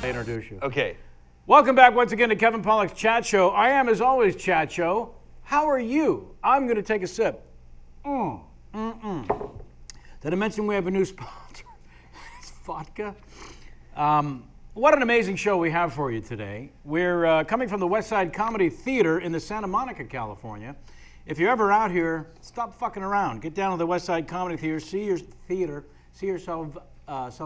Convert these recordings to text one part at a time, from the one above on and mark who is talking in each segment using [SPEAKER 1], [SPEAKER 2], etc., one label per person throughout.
[SPEAKER 1] I introduce you.
[SPEAKER 2] Okay.
[SPEAKER 1] Welcome back once again to Kevin Pollak's Chat Show. I am, as always, Chat Show. How are you? I'm going to take a sip. Did I mention we have a new sponsor? It's vodka. What an amazing show we have for you today. We're coming from the West Side Comedy Theater in the Santa Monica, California. If you're ever out here, stop fucking around. Get down to the West Side Comedy Theater, see yourself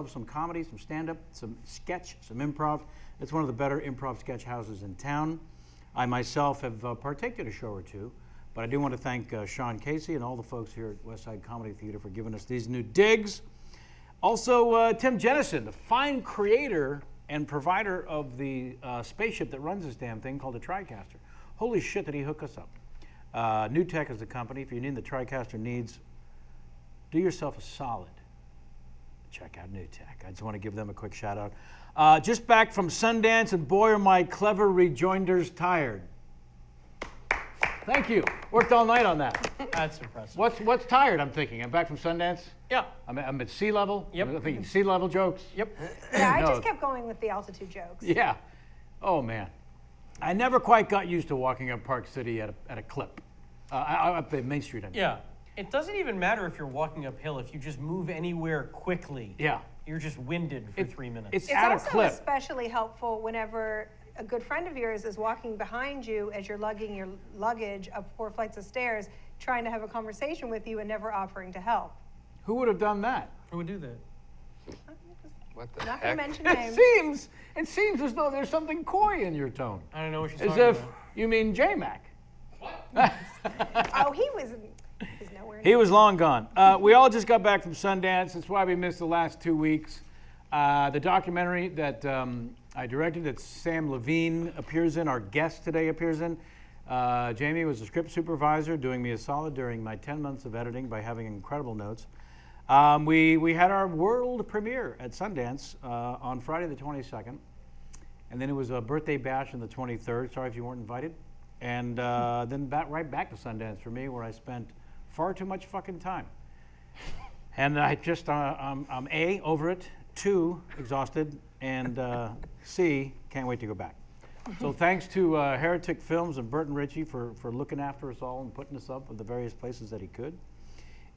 [SPEAKER 1] some comedy, some stand-up, some sketch, some improv. It's one of the better improv sketch houses in town. I myself have partaken a show or two, but I do want to thank Sean Casey and all the folks here at West Side Comedy Theater for giving us these new digs. Also, Tim Jennison, the fine creator and provider of the spaceship that runs this damn thing called the TriCaster. Holy shit, did he hook us up. New Tech is the company. If you need the TriCaster needs, do yourself a solid. Check out New Tech. I just want to give them a quick shout out. Just back from Sundance, and boy, are my clever rejoinders tired. Thank you. Worked all night on that.
[SPEAKER 3] That's impressive.
[SPEAKER 1] What's tired? I'm thinking. I'm back from Sundance.
[SPEAKER 3] Yeah.
[SPEAKER 1] I'm at sea level.
[SPEAKER 3] Yep.
[SPEAKER 1] I'm thinking sea level jokes.
[SPEAKER 3] Yep.
[SPEAKER 4] Yeah, I just kept going with the altitude jokes.
[SPEAKER 1] Yeah. Oh man, I never quite got used to walking up Park City at a clip, up the Main Street. I mean.
[SPEAKER 3] Yeah. It doesn't even matter if you're walking uphill. If you just move anywhere quickly,
[SPEAKER 1] Yeah.
[SPEAKER 3] you're just winded for 3 minutes.
[SPEAKER 1] It's
[SPEAKER 4] It's
[SPEAKER 1] at a
[SPEAKER 4] also
[SPEAKER 1] clip.
[SPEAKER 4] especially helpful whenever a good friend of yours is walking behind you as you're lugging your luggage up 4 flights of stairs, trying to have a conversation with you and never offering to help.
[SPEAKER 1] Who would have done that?
[SPEAKER 3] Who would do that?
[SPEAKER 2] What the
[SPEAKER 4] Not
[SPEAKER 2] heck?
[SPEAKER 4] going to mention names.
[SPEAKER 1] It seems as though there's something coy in your tone.
[SPEAKER 3] I don't know what she's
[SPEAKER 1] As
[SPEAKER 3] talking
[SPEAKER 1] if
[SPEAKER 3] about.
[SPEAKER 1] you mean J-Mac.
[SPEAKER 4] Oh, he's nowhere near.
[SPEAKER 1] He was long gone. We all just got back from Sundance. That's why we missed the last 2 weeks. The documentary that I directed, that Sam Levine appears in, our guest today appears in. Jamie was the script supervisor, doing me a solid during my 10 months of editing by having incredible notes. We had our world premiere at Sundance on Friday the 22nd. And then it was a birthday bash on the 23rd. Sorry if you weren't invited. And then right back to Sundance for me, where I spent far too much fucking time. And I just, I'm A, over it, 2, exhausted, and C, can't wait to go back. So thanks to Heretic Films and Burton Ritchie for looking after us all and putting us up with the various places that he could.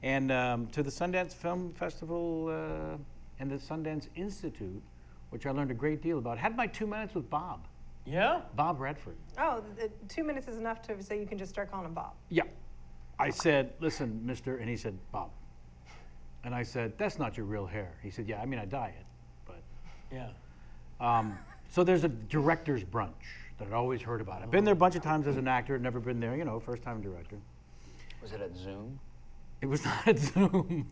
[SPEAKER 1] And to the Sundance Film Festival and the Sundance Institute, which I learned a great deal about. Had my 2 minutes with Bob.
[SPEAKER 3] Yeah?
[SPEAKER 1] Bob Redford.
[SPEAKER 4] Oh, 2 minutes is enough so you can just start calling him Bob.
[SPEAKER 1] Yeah. I said, listen, mister, and he said, Bob. And I said, that's not your real hair. He said, yeah, I mean, I dye it, but.
[SPEAKER 3] Yeah.
[SPEAKER 1] So there's a director's brunch that I'd always heard about. I've been there a bunch of times as an actor, never been there, you know, first time director.
[SPEAKER 2] Was it at Zoom?
[SPEAKER 1] It was not at Zoom.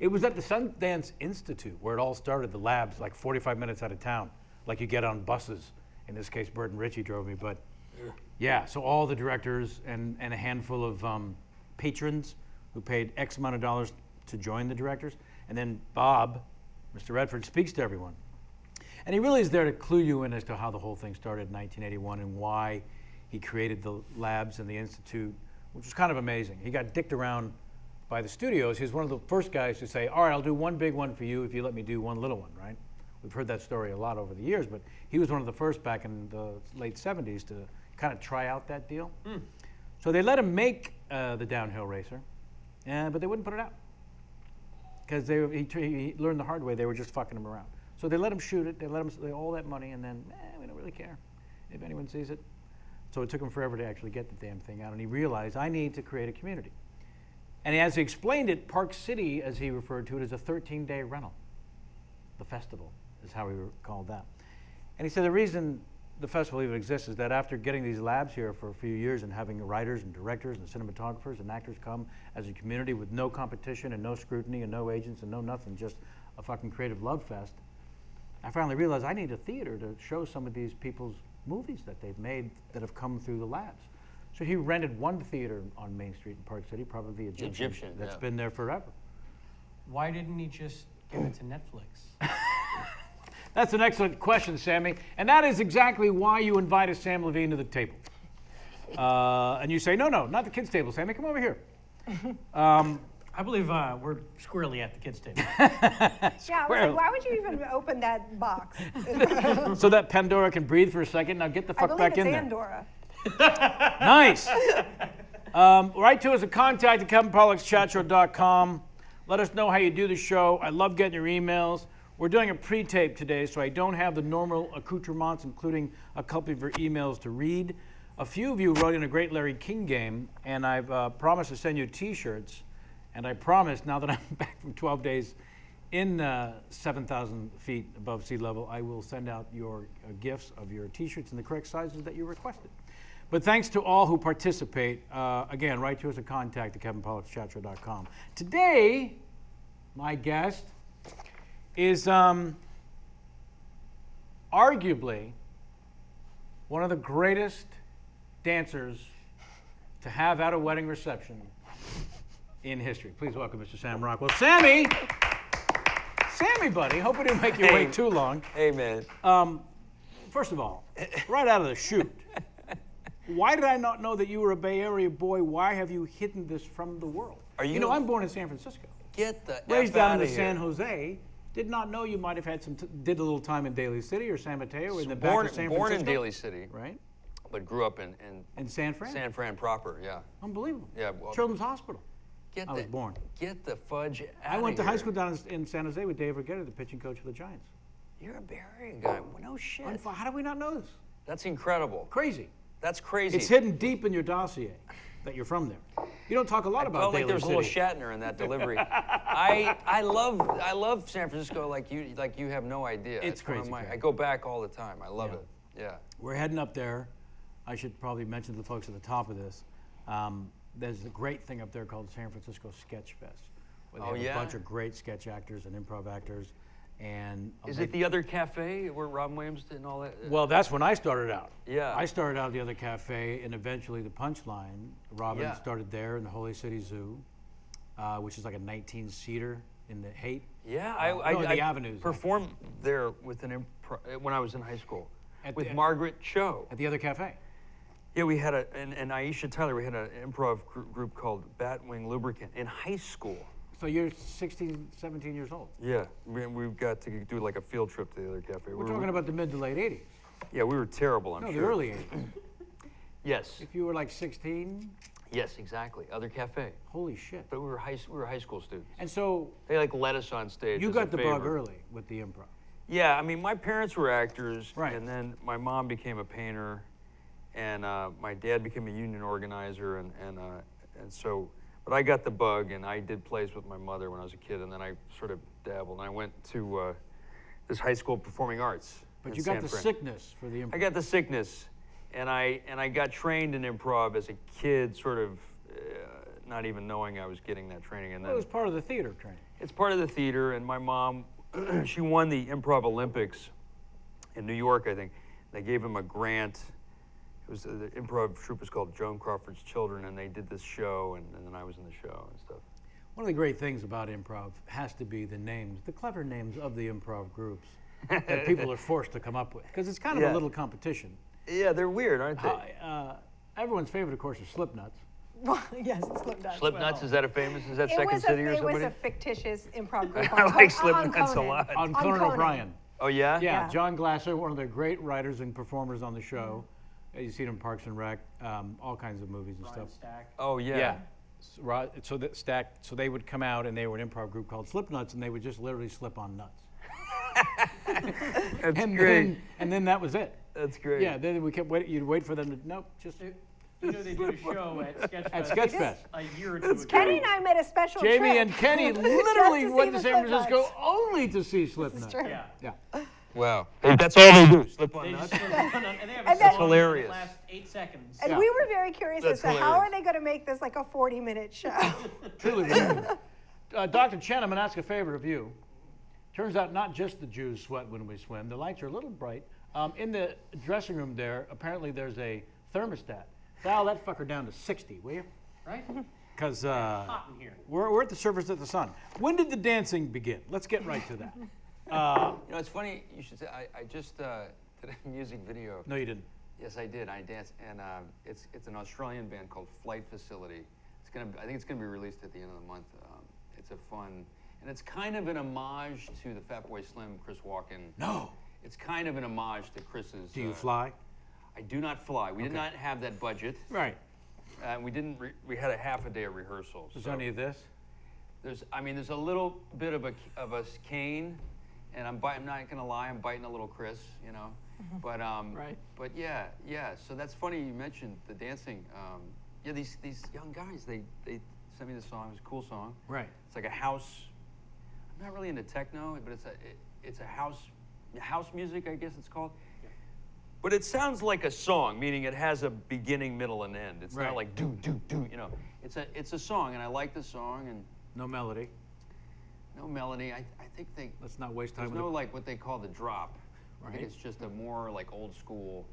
[SPEAKER 1] It was at the Sundance Institute where it all started, the labs, like 45 minutes out of town, like you get on buses. In this case, Burton Ritchie drove me, but yeah, so all the directors and a handful of patrons who paid X amount of dollars to join the directors. And then Bob, Mr. Redford, speaks to everyone. And he really is there to clue you in as to how the whole thing started in 1981 and why he created the labs and the institute, which was kind of amazing. He got dicked around by the studios. He was one of the first guys to say, all right, I'll do one big one for you if you let me do one little one, right? We've heard that story a lot over the years, but he was one of the first back in the late 70s to kind of try out that deal. So they let him make the downhill racer, but they wouldn't put it out. Because he learned the hard way, they were just fucking him around. So they let him shoot it, they let him all that money, and then, we don't really care if anyone sees it. So it took him forever to actually get the damn thing out, and he realized, I need to create a community. And as he explained it, Park City, as he referred to it, is a 13-day rental. The festival is how he called that. And he said the reason the festival even exists is that after getting these labs here for a few years and having writers and directors and cinematographers and actors come as a community with no competition and no scrutiny and no agents and no nothing, just a fucking creative love fest, I finally realized I need a theater to show some of these people's movies that they've made that have come through the labs. So he rented one theater on Main Street in Park City, probably the Egyptian that's been there forever.
[SPEAKER 3] Why didn't he just give it to Netflix?
[SPEAKER 1] That's an excellent question, Sammy. And that is exactly why you invited Sam Levine to the table. And you say, no, not the kids' table, Sammy, come over here.
[SPEAKER 3] I believe we're squarely at the kids' table.
[SPEAKER 4] Yeah, I was
[SPEAKER 1] Squarely.
[SPEAKER 4] like, why would you even open that box?
[SPEAKER 1] So that Pandora can breathe for a second. Now get the
[SPEAKER 4] I
[SPEAKER 1] fuck
[SPEAKER 4] believe
[SPEAKER 1] back
[SPEAKER 4] it's
[SPEAKER 1] in there.
[SPEAKER 4] Andorra.
[SPEAKER 1] Nice. Write to us at contact@kevinpollakschatsshow.com. Let us know how you do the show. I love getting your emails. We're doing a pre-tape today, so I don't have the normal accoutrements, including a couple of your emails to read. A few of you wrote in a great Larry King game, and I've promised to send you T-shirts. And I promise, now that I'm back from 12 days in 7,000 feet above sea level, I will send out your gifts of your T-shirts in the correct sizes that you requested. But thanks to all who participate. Again, write to us at contact@kevinpollakschatsshow.com. Today, my guest is arguably one of the greatest dancers to have at a wedding reception in history. Please welcome Mr. Sam Rockwell. Sammy, buddy, hope we didn't make you wait too long.
[SPEAKER 2] Hey, man.
[SPEAKER 1] First of all, right out of the chute, why did I not know that you were a Bay Area boy? Why have you hidden this from the world? You know, I'm born in San Francisco.
[SPEAKER 2] Get the
[SPEAKER 1] Raised
[SPEAKER 2] F
[SPEAKER 1] down
[SPEAKER 2] out
[SPEAKER 1] in
[SPEAKER 2] of
[SPEAKER 1] San
[SPEAKER 2] here.
[SPEAKER 1] Jose. Did not know you might have had did a little time in Daly City or San Mateo or in the back of San Francisco.
[SPEAKER 2] Born in Daly City,
[SPEAKER 1] Right?
[SPEAKER 2] but grew up in
[SPEAKER 1] San Fran?
[SPEAKER 2] San Fran proper, yeah.
[SPEAKER 1] Unbelievable.
[SPEAKER 2] Yeah, well,
[SPEAKER 1] Children's Hospital.
[SPEAKER 2] Get
[SPEAKER 1] I was born.
[SPEAKER 2] Get the fudge out
[SPEAKER 1] I went to
[SPEAKER 2] of here.
[SPEAKER 1] high school down in San Jose with Dave Riggetta, the pitching coach for the Giants.
[SPEAKER 2] You're a Bay Area guy. Well, no shit.
[SPEAKER 1] How did we not know this?
[SPEAKER 2] That's incredible.
[SPEAKER 1] Crazy.
[SPEAKER 2] That's crazy.
[SPEAKER 1] It's hidden deep in your dossier that you're from there. You don't talk a lot
[SPEAKER 2] I
[SPEAKER 1] about
[SPEAKER 2] felt like
[SPEAKER 1] Daly
[SPEAKER 2] there was a
[SPEAKER 1] City.
[SPEAKER 2] little Shatner in that delivery. I love San Francisco like you have no idea.
[SPEAKER 1] It's
[SPEAKER 2] one of
[SPEAKER 1] crazy,
[SPEAKER 2] my-
[SPEAKER 1] crazy.
[SPEAKER 2] I go back all the time. I love
[SPEAKER 1] Yeah.
[SPEAKER 2] it. Yeah.
[SPEAKER 1] We're heading up there. I should probably mention to the folks at the top of this. There's a great thing up there called San Francisco Sketch Fest, where they
[SPEAKER 2] Oh,
[SPEAKER 1] have
[SPEAKER 2] yeah?
[SPEAKER 1] a bunch of great sketch actors and improv actors. And
[SPEAKER 2] Is it the other cafe where Robin Williams did and all that?
[SPEAKER 1] Well, that's when I started out.
[SPEAKER 2] Yeah.
[SPEAKER 1] I started out at the other cafe, and eventually the Punchline. Robin
[SPEAKER 2] Yeah.
[SPEAKER 1] started there in the Holy City Zoo, which is like a 19-seater in the Haight.
[SPEAKER 2] Yeah,
[SPEAKER 1] no, in the Avenues.
[SPEAKER 2] performed there with an when I was in high school
[SPEAKER 1] At
[SPEAKER 2] with
[SPEAKER 1] the-
[SPEAKER 2] Margaret Cho.
[SPEAKER 1] At the other cafe.
[SPEAKER 2] Yeah, we had and Aisha Tyler. We had an improv group called Batwing Lubricant in high school.
[SPEAKER 1] So you're 16, 17 years old.
[SPEAKER 2] Yeah, we got to do like a field trip to the other cafe.
[SPEAKER 1] We're talking about the mid to late 80s.
[SPEAKER 2] Yeah, we were terrible. I'm
[SPEAKER 1] No,
[SPEAKER 2] sure.
[SPEAKER 1] the early 80s.
[SPEAKER 2] Yes.
[SPEAKER 1] If you were like 16,
[SPEAKER 2] Yes, exactly. Other cafe.
[SPEAKER 1] holy shit.
[SPEAKER 2] But we were high school students.
[SPEAKER 1] And so
[SPEAKER 2] They like let us on stage.
[SPEAKER 1] you
[SPEAKER 2] as
[SPEAKER 1] got
[SPEAKER 2] a
[SPEAKER 1] the bug
[SPEAKER 2] favor.
[SPEAKER 1] early with the improv.
[SPEAKER 2] Yeah, I mean, my parents were actors,
[SPEAKER 1] Right.
[SPEAKER 2] and then my mom became a painter, and my dad became a union organizer, and so. But I got the bug, and I did plays with my mother when I was a kid, and then I sort of dabbled, and I went to this high school performing arts.
[SPEAKER 1] But
[SPEAKER 2] in
[SPEAKER 1] you got
[SPEAKER 2] San
[SPEAKER 1] the
[SPEAKER 2] Fran.
[SPEAKER 1] sickness for the improv.
[SPEAKER 2] I got the sickness, and I got trained in improv as a kid, sort of not even knowing I was getting that training, and
[SPEAKER 1] Well, it
[SPEAKER 2] then
[SPEAKER 1] was part of the theater training.
[SPEAKER 2] it's part of the theater. And my mom, she won the Improv Olympics in New York, I think. They gave him a grant. It was the improv troupe was called Joan Crawford's Children, and they did this show, and then I was in the show and stuff.
[SPEAKER 1] One of the great things about improv has to be the names, the clever names of the improv groups that people are forced to come up with. Because it's kind of
[SPEAKER 2] Yeah.
[SPEAKER 1] a little competition.
[SPEAKER 2] Yeah, they're weird, aren't they?
[SPEAKER 1] Everyone's favorite, of course, is Slipnuts.
[SPEAKER 4] Yes, Slipnuts.
[SPEAKER 2] Slipnuts, is that
[SPEAKER 4] It
[SPEAKER 2] Second
[SPEAKER 4] was
[SPEAKER 2] City or
[SPEAKER 4] it
[SPEAKER 2] somebody?
[SPEAKER 4] was a ficticious improv group.
[SPEAKER 2] I
[SPEAKER 4] on-
[SPEAKER 2] like
[SPEAKER 4] on
[SPEAKER 2] Slipnuts a
[SPEAKER 4] Conan.
[SPEAKER 2] lot.
[SPEAKER 1] On Conan
[SPEAKER 4] Conan.
[SPEAKER 1] O'Brien.
[SPEAKER 2] Oh, yeah?
[SPEAKER 1] Yeah,
[SPEAKER 4] Yeah.
[SPEAKER 1] John Glasser, one of the great writers and performers on the show. You see him in Parks and Rec, all kinds of movies and
[SPEAKER 3] Ryan
[SPEAKER 1] stuff.
[SPEAKER 3] Stack.
[SPEAKER 2] Oh, yeah.
[SPEAKER 1] So they would come out and they were an improv group called Slipnuts, and they would just literally slip on nuts.
[SPEAKER 2] That's
[SPEAKER 1] And
[SPEAKER 2] great.
[SPEAKER 1] then that was it.
[SPEAKER 2] That's great.
[SPEAKER 1] Yeah, then we kept waiting. You'd wait for them to just.
[SPEAKER 3] You know, they did a show at Sketchfest.
[SPEAKER 1] At Sketchfest.
[SPEAKER 3] A year or two ago.
[SPEAKER 4] Kenny and I made a special
[SPEAKER 1] Jamie
[SPEAKER 4] trip.
[SPEAKER 1] and Kenny literally
[SPEAKER 4] Just to
[SPEAKER 1] went
[SPEAKER 4] see
[SPEAKER 1] to
[SPEAKER 4] the
[SPEAKER 1] San
[SPEAKER 4] Slipnuts.
[SPEAKER 1] Francisco only to see Slipnuts.
[SPEAKER 4] true.
[SPEAKER 3] Yeah.
[SPEAKER 1] Yeah.
[SPEAKER 2] Wow. That's all they do. Slip on
[SPEAKER 3] They
[SPEAKER 2] nuts.
[SPEAKER 3] just and they have a
[SPEAKER 4] And
[SPEAKER 3] song
[SPEAKER 4] that's
[SPEAKER 3] that
[SPEAKER 2] hilarious.
[SPEAKER 3] lasts 8 seconds.
[SPEAKER 4] And
[SPEAKER 1] Yeah.
[SPEAKER 4] we were very curious
[SPEAKER 2] That's
[SPEAKER 4] as to how
[SPEAKER 2] hilarious.
[SPEAKER 4] are they going to make this like a 40-minute show?
[SPEAKER 1] Truly remarkable. Dr. Chen, I'm going to ask a favor of you. Turns out not just the Jews sweat when we swim. The lights are a little bright. In the dressing room there, apparently there's a thermostat. Dial that fucker down to 60, will you?
[SPEAKER 3] Right?
[SPEAKER 1] Because
[SPEAKER 3] Hot in here.
[SPEAKER 1] we're at the surface of the sun. When did the dancing begin? Let's get right to that.
[SPEAKER 2] You know, it's funny you should say. I just did a music video.
[SPEAKER 1] No, you didn't.
[SPEAKER 2] Yes, I did. I danced, and it's an Australian band called Flight Facility. It's I think it's gonna be released at the end of the month. It's a fun, and it's kind of an homage to the Fatboy Slim, Chris Walken.
[SPEAKER 1] No.
[SPEAKER 2] It's kind of an homage to Chris's.
[SPEAKER 1] Do you fly?
[SPEAKER 2] I do not fly. We did not have that budget.
[SPEAKER 1] Right.
[SPEAKER 2] We didn't. We had a half a day of rehearsals.
[SPEAKER 1] Is there any of this?
[SPEAKER 2] There's a little bit of a cane, and I'm not gonna lie, I'm biting a little Chris, you know. But
[SPEAKER 1] Right.
[SPEAKER 2] But yeah. So that's funny you mentioned the dancing. Yeah, these young guys, they sent me the song. It was a cool song.
[SPEAKER 1] Right.
[SPEAKER 2] It's like a house. I'm not really into techno, but it's a house music, I guess it's called. But it sounds like a song, meaning it has a beginning, middle, and end. It's
[SPEAKER 1] Right.
[SPEAKER 2] not like do do do. You know, it's a song, and I like the song, and
[SPEAKER 1] No melody.
[SPEAKER 2] no melody. I think
[SPEAKER 1] Let's not waste time
[SPEAKER 2] there's
[SPEAKER 1] with
[SPEAKER 2] no
[SPEAKER 1] it.
[SPEAKER 2] like what they call the drop. I
[SPEAKER 1] Right.
[SPEAKER 2] think it's just a more like old school,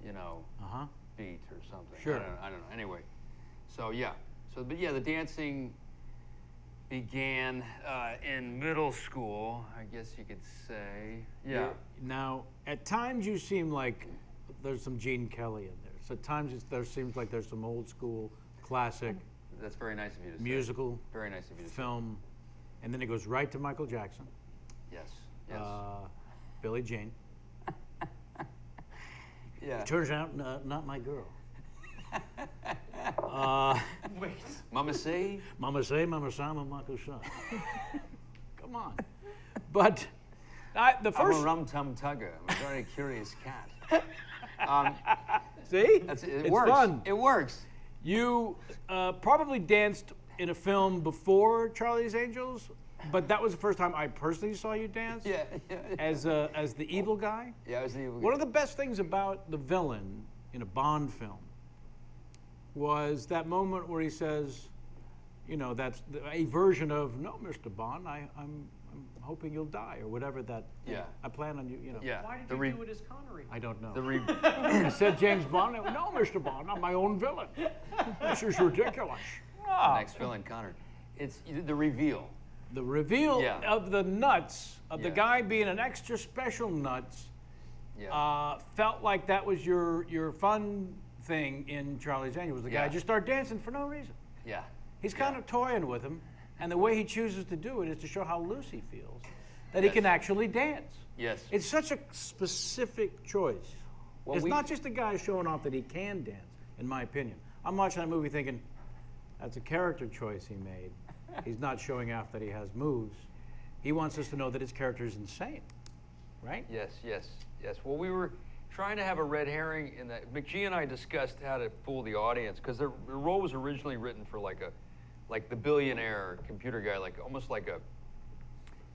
[SPEAKER 2] you know,
[SPEAKER 1] Uh-huh.
[SPEAKER 2] beat or something.
[SPEAKER 1] Sure.
[SPEAKER 2] I don't know. Anyway, so yeah. But yeah, the dancing began in middle school, I guess you could say. Yeah.
[SPEAKER 1] Now, at times you seem like there's some Gene Kelly in there. So at times there seems like there's some old school, classic,
[SPEAKER 2] That's very nice of you to say.
[SPEAKER 1] musical,
[SPEAKER 2] Very nice of you to say.
[SPEAKER 1] film, and then it goes right to Michael Jackson,
[SPEAKER 2] Yes. Yes.
[SPEAKER 1] Billie Jean.
[SPEAKER 2] Yeah.
[SPEAKER 1] Turns out, not my girl.
[SPEAKER 3] Wait.
[SPEAKER 2] Mama say.
[SPEAKER 1] Mama say, Mama Sama, Mako San. Come on. But the
[SPEAKER 2] I'm
[SPEAKER 1] first.
[SPEAKER 2] a rum-tum tugger. I'm a very curious cat.
[SPEAKER 1] See?
[SPEAKER 2] It
[SPEAKER 1] it's
[SPEAKER 2] works.
[SPEAKER 1] fun.
[SPEAKER 2] It works.
[SPEAKER 1] You probably danced in a film before Charlie's Angels, but that was the first time I personally saw you dance.
[SPEAKER 2] Yeah.
[SPEAKER 1] As the evil guy.
[SPEAKER 2] Yeah, I was the evil
[SPEAKER 1] One
[SPEAKER 2] guy.
[SPEAKER 1] of the best things about the villain in a Bond film was that moment where he says, you know, that's a version of, no, Mr. Bond, I'm hoping you'll die, or whatever that.
[SPEAKER 2] Yeah.
[SPEAKER 1] I plan on you, you know.
[SPEAKER 2] Yeah.
[SPEAKER 3] Why did
[SPEAKER 2] The
[SPEAKER 3] you
[SPEAKER 2] re-
[SPEAKER 3] do it as Connery?
[SPEAKER 1] I don't know.
[SPEAKER 2] The re-
[SPEAKER 1] I said James Bond. No, Mr. Bond, I'm my own villain. This is ridiculous.
[SPEAKER 2] next villain, Connor. It's the reveal.
[SPEAKER 1] The reveal
[SPEAKER 2] Yeah.
[SPEAKER 1] of the nuts, of the
[SPEAKER 2] Yeah.
[SPEAKER 1] guy being an extra special nuts,
[SPEAKER 2] Yeah.
[SPEAKER 1] felt like that was your fun thing in Charlie's Angels. The guy
[SPEAKER 2] Yeah.
[SPEAKER 1] just started dancing for no reason.
[SPEAKER 2] Yeah.
[SPEAKER 1] He's kind of toying with him, and the way he chooses to do it is to show how loose he feels, that he
[SPEAKER 2] Yes.
[SPEAKER 1] can actually dance.
[SPEAKER 2] Yes.
[SPEAKER 1] It's such a specific choice.
[SPEAKER 2] Well,
[SPEAKER 1] It's
[SPEAKER 2] we-
[SPEAKER 1] not just a guy showing off that he can dance, in my opinion. I'm watching that movie thinking, that's a character choice he made. He's not showing off that he has moves. He wants us to know that his character is insane, right?
[SPEAKER 2] Yes. Well, we were trying to have a red herring in that. McGee and I discussed how to fool the audience because the role was originally written for like the billionaire computer guy, almost like a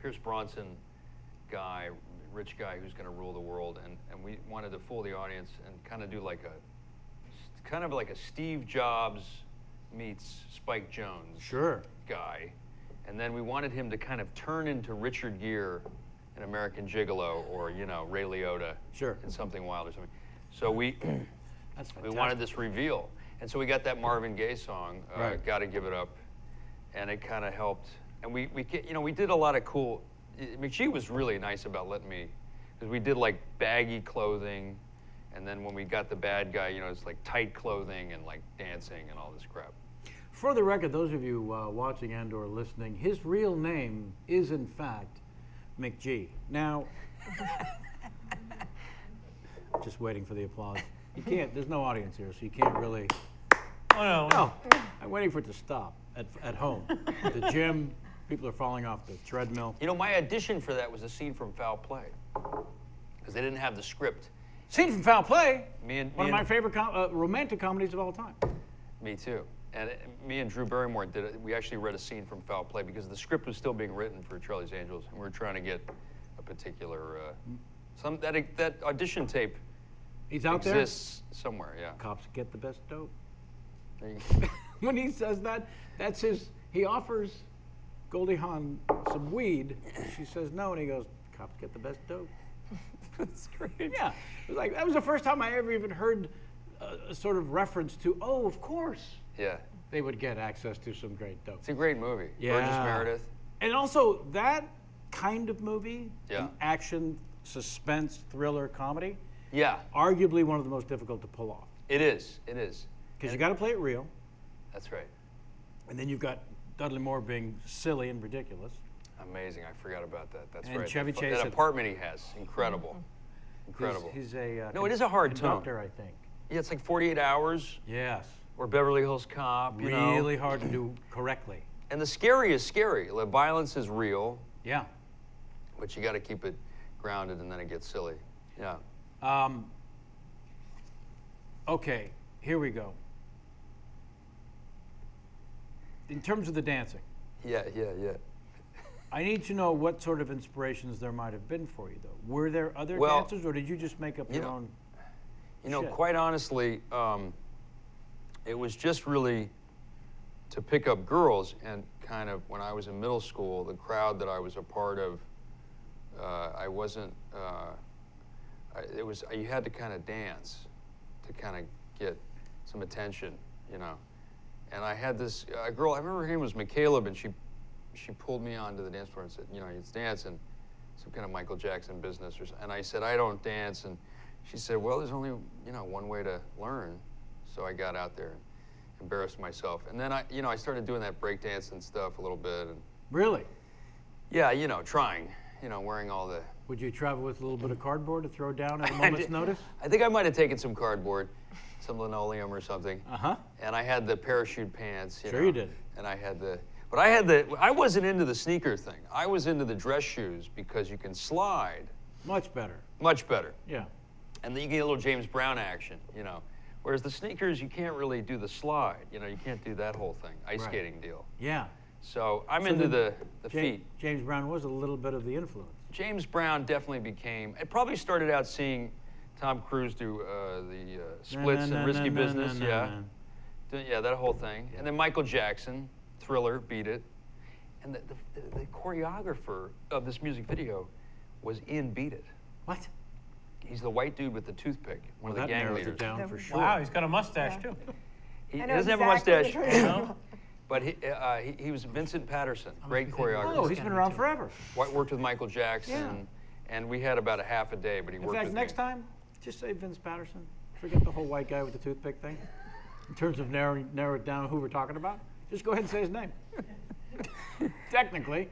[SPEAKER 2] Pierce Bronson guy, rich guy who's going to rule the world, and we wanted to fool the audience and kind of do like a Steve Jobs meets Spike Jonze
[SPEAKER 1] Sure.
[SPEAKER 2] guy, and then we wanted him to kind of turn into Richard Gere in American Gigolo, or Ray Liotta
[SPEAKER 1] Sure.
[SPEAKER 2] in Something Wild or something. So we
[SPEAKER 1] That's fantastic.
[SPEAKER 2] we wanted this reveal, and so we got that Marvin Gaye song,
[SPEAKER 1] Right.
[SPEAKER 2] "Gotta Give It Up," and it kind of helped. And we did a lot of cool. McGee was really nice about letting me, because we did like baggy clothing, and then when we got the bad guy, it's like tight clothing and like dancing and all this crap.
[SPEAKER 1] For the record, those of you watching and or listening, his real name is in fact McGee. Now, just waiting for the applause. You can't, there's no audience here, so you can't really.
[SPEAKER 3] Oh, no.
[SPEAKER 1] No, I'm waiting for it to stop at home. At the gym, people are falling off the treadmill.
[SPEAKER 2] My audition for that was a scene from Foul Play, because they didn't have the script.
[SPEAKER 1] Scene from Foul Play, one of my
[SPEAKER 2] and-
[SPEAKER 1] favorite romantic comedies of all time.
[SPEAKER 2] Me too. And me and Drew Barrymore did it. We actually read a scene from Foul Play because the script was still being written for Charlie's Angels, and we were trying to get a particular that audition tape
[SPEAKER 1] He's out
[SPEAKER 2] exists somewhere. Yeah.
[SPEAKER 1] there. Cops get the best dope.
[SPEAKER 2] There you go.
[SPEAKER 1] When he says that, that's his. He offers Goldie Hawn some weed. She says no, and he goes, "Cops get the best dope."
[SPEAKER 2] That's great.
[SPEAKER 1] Yeah, it was like that was the first time I ever even heard a sort of reference to. Oh, of course,
[SPEAKER 2] Yeah.
[SPEAKER 1] they would get access to some great dope.
[SPEAKER 2] It's a great movie.
[SPEAKER 1] Yeah.
[SPEAKER 2] Burgess Meredith.
[SPEAKER 1] And also that kind of movie,
[SPEAKER 2] Yeah.
[SPEAKER 1] an action, suspense, thriller, comedy,
[SPEAKER 2] Yeah.
[SPEAKER 1] arguably one of the most difficult to pull off
[SPEAKER 2] It is. It is.
[SPEAKER 1] because you got to play it real.
[SPEAKER 2] That's right.
[SPEAKER 1] And then you've got Dudley Moore being silly and ridiculous.
[SPEAKER 2] Amazing. I forgot about that. That's
[SPEAKER 1] And
[SPEAKER 2] right.
[SPEAKER 1] Chevy Chase
[SPEAKER 2] That
[SPEAKER 1] at-
[SPEAKER 2] apartment he has. Incredible. Incredible.
[SPEAKER 1] He's a
[SPEAKER 2] No, it is a hard tone.
[SPEAKER 1] conductor, I think.
[SPEAKER 2] Yeah, it's like 48 Hours
[SPEAKER 1] Yes.
[SPEAKER 2] or Beverly Hills Cop, you know.
[SPEAKER 1] Really hard to do correctly.
[SPEAKER 2] And the scary is scary. The violence is real,
[SPEAKER 1] Yeah.
[SPEAKER 2] but you got to keep it grounded and then it gets silly. Yeah.
[SPEAKER 1] Okay, here we go. In terms of the dancing,
[SPEAKER 2] Yeah.
[SPEAKER 1] I need to know what sort of inspirations there might have been for you, though. Were there other
[SPEAKER 2] Well,
[SPEAKER 1] dancers, or did you just make up
[SPEAKER 2] you
[SPEAKER 1] your
[SPEAKER 2] know,
[SPEAKER 1] own?
[SPEAKER 2] You know,
[SPEAKER 1] Shit.
[SPEAKER 2] quite honestly, it was just really to pick up girls. And kind of when I was in middle school, the crowd that I was a part of, I wasn't, you had to kind of dance to kind of get some attention, you know. And I had this girl, I remember her name was McCaleb, and she pulled me onto the dance floor and said, you know, it's dancing, some kind of Michael Jackson business or something. And I said, I don't dance. And she said, well, there's only, you know, one way to learn. So I got out there and embarrassed myself. And then I started doing that breakdance and stuff a little bit. And
[SPEAKER 1] Really?
[SPEAKER 2] yeah, you know, trying, you know, wearing all the.
[SPEAKER 1] Would you travel with a little bit of cardboard to throw down at a moment's notice?
[SPEAKER 2] I think I might have taken some cardboard, some linoleum or something.
[SPEAKER 1] Uh-huh.
[SPEAKER 2] And I had the parachute pants.
[SPEAKER 1] Sure
[SPEAKER 2] know,
[SPEAKER 1] you did.
[SPEAKER 2] And I wasn't into the sneaker thing. I was into the dress shoes because you can slide
[SPEAKER 1] Much better.
[SPEAKER 2] much better.
[SPEAKER 1] Yeah.
[SPEAKER 2] And then you get a little James Brown action, you know. Whereas the sneakers, you can't really do the slide. You know, you can't do that whole thing, ice
[SPEAKER 1] Right.
[SPEAKER 2] skating deal.
[SPEAKER 1] Yeah.
[SPEAKER 2] So I'm
[SPEAKER 1] So
[SPEAKER 2] into
[SPEAKER 1] then
[SPEAKER 2] the
[SPEAKER 1] Ja-
[SPEAKER 2] feet.
[SPEAKER 1] James Brown was a little bit of the influence.
[SPEAKER 2] James Brown definitely became, I probably started out seeing Tom Cruise do the splits and risky business, yeah. Yeah, that whole thing. And then Michael Jackson, Thriller, Beat It. And the choreographer of this music video was in Beat It.
[SPEAKER 1] What?
[SPEAKER 2] He's the white dude with the toothpick, one
[SPEAKER 1] Well,
[SPEAKER 2] of the
[SPEAKER 1] that
[SPEAKER 2] gang
[SPEAKER 1] narrows
[SPEAKER 2] leaders.
[SPEAKER 1] it down for sure.
[SPEAKER 3] Wow, he's got a mustache
[SPEAKER 4] Yeah.
[SPEAKER 3] too.
[SPEAKER 2] He
[SPEAKER 4] I know
[SPEAKER 2] doesn't have a
[SPEAKER 4] exactly
[SPEAKER 2] mustache,
[SPEAKER 4] which one you're talking
[SPEAKER 2] but he was Vincent Patterson, great choreographer.
[SPEAKER 1] Oh, he's been around forever.
[SPEAKER 2] Worked with Michael Jackson, and we had about a half a day, but he
[SPEAKER 1] In
[SPEAKER 2] worked
[SPEAKER 1] fact,
[SPEAKER 2] with
[SPEAKER 1] next
[SPEAKER 2] me.
[SPEAKER 1] time, just say Vince Patterson. Forget the whole white guy with the toothpick thing. In terms of narrow it down who we're talking about, just go ahead and say his name. Technically.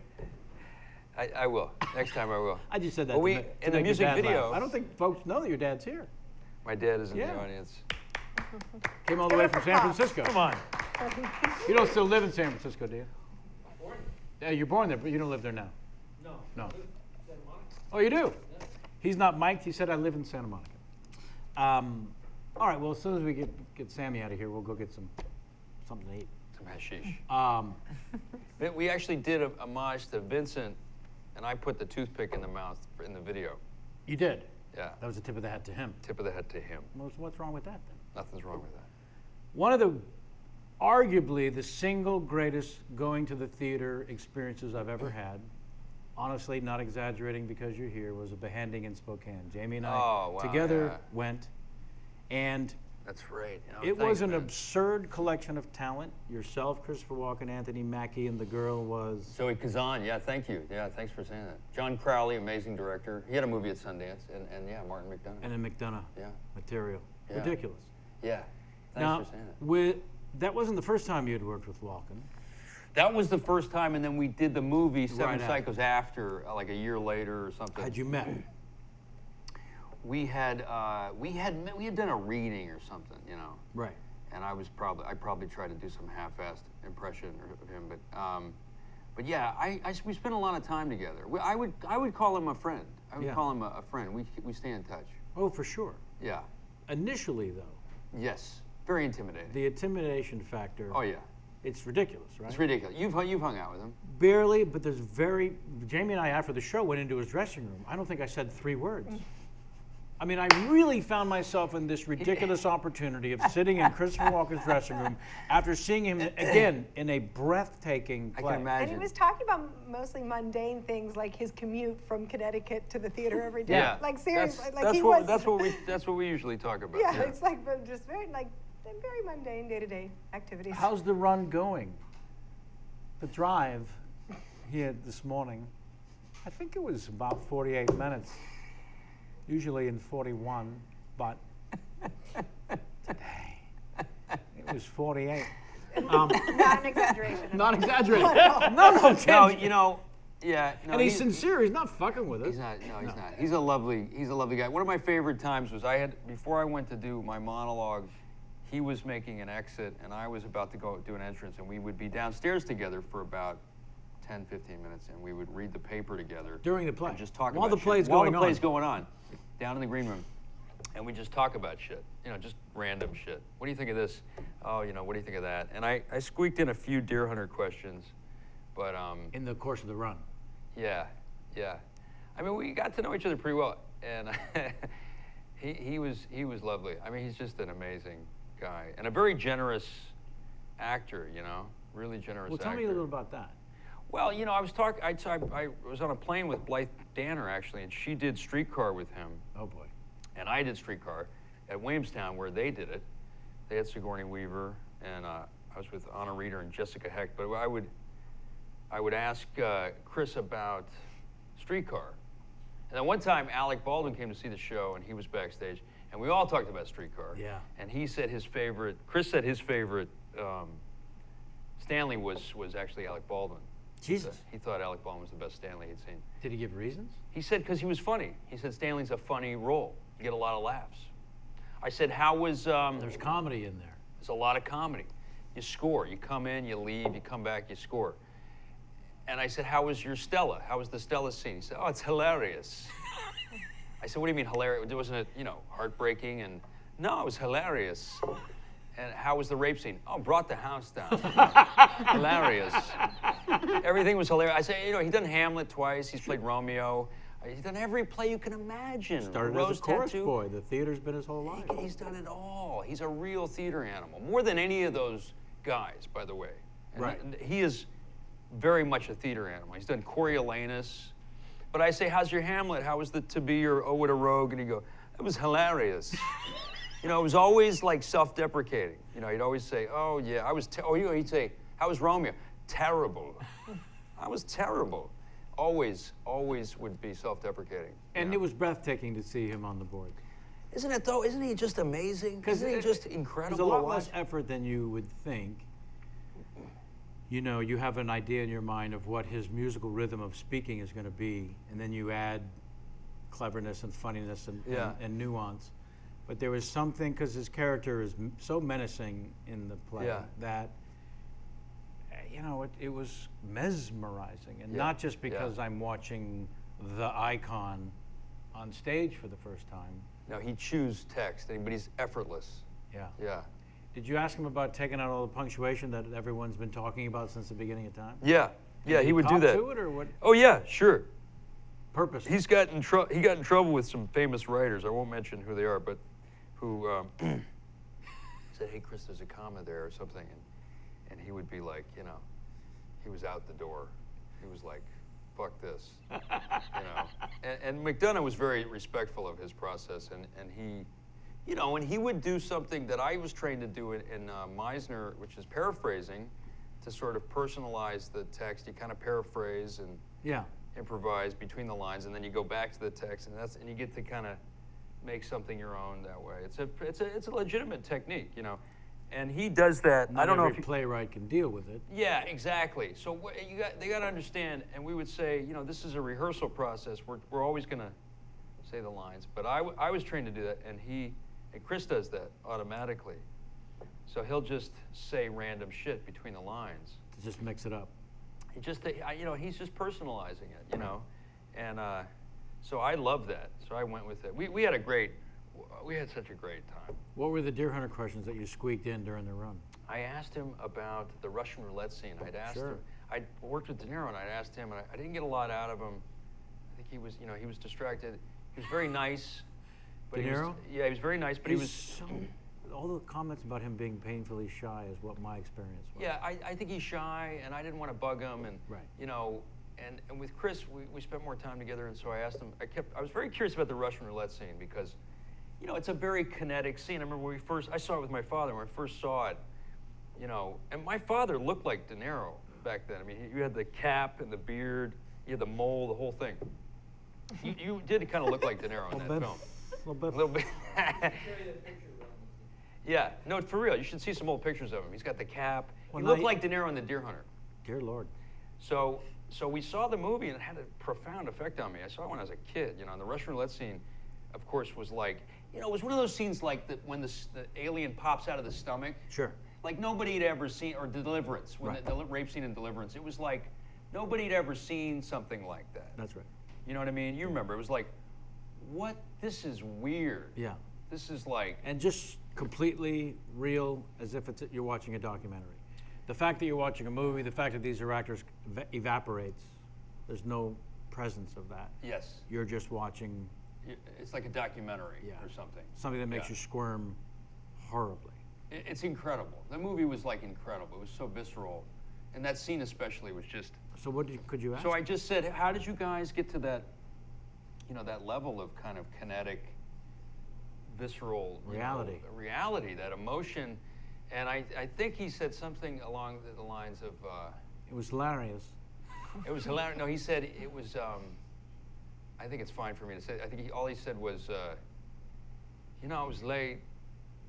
[SPEAKER 2] I will. Next time I will.
[SPEAKER 1] I just said that
[SPEAKER 2] Well,
[SPEAKER 1] to
[SPEAKER 2] in the
[SPEAKER 1] make your
[SPEAKER 2] music
[SPEAKER 1] dad laugh.
[SPEAKER 2] video-
[SPEAKER 1] I don't think folks know that your dad's here.
[SPEAKER 2] My dad is in
[SPEAKER 1] Yeah.
[SPEAKER 2] the audience.
[SPEAKER 1] Came all the way from San Francisco.
[SPEAKER 3] Come on.
[SPEAKER 1] You don't still live in San Francisco, do you? Yeah, you're born there, but you don't live there now. No. Oh, you do? He's not mic'd. He said, I live in Santa Monica. All right, well, as soon as we get Sammy out of here, we'll go get something to eat.
[SPEAKER 2] Some hashish. We actually did a homage to Vincent, and I put the toothpick in the mouth in the video.
[SPEAKER 1] You did?
[SPEAKER 2] Yeah.
[SPEAKER 1] That was a tip of the hat to him.
[SPEAKER 2] Tip of the hat to him.
[SPEAKER 1] What's wrong with that, then?
[SPEAKER 2] Nothing's wrong with that.
[SPEAKER 1] One of the, arguably, the single greatest going to the theater experiences I've ever had, honestly, not exaggerating because you're here, was a behanding in Spokane. Jamie and I
[SPEAKER 2] Oh, wow,
[SPEAKER 1] together
[SPEAKER 2] yeah.
[SPEAKER 1] went, and
[SPEAKER 2] That's right.
[SPEAKER 1] it was an absurd collection of talent. Yourself, Christopher Walken, Anthony Mackie, and the girl was...
[SPEAKER 2] Zoe Kazan, yeah, thank you. Yeah, thanks for saying that. John Crowley, amazing director. He had a movie at Sundance, and yeah, Martin McDonough.
[SPEAKER 1] And then McDonough
[SPEAKER 2] Yeah.
[SPEAKER 1] material.
[SPEAKER 2] Yeah.
[SPEAKER 1] Ridiculous.
[SPEAKER 2] Yeah, thanks
[SPEAKER 1] Now,
[SPEAKER 2] for saying that.
[SPEAKER 1] that wasn't the first time you had worked with Walken.
[SPEAKER 2] That was the first time, and then we did the movie Seven
[SPEAKER 1] Right after.
[SPEAKER 2] Psychos after, like a year later or something.
[SPEAKER 1] Had you met?
[SPEAKER 2] We had done a reading or something, you know.
[SPEAKER 1] Right.
[SPEAKER 2] And I probably tried to do some half-assed impression of him, but yeah, we spent a lot of time together. I would call him a friend. I would
[SPEAKER 1] Yeah.
[SPEAKER 2] call him a friend. We stay in touch.
[SPEAKER 1] Oh, for sure.
[SPEAKER 2] Yeah.
[SPEAKER 1] Initially, though,
[SPEAKER 2] Yes. Very intimidating.
[SPEAKER 1] the intimidation factor,
[SPEAKER 2] Oh yeah.
[SPEAKER 1] it's ridiculous, right?
[SPEAKER 2] It's ridiculous. You've hung out with him.
[SPEAKER 1] Barely, but there's Jamie and I, after the show, went into his dressing room. I don't think I said 3 words. I mean, I really found myself in this ridiculous opportunity of sitting in Christopher Walken's dressing room after seeing him again in a breathtaking
[SPEAKER 2] I
[SPEAKER 1] play.
[SPEAKER 2] can imagine.
[SPEAKER 4] And he was talking about mostly mundane things like his commute from Connecticut to the theater every day.
[SPEAKER 2] Yeah.
[SPEAKER 4] Like seriously,
[SPEAKER 2] That's what we usually talk about.
[SPEAKER 4] Yeah, it's like just very mundane day-to-day activities.
[SPEAKER 1] How's the run going? The drive here this morning, I think it was about 48 minutes, usually in 41, but today it was 48.
[SPEAKER 4] Not an exaggeration.
[SPEAKER 1] Not exaggerating. No, Tim.
[SPEAKER 2] No, you know, yeah. No,
[SPEAKER 1] And he's sincere. He's not fucking with us.
[SPEAKER 2] He's not. No, he's not. He's a lovely guy. One of my favorite times was before I went to do my monologue, he was making an exit and I was about to go do an entrance, and we would be downstairs together for about 10, 15 minutes, and we would read the paper together.
[SPEAKER 1] During the play?
[SPEAKER 2] And just talk
[SPEAKER 1] While
[SPEAKER 2] about
[SPEAKER 1] the play's
[SPEAKER 2] shit. While
[SPEAKER 1] going
[SPEAKER 2] the play's
[SPEAKER 1] on.
[SPEAKER 2] going on, down in the green room. And we just talk about shit, just random shit. What do you think of this? Oh, what do you think of that? And I squeaked in a few deer hunter questions, but
[SPEAKER 1] In the course of the run.
[SPEAKER 2] yeah. I mean, we got to know each other pretty well, and he was lovely. I mean, he's just an amazing guy and a very generous actor. Really generous.
[SPEAKER 1] Well, tell
[SPEAKER 2] actor.
[SPEAKER 1] me a little about that.
[SPEAKER 2] Well, I was talking. I was on a plane with Blythe Danner actually, and she did Streetcar with him.
[SPEAKER 1] Oh boy.
[SPEAKER 2] And I did Streetcar at Williamstown, where they did it. They had Sigourney Weaver, and I was with Anna Reeder and Jessica Hecht. But I would ask Chris about Streetcar. And then one time, Alec Baldwin came to see the show, and he was backstage, and we all talked about Streetcar.
[SPEAKER 1] Yeah.
[SPEAKER 2] And he said Chris said his favorite Stanley was actually Alec Baldwin.
[SPEAKER 1] Jesus.
[SPEAKER 2] He thought Alec Baldwin was the best Stanley he'd seen.
[SPEAKER 1] Did he give reasons?
[SPEAKER 2] He said because he was funny. He said Stanley's a funny role. You get a lot of laughs. I said, how was...
[SPEAKER 1] There's comedy in there.
[SPEAKER 2] There's a lot of comedy. You score. You come in, you leave, you come back, you score. And I said, how was your Stella? How was the Stella scene? He said, oh, it's hilarious. I said, what do you mean hilarious? Wasn't it, heartbreaking? And no, it was hilarious. And how was the rape scene? Oh, brought the house down. Hilarious. Everything was hilarious. I say, he's done Hamlet twice. He's played Romeo. He's done every play you can imagine.
[SPEAKER 1] Started
[SPEAKER 2] Rose
[SPEAKER 1] as a chorus
[SPEAKER 2] Tattoo.
[SPEAKER 1] boy. The theater's been his whole life.
[SPEAKER 2] He's done it all. He's a real theater animal. More than any of those guys, by the way. And
[SPEAKER 1] Right.
[SPEAKER 2] He is very much a theater animal. He's done Coriolanus. But I say, how's your Hamlet? How was the To Be or Oh, What a Rogue? And he'd go, it was hilarious. It was always like self-deprecating. He'd always say, oh, yeah, I was, he'd say, how was Romeo? Terrible. I was terrible. Always would be self-deprecating.
[SPEAKER 1] And it was breathtaking to see him on the board.
[SPEAKER 2] Isn't it, though? Isn't he just amazing? Isn't he just incredible
[SPEAKER 1] There's a lot
[SPEAKER 2] to watch?
[SPEAKER 1] less effort than you would think. You have an idea in your mind of what his musical rhythm of speaking is going to be, and then you add cleverness and funniness and nuance. But there was something, because his character is so menacing in the play, that, it was mesmerizing. And not just because I'm watching the icon on stage for the first time.
[SPEAKER 2] No, he chews text, but he's effortless.
[SPEAKER 1] Yeah.
[SPEAKER 2] Yeah.
[SPEAKER 1] Did you ask him about taking out all the punctuation that everyone's been talking about since the beginning of time?
[SPEAKER 2] Yeah. Yeah,
[SPEAKER 1] Did
[SPEAKER 2] he would do
[SPEAKER 1] cop
[SPEAKER 2] that.
[SPEAKER 1] to it, or what?
[SPEAKER 2] Oh, yeah, sure.
[SPEAKER 1] Purpose.
[SPEAKER 2] He got in trouble with some famous writers. I won't mention who they are, but who said, hey, Chris, there's a comma there or something. And he would be like, he was out the door. He was like, fuck this. And McDonough was very respectful of his process. And he, and he would do something that I was trained to do in Meisner, which is paraphrasing, to sort of personalize the text. You kind of paraphrase and improvise between the lines, and then you go back to the text, and you get to kind of make something your own that way. It's a legitimate technique, and he does that.
[SPEAKER 1] Not
[SPEAKER 2] I don't know
[SPEAKER 1] every
[SPEAKER 2] if
[SPEAKER 1] playwright can deal with it.
[SPEAKER 2] Yeah, exactly. So they got to understand, and we would say, this is a rehearsal process. We're always going to say the lines, but I was trained to do that, and Chris does that automatically. So he'll just say random shit between the lines.
[SPEAKER 1] To just mix it up.
[SPEAKER 2] He's just personalizing it, and so I love that. So I went with it. We had such a great time.
[SPEAKER 1] What were the deer hunter questions that you squeaked in during the run?
[SPEAKER 2] I asked him about the Russian roulette scene. I'd asked him. I worked with De Niro, and I'd asked him, and I didn't get a lot out of him. I think he was distracted. He was very nice. But
[SPEAKER 1] De Niro?
[SPEAKER 2] he was very nice, but he was
[SPEAKER 1] so. All the comments about him being painfully shy is what my experience was.
[SPEAKER 2] Yeah, I think he's shy, and I didn't want to bug him, and and with Chris, we spent more time together, and so I asked him. I was very curious about the Russian roulette scene because, it's a very kinetic scene. I remember when I saw it with my father. When I first saw it, and my father looked like De Niro back then. I mean, you had the cap and the beard, you had the mole, the whole thing. You did kind of look like De Niro in that film.
[SPEAKER 1] A little bit.
[SPEAKER 2] A little bit. Yeah, no, for real. You should see some old pictures of him. He's got the cap.
[SPEAKER 1] Well,
[SPEAKER 2] He looked
[SPEAKER 1] now
[SPEAKER 2] like De Niro in The Deer Hunter.
[SPEAKER 1] Dear Lord.
[SPEAKER 2] So we saw the movie, and it had a profound effect on me. I saw it when I was a kid. You know, and the Russian roulette scene, of course, was like, you know, it was one of those scenes like when the alien pops out of the stomach.
[SPEAKER 1] Sure.
[SPEAKER 2] Like nobody had ever seen, or Deliverance, when
[SPEAKER 1] Right.
[SPEAKER 2] the rape scene in Deliverance. It was like nobody had ever seen something like that.
[SPEAKER 1] That's right.
[SPEAKER 2] You know what I mean? You remember? It was like, what? This is weird.
[SPEAKER 1] Yeah.
[SPEAKER 2] This is like.
[SPEAKER 1] And just completely real, as if you're watching a documentary. The fact that you're watching a movie, the fact that these are actors evaporates. There's no presence of that.
[SPEAKER 2] Yes.
[SPEAKER 1] You're just watching
[SPEAKER 2] It's like a documentary or something.
[SPEAKER 1] something that makes
[SPEAKER 2] Yeah.
[SPEAKER 1] you squirm horribly.
[SPEAKER 2] It's incredible. The movie was like incredible. It was so visceral, and that scene especially was just.
[SPEAKER 1] So what could you ask?
[SPEAKER 2] So I just said, how did you guys get to that, you know, that level of kind of kinetic, visceral
[SPEAKER 1] Reality.
[SPEAKER 2] Reality, that emotion, and I think he said something along the lines of.
[SPEAKER 1] It was hilarious.
[SPEAKER 2] It was hilarious. No, he said it was. I think it's fine for me to say. I think all he said was, you know, I was late,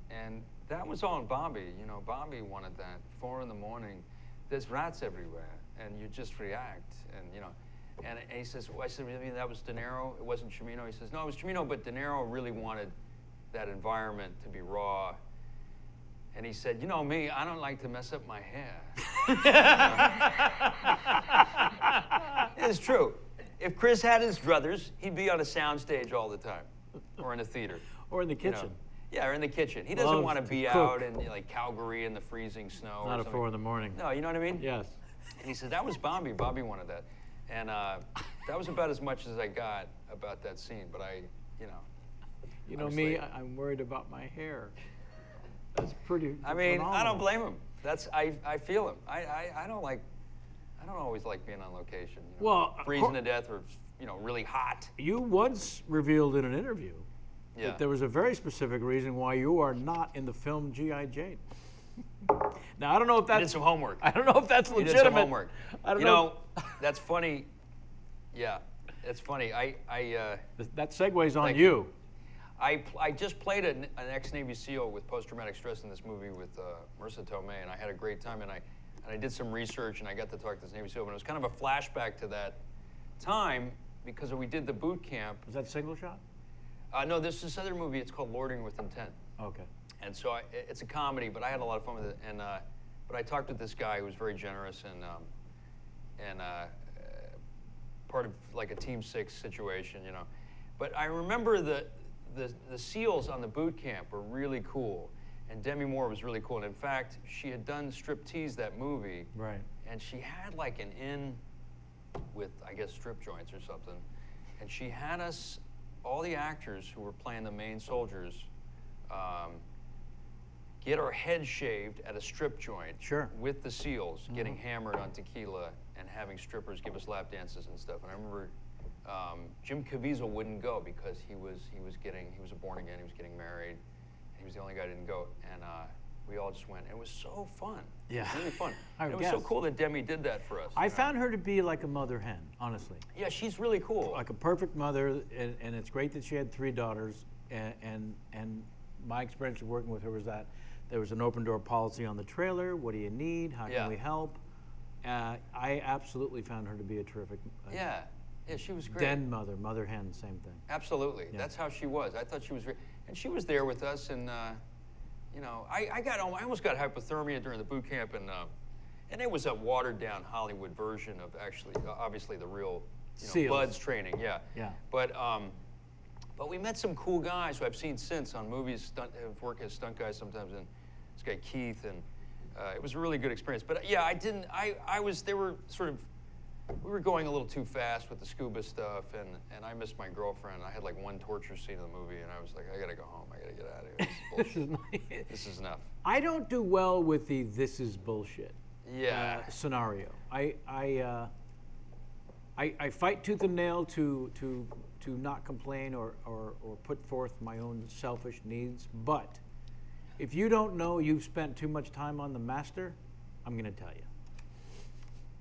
[SPEAKER 2] and that was on Bobby. You know, Bobby wanted that. 4 in the morning, there's rats everywhere, and you just react, and you know. And he says, well, I said, you mean that was De Niro? It wasn't Cimino? He says, no, it was Cimino, but De Niro really wanted that environment to be raw. And he said, you know me, I don't like to mess up my hair. It's true. If Chris had his druthers, he'd be on a soundstage all the time, or in a theater.
[SPEAKER 1] Or in the
[SPEAKER 2] You know.
[SPEAKER 1] kitchen.
[SPEAKER 2] Yeah, or in the kitchen. He doesn't
[SPEAKER 1] Loves
[SPEAKER 2] want to
[SPEAKER 1] to
[SPEAKER 2] be
[SPEAKER 1] cook.
[SPEAKER 2] out in like Calgary in the freezing snow. or
[SPEAKER 1] Not at
[SPEAKER 2] something.
[SPEAKER 1] 4 in the morning.
[SPEAKER 2] No, you know what I mean?
[SPEAKER 1] Yes.
[SPEAKER 2] And he said, that was Bobby. Bobby wanted that. And that was about as much as I got about that scene. But
[SPEAKER 1] You
[SPEAKER 2] I
[SPEAKER 1] know
[SPEAKER 2] was
[SPEAKER 1] me,
[SPEAKER 2] late.
[SPEAKER 1] I'm worried about my hair. That's pretty
[SPEAKER 2] I mean, I
[SPEAKER 1] phenomenal.
[SPEAKER 2] don't blame him. I feel him. I don't always like being on location. You know,
[SPEAKER 1] Well,
[SPEAKER 2] freezing to death or, you know, really hot.
[SPEAKER 1] You once revealed in an interview
[SPEAKER 2] Yeah.
[SPEAKER 1] that there was a very specific reason why you are not in the film G.I. Jane. Now, I don't know if
[SPEAKER 2] I did
[SPEAKER 1] that's
[SPEAKER 2] some homework.
[SPEAKER 1] I don't know if that's
[SPEAKER 2] You
[SPEAKER 1] legitimate.
[SPEAKER 2] did some homework.
[SPEAKER 1] I don't
[SPEAKER 2] you
[SPEAKER 1] know.
[SPEAKER 2] that's funny. Yeah, it's funny.
[SPEAKER 1] That segues on
[SPEAKER 2] Thank
[SPEAKER 1] you.
[SPEAKER 2] I just played an ex-Navy SEAL with post-traumatic stress in this movie with Marissa Tomei, and I had a great time. And I did some research, and I got to talk to this Navy SEAL. And it was kind of a flashback to that time because we did the boot camp.
[SPEAKER 1] Was that single shot?
[SPEAKER 2] No, there's this other movie. It's called Lording with Intent.
[SPEAKER 1] Okay.
[SPEAKER 2] And so it's a comedy, but I had a lot of fun with it. And but I talked with this guy who was very generous and part of like a Team 6 situation, you know. But I remember the SEALs on the boot camp were really cool, and Demi Moore was really cool. And in fact, she had done Striptease, that movie,
[SPEAKER 1] Right.
[SPEAKER 2] and she had like an inn with, I guess, strip joints or something. And she had us, all the actors who were playing the main soldiers, get our heads shaved at a strip joint.
[SPEAKER 1] Sure.
[SPEAKER 2] With the SEALs, getting hammered on tequila and having strippers give us lap dances and stuff. And I remember Jim Caviezel wouldn't go because he was a born again, he was getting married, and he was the only guy who didn't go. And we all just went. It was so fun.
[SPEAKER 1] Yeah.
[SPEAKER 2] It was really fun.
[SPEAKER 1] I
[SPEAKER 2] And it
[SPEAKER 1] would
[SPEAKER 2] was so
[SPEAKER 1] guess.
[SPEAKER 2] cool that Demi did that for us.
[SPEAKER 1] I
[SPEAKER 2] you know?
[SPEAKER 1] found her to be like a mother hen, honestly.
[SPEAKER 2] Yeah, she's really cool.
[SPEAKER 1] Like a perfect mother, and it's great that she had 3 daughters. And my experience of working with her was that there was an open door policy on the trailer. What do you need? How
[SPEAKER 2] Yeah.
[SPEAKER 1] can we help? I absolutely found her to be a terrific
[SPEAKER 2] Yeah, she was great.
[SPEAKER 1] den mother, mother hen, same thing.
[SPEAKER 2] Absolutely.
[SPEAKER 1] Yeah.
[SPEAKER 2] That's how she was. I thought she was great. And she was there with us, and you know, I almost got hypothermia during the boot camp, and it was a watered down Hollywood version of actually, obviously the real, you know,
[SPEAKER 1] SEALs.
[SPEAKER 2] Buds training. Yeah.
[SPEAKER 1] Yeah.
[SPEAKER 2] But we met some cool guys who I've seen since on movies, have worked as stunt guys sometimes, and this guy Keith, and it was a really good experience. But yeah, we were going a little too fast with the scuba stuff, and I missed my girlfriend. I had like one torture scene in the movie, and I was like, I gotta go home. I gotta get out of here. This is bullshit. This is enough.
[SPEAKER 1] I don't do well with the "this is bullshit"
[SPEAKER 2] Yeah.
[SPEAKER 1] scenario. I fight tooth and nail to not complain or put forth my own selfish needs. But if you don't know you've spent too much time on the master, I'm going to tell you.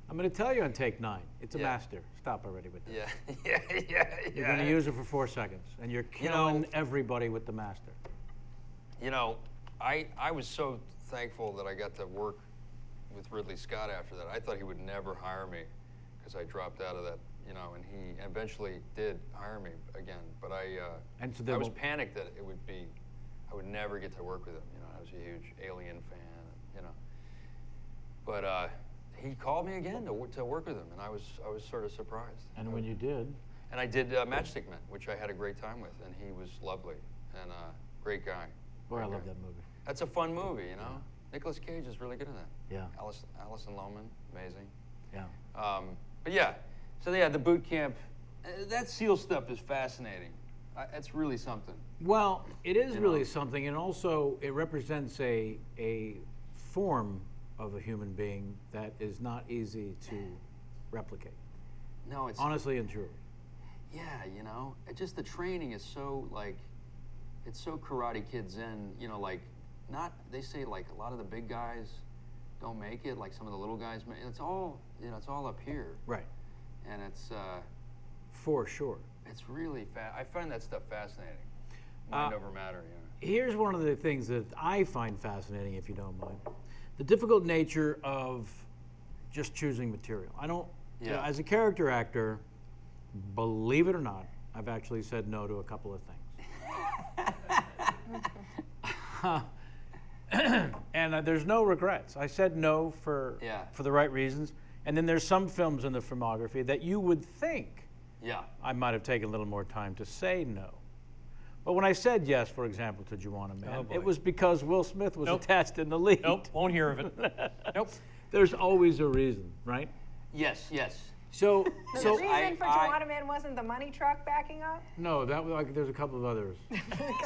[SPEAKER 1] I'm going to tell you on take 9. It's a
[SPEAKER 2] Yeah.
[SPEAKER 1] master. Stop already with that.
[SPEAKER 2] Yeah.
[SPEAKER 1] You're going to use it for 4 seconds, and you're killing everybody with the master.
[SPEAKER 2] You know, I was so thankful that I got to work with Ridley Scott after that. I thought he would never hire me because I dropped out of that, you know, and he eventually did hire me again. But
[SPEAKER 1] And so
[SPEAKER 2] I was panicked that I would never get to work with him. You know, I was a huge Alien fan, you know. But he called me again to work with him, and I was sort of surprised.
[SPEAKER 1] And when you did?
[SPEAKER 2] And I did Matchstick Men, which I had a great time with, and he was lovely and great guy.
[SPEAKER 1] Boy, I
[SPEAKER 2] Great
[SPEAKER 1] love
[SPEAKER 2] guy.
[SPEAKER 1] that movie.
[SPEAKER 2] That's a fun movie, you know. Nicolas Cage is really good in that.
[SPEAKER 1] Yeah.
[SPEAKER 2] Alison Lohman, amazing.
[SPEAKER 1] Yeah.
[SPEAKER 2] But yeah, so yeah, the boot camp, that SEAL stuff is fascinating. It's really something.
[SPEAKER 1] Well, it is
[SPEAKER 2] You
[SPEAKER 1] really
[SPEAKER 2] know?
[SPEAKER 1] something, and also it represents a form of a human being that is not easy to replicate.
[SPEAKER 2] No, it's
[SPEAKER 1] Honestly and truly.
[SPEAKER 2] yeah, you know, just the training is so like, it's so Karate Kid Zen, you know, like they say like a lot of the big guys don't make it, like some of the little guys make. It's all, you know, it's all up here,
[SPEAKER 1] Right.
[SPEAKER 2] and it's
[SPEAKER 1] For sure.
[SPEAKER 2] it's really I find that stuff fascinating. Mind over matter, you know.
[SPEAKER 1] Here's one of the things that I find fascinating, if you don't mind. The difficult nature of just choosing material. I don't, you know,
[SPEAKER 2] Yeah.
[SPEAKER 1] as a character actor, believe it or not, I've actually said no to a couple of things. And there's no regrets. I said no for the right reasons. And then there's some films in the filmography that you would think
[SPEAKER 2] Yeah.
[SPEAKER 1] I might have taken a little more time to say no. But when I said yes, for example, to Juwanna Mann,
[SPEAKER 3] boy.
[SPEAKER 1] it was because Will Smith was attached in the lead.
[SPEAKER 3] Nope, won't hear of it. Nope.
[SPEAKER 1] There's always a reason, right?
[SPEAKER 2] Yes, yes.
[SPEAKER 1] So,
[SPEAKER 4] The reason for Juwanna Mann wasn't the money truck backing up?
[SPEAKER 1] no, that was like there's a couple of others.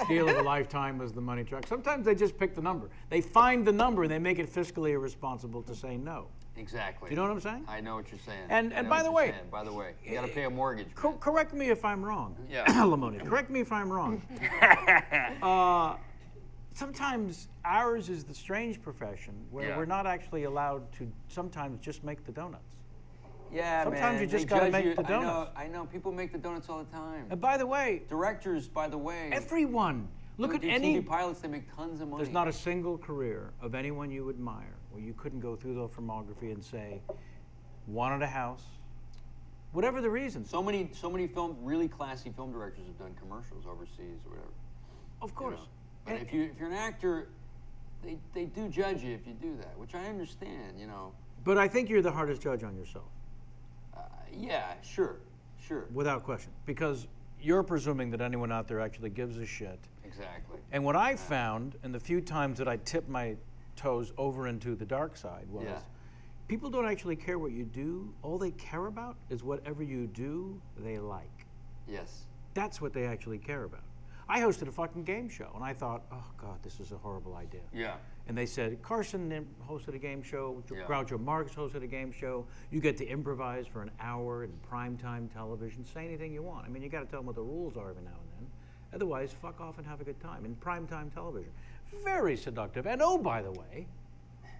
[SPEAKER 1] Deal of a Lifetime was the money truck. Sometimes they just pick the number. They find the number and they make it fiscally irresponsible to say no.
[SPEAKER 2] Exactly.
[SPEAKER 1] Do you know what I'm saying?
[SPEAKER 2] I know what you're saying.
[SPEAKER 1] And
[SPEAKER 2] I know
[SPEAKER 1] by
[SPEAKER 2] what
[SPEAKER 1] the
[SPEAKER 2] you're
[SPEAKER 1] way-
[SPEAKER 2] saying. By the way, you got to pay a mortgage. man.
[SPEAKER 1] Correct me if I'm wrong.
[SPEAKER 2] Yeah.
[SPEAKER 1] Lamoni, correct me if I'm wrong. Sometimes ours is the strange profession where
[SPEAKER 2] Yeah.
[SPEAKER 1] we're not actually allowed to sometimes just make the donuts.
[SPEAKER 2] Yeah,
[SPEAKER 1] Sometimes
[SPEAKER 2] man.
[SPEAKER 1] you just
[SPEAKER 2] they
[SPEAKER 1] gotta
[SPEAKER 2] judge
[SPEAKER 1] make
[SPEAKER 2] you.
[SPEAKER 1] the donuts.
[SPEAKER 2] I know. People make the donuts all the time.
[SPEAKER 1] And by the way,
[SPEAKER 2] Directors, by the way.
[SPEAKER 1] everyone, look at
[SPEAKER 2] do
[SPEAKER 1] any,
[SPEAKER 2] TV pilots. They make tons of money.
[SPEAKER 1] there's not a single career of anyone you admire where you couldn't go through the filmography and say, wanted a house, whatever the reason.
[SPEAKER 2] So many really classy film directors have done commercials overseas or whatever.
[SPEAKER 1] Of
[SPEAKER 2] you
[SPEAKER 1] course.
[SPEAKER 2] know. But if you're an actor, they do judge you if you do that, which I understand. You know.
[SPEAKER 1] But I think you're the hardest judge on yourself,
[SPEAKER 2] Yeah, sure.
[SPEAKER 1] without question, because you're presuming that anyone out there actually gives a shit.
[SPEAKER 2] Exactly.
[SPEAKER 1] And what I found, and the few times that I tipped my toes over into the dark side, was people don't actually care what you do. All they care about is whatever you do, they like.
[SPEAKER 2] Yes.
[SPEAKER 1] That's what they actually care about. I hosted a fucking game show, and I thought, oh, God, this is a horrible idea.
[SPEAKER 2] Yeah.
[SPEAKER 1] And they said, Carson hosted a game show,
[SPEAKER 2] Yeah.
[SPEAKER 1] Groucho Marx hosted a game show. You get to improvise for an hour in primetime television. Say anything you want. I mean, you got to tell them what the rules are every now and then. Otherwise, fuck off and have a good time in primetime television. Very seductive. And oh, by the way,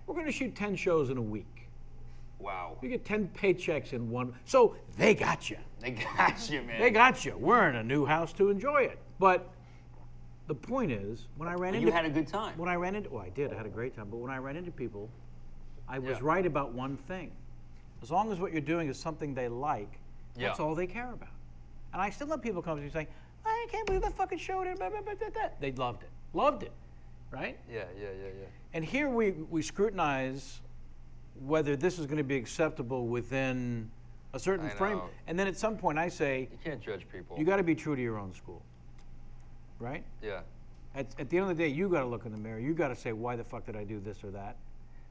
[SPEAKER 1] we're going to shoot 10 shows in a week.
[SPEAKER 2] Wow.
[SPEAKER 1] You get 10 paychecks in one. So they got you.
[SPEAKER 2] They got you, man.
[SPEAKER 1] They got you. We're in a new house to enjoy it. But the point is, when I ran into...
[SPEAKER 2] You had a good time.
[SPEAKER 1] When I ran into... Well, I did. I had a great time. But when I ran into people, I was
[SPEAKER 2] Yeah.
[SPEAKER 1] right about one thing. As long as what you're doing is something they like, that's
[SPEAKER 2] Yeah.
[SPEAKER 1] all they care about. And I still have people come to me saying, I can't believe that fucking show did blah, blah, blah, blah, blah." They loved it. Loved it. Right?
[SPEAKER 2] Yeah.
[SPEAKER 1] And here we scrutinize whether this is going to be acceptable within a certain
[SPEAKER 2] I
[SPEAKER 1] frame.
[SPEAKER 2] know.
[SPEAKER 1] And then at some point I say,
[SPEAKER 2] You can't judge people.
[SPEAKER 1] you got to be true to your own school. Right?
[SPEAKER 2] Yeah.
[SPEAKER 1] At the end of the day, you got to look in the mirror. You got to say, why the fuck did I do this or that?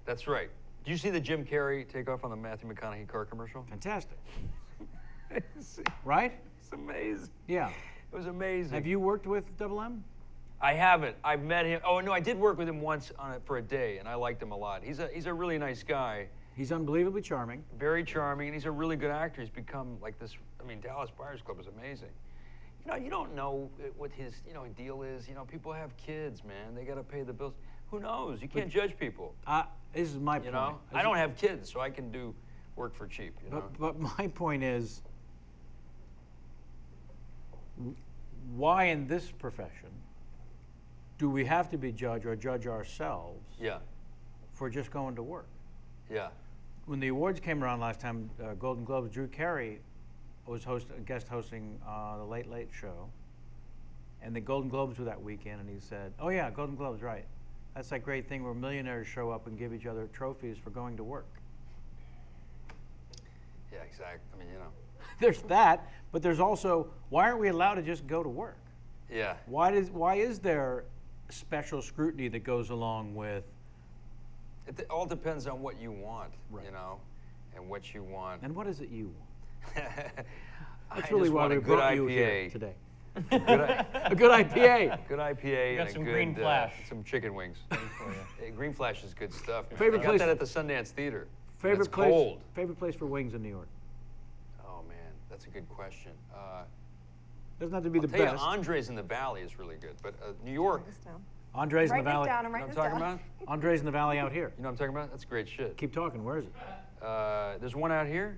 [SPEAKER 2] That's right. Do you see the Jim Carrey takeoff on the Matthew McConaughey car commercial?
[SPEAKER 1] Fantastic. Right?
[SPEAKER 2] It's amazing.
[SPEAKER 1] Yeah.
[SPEAKER 2] It was amazing.
[SPEAKER 1] Have you worked with Double M?
[SPEAKER 2] I haven't. I've met him. Oh no, I did work with him once for a day, and I liked him a lot. He's a really nice guy,
[SPEAKER 1] He's unbelievably charming.
[SPEAKER 2] very charming, and he's a really good actor. He's become like this. I mean, Dallas Buyers Club is amazing. You know, you don't know what his deal is. You know, people have kids, man. They got to pay the bills. Who knows? You can't judge people.
[SPEAKER 1] This is my point.
[SPEAKER 2] You know, I don't have kids, so I can do work for cheap. You know.
[SPEAKER 1] But my point is, why in this profession do we have to be judged or judge ourselves
[SPEAKER 2] Yeah,
[SPEAKER 1] for just going to work?
[SPEAKER 2] yeah.
[SPEAKER 1] When the awards came around last time, Golden Globes, Drew Carey was guest hosting the Late Late Show, and the Golden Globes were that weekend, and he said, "Oh yeah, Golden Globes, right? That's that great thing where millionaires show up and give each other trophies for going to work."
[SPEAKER 2] Yeah, exactly. I mean, you know.
[SPEAKER 1] There's that, but there's also, why aren't we allowed to just go to work?
[SPEAKER 2] Yeah.
[SPEAKER 1] Why is there special scrutiny that goes along with?
[SPEAKER 2] It all depends on what you want,
[SPEAKER 1] Right.
[SPEAKER 2] you know, and what you want.
[SPEAKER 1] And what is it you want?
[SPEAKER 2] I
[SPEAKER 1] That's really
[SPEAKER 2] just
[SPEAKER 1] why
[SPEAKER 2] want
[SPEAKER 1] we
[SPEAKER 2] a good
[SPEAKER 1] brought you
[SPEAKER 2] IPA.
[SPEAKER 1] here today.
[SPEAKER 2] Good,
[SPEAKER 1] A good IPA.
[SPEAKER 2] good IPA
[SPEAKER 3] got
[SPEAKER 2] and
[SPEAKER 3] some
[SPEAKER 2] a good,
[SPEAKER 3] Green Flash.
[SPEAKER 2] some chicken wings. Hey, Green Flash is good stuff. Man.
[SPEAKER 1] Favorite
[SPEAKER 2] I got
[SPEAKER 1] place-
[SPEAKER 2] that at the Sundance Theater.
[SPEAKER 1] Favorite
[SPEAKER 2] It's
[SPEAKER 1] place?
[SPEAKER 2] cold.
[SPEAKER 1] Favorite place for wings in New York?
[SPEAKER 2] Oh man, that's a good question.
[SPEAKER 1] Doesn't have to be
[SPEAKER 2] I'll
[SPEAKER 1] the
[SPEAKER 2] tell you,
[SPEAKER 1] best.
[SPEAKER 2] Andres in the Valley is really good, but New York.
[SPEAKER 4] Write this down.
[SPEAKER 1] Andres in
[SPEAKER 4] Write
[SPEAKER 1] the
[SPEAKER 4] this
[SPEAKER 1] Valley.
[SPEAKER 4] down and
[SPEAKER 2] You
[SPEAKER 4] write
[SPEAKER 2] know
[SPEAKER 4] this
[SPEAKER 2] what I'm talking
[SPEAKER 4] down.
[SPEAKER 2] about?
[SPEAKER 1] Andres in the Valley out here.
[SPEAKER 2] You know what I'm talking about? That's great shit.
[SPEAKER 1] Keep talking. Where is it?
[SPEAKER 2] There's one out here.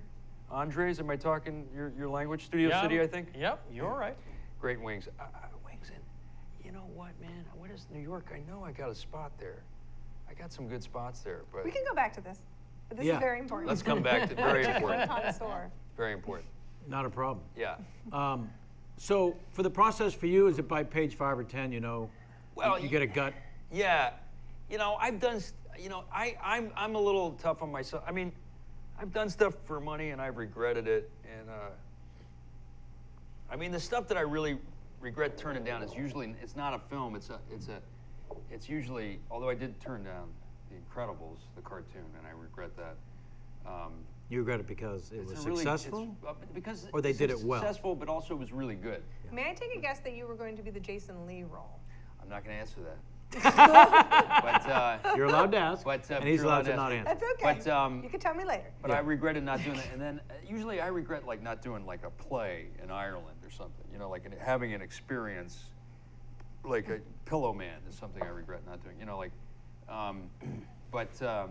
[SPEAKER 2] Andres, am I talking your language? Studio
[SPEAKER 3] Yeah.
[SPEAKER 2] City, I think.
[SPEAKER 3] Yep, you're right.
[SPEAKER 2] Great wings. Wings in. You know what, man? What is New York? I know I got a spot there. I got some good spots there, but
[SPEAKER 4] We can go back to this, but this
[SPEAKER 1] Yeah.
[SPEAKER 4] is very important.
[SPEAKER 2] let's come back to very important.
[SPEAKER 4] Connoisseur.
[SPEAKER 2] Very important.
[SPEAKER 1] Not a problem.
[SPEAKER 2] Yeah.
[SPEAKER 1] So for the process for you, is it by page 5 or 10? You know,
[SPEAKER 2] Well,
[SPEAKER 1] you get a gut.
[SPEAKER 2] Yeah, you know, I've done. You know, I'm a little tough on myself. I mean, I've done stuff for money and I've regretted it. And I mean, the stuff that I really regret turning down is usually it's not a film. It's usually. Although I did turn down The Incredibles, the cartoon, and I regret that.
[SPEAKER 1] You regret it because it was
[SPEAKER 2] It's a really-
[SPEAKER 1] successful?
[SPEAKER 2] because
[SPEAKER 1] Or they
[SPEAKER 2] it's
[SPEAKER 1] did it well?
[SPEAKER 2] Successful, but also it was really good.
[SPEAKER 4] May I take a guess that you were going to be the Jason Lee role?
[SPEAKER 2] I'm not going to answer that. But
[SPEAKER 1] You're allowed to ask,
[SPEAKER 2] but,
[SPEAKER 1] and he's
[SPEAKER 2] you're
[SPEAKER 1] allowed to
[SPEAKER 2] allowed
[SPEAKER 1] not
[SPEAKER 2] to
[SPEAKER 1] answer.
[SPEAKER 4] That's okay.
[SPEAKER 2] But,
[SPEAKER 4] you can tell me later.
[SPEAKER 2] But I regretted not doing that. And then usually I regret like not doing like a play in Ireland or something. You know, like having an experience, like a Pillow Man is something I regret not doing. You know, like, but I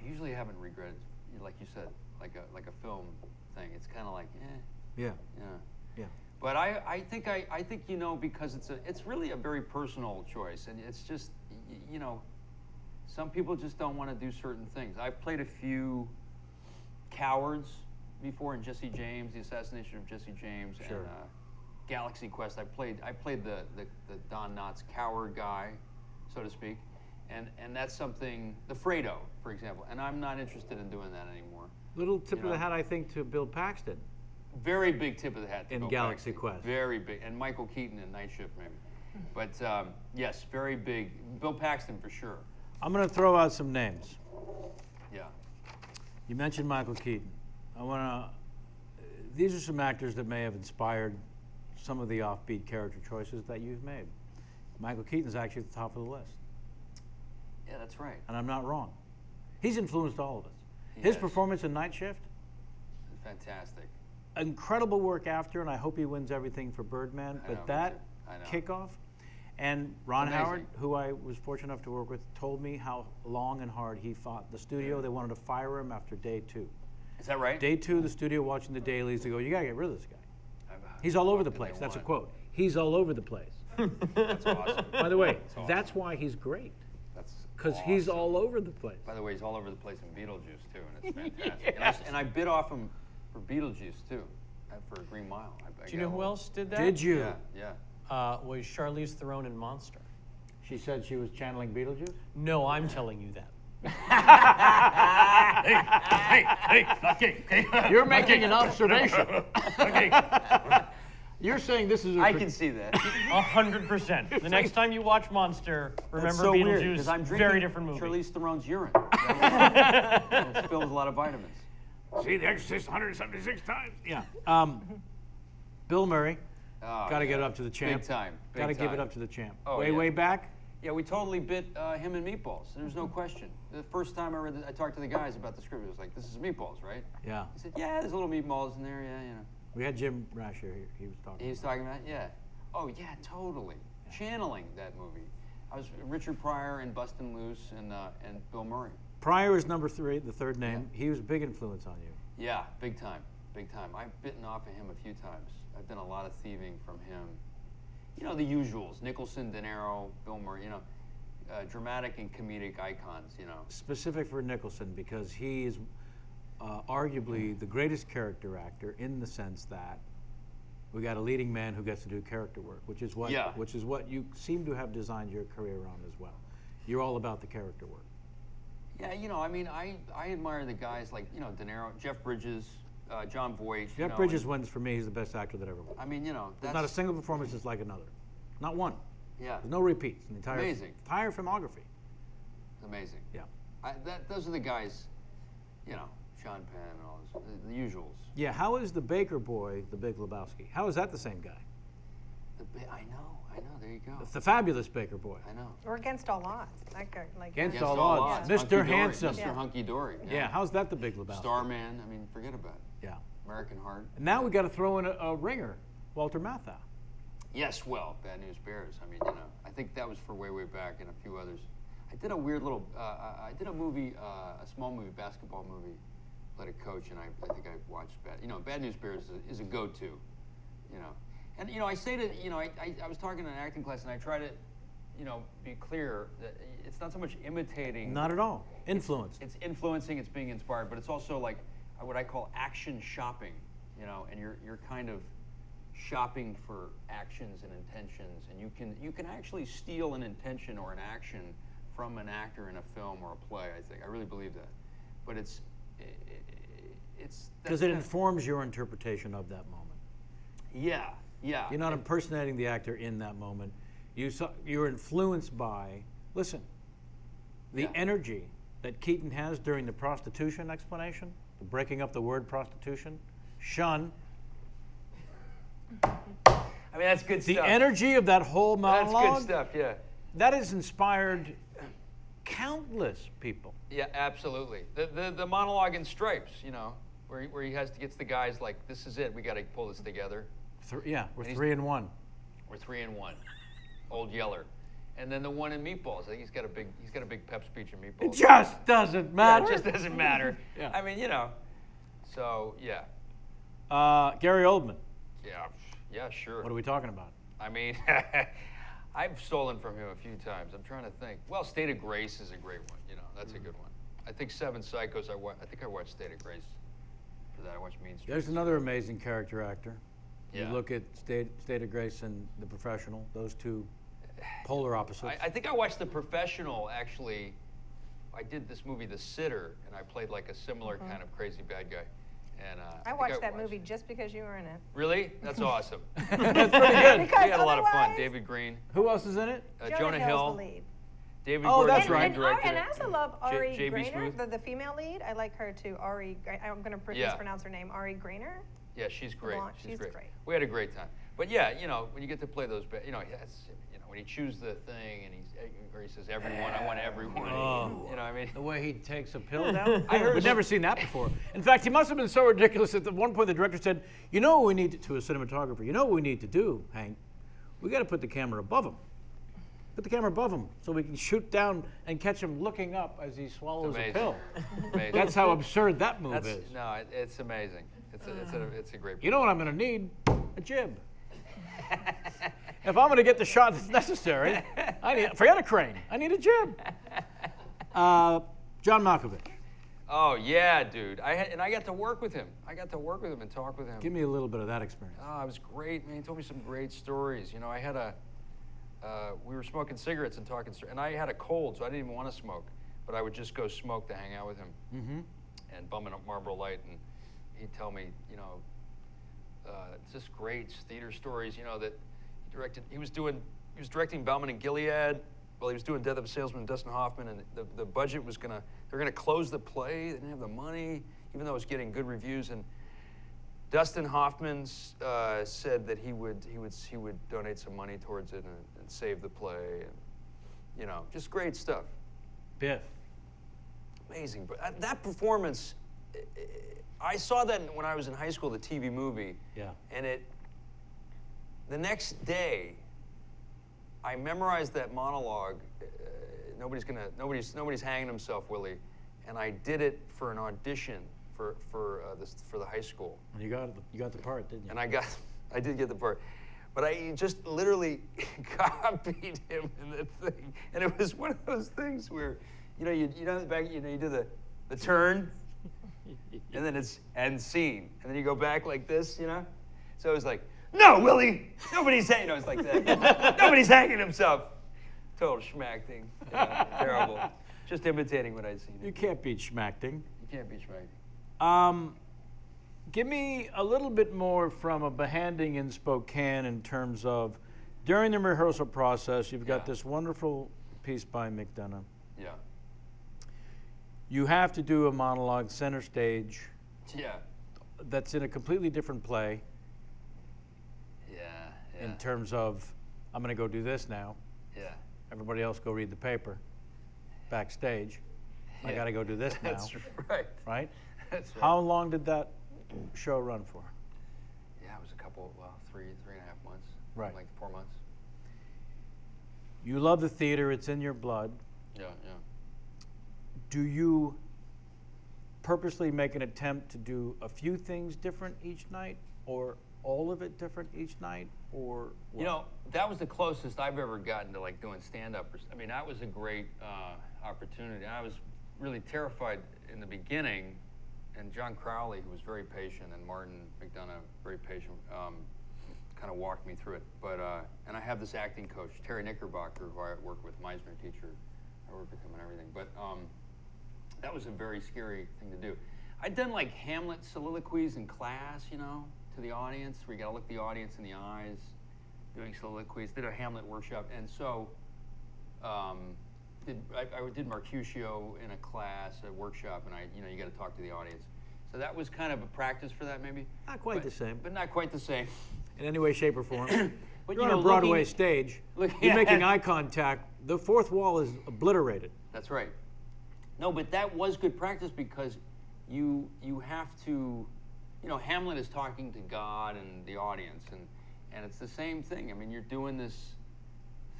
[SPEAKER 2] usually haven't regretted, like you said, like a film thing. It's kind of like,
[SPEAKER 1] Yeah,
[SPEAKER 2] yeah.
[SPEAKER 1] yeah.
[SPEAKER 2] But I think you know, because it's really a very personal choice, and it's just you know, some people just don't want to do certain things. I've played a few cowards before in Jesse James, the assassination of Jesse James,
[SPEAKER 1] Sure.
[SPEAKER 2] and Galaxy Quest. I played the Don Knotts coward guy, so to speak, and that's something. The Fredo, for example, and I'm not interested in doing that anymore.
[SPEAKER 1] Little tip
[SPEAKER 2] You
[SPEAKER 1] of the
[SPEAKER 2] know.
[SPEAKER 1] hat, I think, to Bill Paxton.
[SPEAKER 2] Very big tip of the hat to
[SPEAKER 1] In
[SPEAKER 2] Bill
[SPEAKER 1] Galaxy
[SPEAKER 2] Paxton.
[SPEAKER 1] Quest.
[SPEAKER 2] Very big, and Michael Keaton in Night Shift maybe, but yes, very big. Bill Paxton for sure.
[SPEAKER 1] I'm going to throw out some names.
[SPEAKER 2] Yeah.
[SPEAKER 1] You mentioned Michael Keaton. These are some actors that may have inspired some of the offbeat character choices that you've made. Michael Keaton's actually at the top of the list,
[SPEAKER 2] Yeah, that's right.
[SPEAKER 1] and I'm not wrong. He's influenced all of us.
[SPEAKER 2] He
[SPEAKER 1] His
[SPEAKER 2] has.
[SPEAKER 1] performance in Night Shift,
[SPEAKER 2] Fantastic.
[SPEAKER 1] incredible work after, and I hope he wins everything for Birdman.
[SPEAKER 2] I know,
[SPEAKER 1] But
[SPEAKER 2] me
[SPEAKER 1] that
[SPEAKER 2] too. I know.
[SPEAKER 1] kickoff, and Ron
[SPEAKER 2] Amazing.
[SPEAKER 1] Howard, who I was fortunate enough to work with, told me how long and hard he fought. The studio, they wanted to fire him after day 2.
[SPEAKER 2] Is that right?
[SPEAKER 1] Day 2, the studio watching the dailies, they go, "You got to get rid of this guy.
[SPEAKER 2] I've-
[SPEAKER 1] He's all over
[SPEAKER 2] what
[SPEAKER 1] the
[SPEAKER 2] did
[SPEAKER 1] place."
[SPEAKER 2] they
[SPEAKER 1] That's a
[SPEAKER 2] want?
[SPEAKER 1] quote. He's all over the place.
[SPEAKER 2] That's awesome.
[SPEAKER 1] By the way,
[SPEAKER 2] That's awesome.
[SPEAKER 1] that's why he's great,
[SPEAKER 2] That's
[SPEAKER 1] because he's
[SPEAKER 2] awesome.
[SPEAKER 1] all over the place.
[SPEAKER 2] By the way, he's all over the place in Beetlejuice too, and it's fantastic. And I bid off him for Beetlejuice too, for Green Mile.
[SPEAKER 3] Do you know who else did that?
[SPEAKER 1] Did you?
[SPEAKER 2] Yeah, yeah.
[SPEAKER 3] Was Charlize Theron in Monster.
[SPEAKER 1] She said she was channeling Beetlejuice?
[SPEAKER 3] No, I'm telling you that.
[SPEAKER 1] You're making an observation. You're saying this is a
[SPEAKER 2] I can see that.
[SPEAKER 3] 100%. The next time you watch Monster, remember
[SPEAKER 2] That's so weird,
[SPEAKER 3] Beetlejuice.
[SPEAKER 2] 'cause I'm drinking
[SPEAKER 3] Very different movie.
[SPEAKER 2] Charlize Theron's urine. It's filled with a lot of vitamins.
[SPEAKER 1] See The Exorcist 176 times. Yeah. Bill Murray.
[SPEAKER 2] Oh,
[SPEAKER 1] Got to get it
[SPEAKER 2] yeah.
[SPEAKER 1] up to the champ.
[SPEAKER 2] Big time. Big
[SPEAKER 1] Got to give it
[SPEAKER 2] time.
[SPEAKER 1] up to the champ.
[SPEAKER 2] Oh,
[SPEAKER 1] way,
[SPEAKER 2] yeah.
[SPEAKER 1] way back.
[SPEAKER 2] Yeah, we totally bit him in Meatballs. There's no question. The first time I talked to the guys about the script, it was like, "This is Meatballs, right?"
[SPEAKER 1] Yeah.
[SPEAKER 2] He said, "Yeah, there's little meatballs in there. Yeah, you know."
[SPEAKER 1] We had Jim Rash here. He was talking.
[SPEAKER 2] He was talking about, yeah. Oh, yeah, totally. Channeling that movie. I was Richard Pryor and Bustin' Loose and Bill Murray.
[SPEAKER 1] Pryor is number 3, the third name.
[SPEAKER 2] Yeah.
[SPEAKER 1] He was a big influence on you.
[SPEAKER 2] Yeah, big time, big time. I've bitten off of him a few times. I've done a lot of thieving from him. you know, the usuals: Nicholson, De Niro, Bill Murray. You know, dramatic and comedic icons. You know.
[SPEAKER 1] Specific for Nicholson because he is arguably the greatest character actor in the sense that we got a leading man who gets to do character work, which is what you seem to have designed your career around as well. You're all about the character work.
[SPEAKER 2] Yeah, you know, I mean, I admire the guys like, you know, De Niro, Jeff Bridges, John Voight.
[SPEAKER 1] Jeff Bridges wins for me. He's the best actor that ever won.
[SPEAKER 2] I mean, you know,
[SPEAKER 1] There's not a single performance that's like another. Not one.
[SPEAKER 2] Yeah.
[SPEAKER 1] There's no repeats in the
[SPEAKER 2] Amazing.
[SPEAKER 1] entire filmography.
[SPEAKER 2] Amazing.
[SPEAKER 1] Yeah.
[SPEAKER 2] Those are the guys, you know, Sean Penn and all those, the usuals.
[SPEAKER 1] Yeah, how is the Baker boy, the Big Lebowski? How is that the same guy?
[SPEAKER 2] I know, there you go.
[SPEAKER 1] The fabulous Baker boy.
[SPEAKER 2] I know.
[SPEAKER 4] Or Against All Odds. That guy, like,
[SPEAKER 1] Against All Odds. Mr. Handsome.
[SPEAKER 2] Mr. Hunky Dory.
[SPEAKER 1] Yeah, how's that the Big Lebowski?
[SPEAKER 2] Starman, I mean, forget about it.
[SPEAKER 1] Yeah.
[SPEAKER 2] American Heart.
[SPEAKER 1] And now we got to throw in a ringer, Walter Matthau.
[SPEAKER 2] Yes, well, Bad News Bears. I mean, you know, I think that was for way back and a few others. I did a weird little, I did a movie, a small movie, basketball movie, Let It Coach, and I think I watched Bad News Bears is a go-to, you know. And, you know, I say to, you know, I was talking in an acting class and I try to, you know, be clear that it's not so much imitating.
[SPEAKER 1] Not at all. Influence.
[SPEAKER 2] It's influencing, it's being inspired, but it's also like what I call action shopping, you know, and you're kind of shopping for actions and intentions, and you can actually steal an intention or an action from an actor in a film or a play. I really believe that, but it's
[SPEAKER 1] because it informs your interpretation of that moment.
[SPEAKER 2] Yeah.
[SPEAKER 1] You're not impersonating the actor in that moment. You're influenced by, listen, the energy that Keaton has during the prostitution explanation, the breaking up the word prostitution, shun.
[SPEAKER 2] I mean, that's good stuff.
[SPEAKER 1] The energy of that whole monologue.
[SPEAKER 2] That's good stuff, yeah.
[SPEAKER 1] That has inspired countless people.
[SPEAKER 2] Yeah, absolutely. The monologue in Stripes, you know, where he gets the guys like, this is it, we got to pull this together.
[SPEAKER 1] We're 3 and 1.
[SPEAKER 2] We're 3 and 1. Old Yeller. And then the one in Meatballs. I think he's got a big pep speech in Meatballs.
[SPEAKER 1] It just doesn't matter.
[SPEAKER 2] Yeah, it just doesn't matter.
[SPEAKER 1] Yeah.
[SPEAKER 2] I mean, you know. So yeah.
[SPEAKER 1] Gary Oldman.
[SPEAKER 2] Yeah, sure.
[SPEAKER 1] What are we talking about?
[SPEAKER 2] I mean, I've stolen from him a few times. I'm trying to think. Well, State of Grace is a great one. You know, that's a good one. I think Seven Psychos. I think I watched State of Grace. For that, I watched Mean Streets.
[SPEAKER 1] There's another amazing character actor.
[SPEAKER 2] Yeah.
[SPEAKER 1] You look at State of Grace and The Professional. Those two polar opposites.
[SPEAKER 2] I think I watched The Professional, actually. I did this movie, The Sitter, and I played like a similar kind of crazy bad guy. And
[SPEAKER 4] I watched that movie just because you were in it.
[SPEAKER 2] Really? That's awesome.
[SPEAKER 1] That's pretty good.
[SPEAKER 2] We had a lot of fun. David Green.
[SPEAKER 1] Who else is in it?
[SPEAKER 2] Jonah Hill.
[SPEAKER 4] The lead.
[SPEAKER 2] David
[SPEAKER 1] Oh,
[SPEAKER 2] Gordon
[SPEAKER 1] that's right.
[SPEAKER 2] directed
[SPEAKER 4] And
[SPEAKER 2] it.
[SPEAKER 4] I also love Ari
[SPEAKER 2] J.B.
[SPEAKER 4] Grainer,
[SPEAKER 2] Smoove.
[SPEAKER 4] the female lead. I like her too. I'm going to mispronounce her name. Ari Grainer.
[SPEAKER 2] Yeah, she's great.
[SPEAKER 4] Blonde.
[SPEAKER 2] She's great.
[SPEAKER 4] great.
[SPEAKER 2] We had a great time. But yeah, you know, when you get to play those, you know, when he chews the thing and he says everyone, I want everyone.
[SPEAKER 1] Oh.
[SPEAKER 2] You know, what I mean,
[SPEAKER 1] The way he takes a pill down?
[SPEAKER 2] I heard
[SPEAKER 1] We've never seen that before. In fact, he must have been so ridiculous that at one point the director said, you know what we need to a cinematographer, you know what we need to do, Hank? We got to put the camera above him. Put the camera above him so we can shoot down and catch him looking up as he swallows a pill.
[SPEAKER 2] Amazing.
[SPEAKER 1] That's how absurd that move is.
[SPEAKER 2] No, it's amazing. It's a great.
[SPEAKER 1] You know what I'm going to need? A jib. If I'm going to get the shot that's necessary, forget a crane. I need a jib. John Malkovich.
[SPEAKER 2] Oh yeah, dude. I got to work with him. I got to work with him and talk with him.
[SPEAKER 1] Give me a little bit of that experience.
[SPEAKER 2] Oh, it was great, man. He told me some great stories. You know, I had we were smoking cigarettes and talking, and I had a cold, so I didn't even want to smoke. But I would just go smoke to hang out with him, and bumming up Marlboro Light, and he'd tell me, you know, just great theater stories. You know that he directed. He was directing Bauman and Gilead. Well, he was doing Death of a Salesman and Dustin Hoffman, and the budget was they're gonna close the play. They didn't have the money, even though it was getting good reviews. And Dustin Hoffman said that he would donate some money towards it and save the play, and you know, just great stuff.
[SPEAKER 1] Biff.
[SPEAKER 2] Amazing, but that performance, I saw that when I was in high school, the TV movie.
[SPEAKER 1] Yeah.
[SPEAKER 2] And the next day, I memorized that monologue. Nobody's hanging himself, Willie, and I did it for an audition for the high school.
[SPEAKER 1] And you got the part, didn't you?
[SPEAKER 2] And I did get the part, But I just literally copied him in the thing, and it was one of those things where, you know the back, you do the turn, and then it's end scene, and then you go back like this, So it was like, no, Willie, nobody's hanging. It's like that. Nobody's hanging himself. Total schmacting. Terrible. Just imitating what I'd seen.
[SPEAKER 1] You can't beat schmacting.
[SPEAKER 2] You can't beat schmacting.
[SPEAKER 1] Give me a little bit more from a behanding in Spokane in terms of during the rehearsal process. You've got this wonderful piece by McDonough.
[SPEAKER 2] Yeah.
[SPEAKER 1] You have to do a monologue center stage.
[SPEAKER 2] Yeah.
[SPEAKER 1] That's in a completely different play.
[SPEAKER 2] Yeah.
[SPEAKER 1] In terms of, I'm going to go do this now.
[SPEAKER 2] Yeah.
[SPEAKER 1] Everybody else go read the paper. Backstage. I
[SPEAKER 2] Yeah.
[SPEAKER 1] got to go do this now.
[SPEAKER 2] That's right.
[SPEAKER 1] Right?
[SPEAKER 2] That's right.
[SPEAKER 1] How long did that show run for?
[SPEAKER 2] Yeah, it was a couple, 3.5 months.
[SPEAKER 1] Right.
[SPEAKER 2] Like 4 months.
[SPEAKER 1] You love the theater. It's in your blood.
[SPEAKER 2] Yeah.
[SPEAKER 1] Do you purposely make an attempt to do a few things different each night, or all of it different each night, or what?
[SPEAKER 2] That was the closest I've ever gotten to like doing stand-up. I mean, that was a great opportunity. I was really terrified in the beginning, and John Crowley, who was very patient, and Martin McDonough, very patient, kind of walked me through it. But and I have this acting coach, Terry Knickerbocker, who I work with, Meisner teacher. I work with him and everything. But that was a very scary thing to do. I'd done like Hamlet soliloquies in class, to the audience, where you got to look the audience in the eyes, doing soliloquies. Did a Hamlet workshop, and so I did Mercutio in a class, a workshop, and you got to talk to the audience. So that was kind of a practice for that, maybe.
[SPEAKER 1] Not quite the same.
[SPEAKER 2] But not quite the same.
[SPEAKER 1] In any way, shape, or form.
[SPEAKER 2] But
[SPEAKER 1] You're on a Broadway stage. You're making eye contact. The fourth wall is obliterated.
[SPEAKER 2] That's right. No, but that was good practice because you have to, Hamlet is talking to God and the audience, and it's the same thing. I mean, you're doing this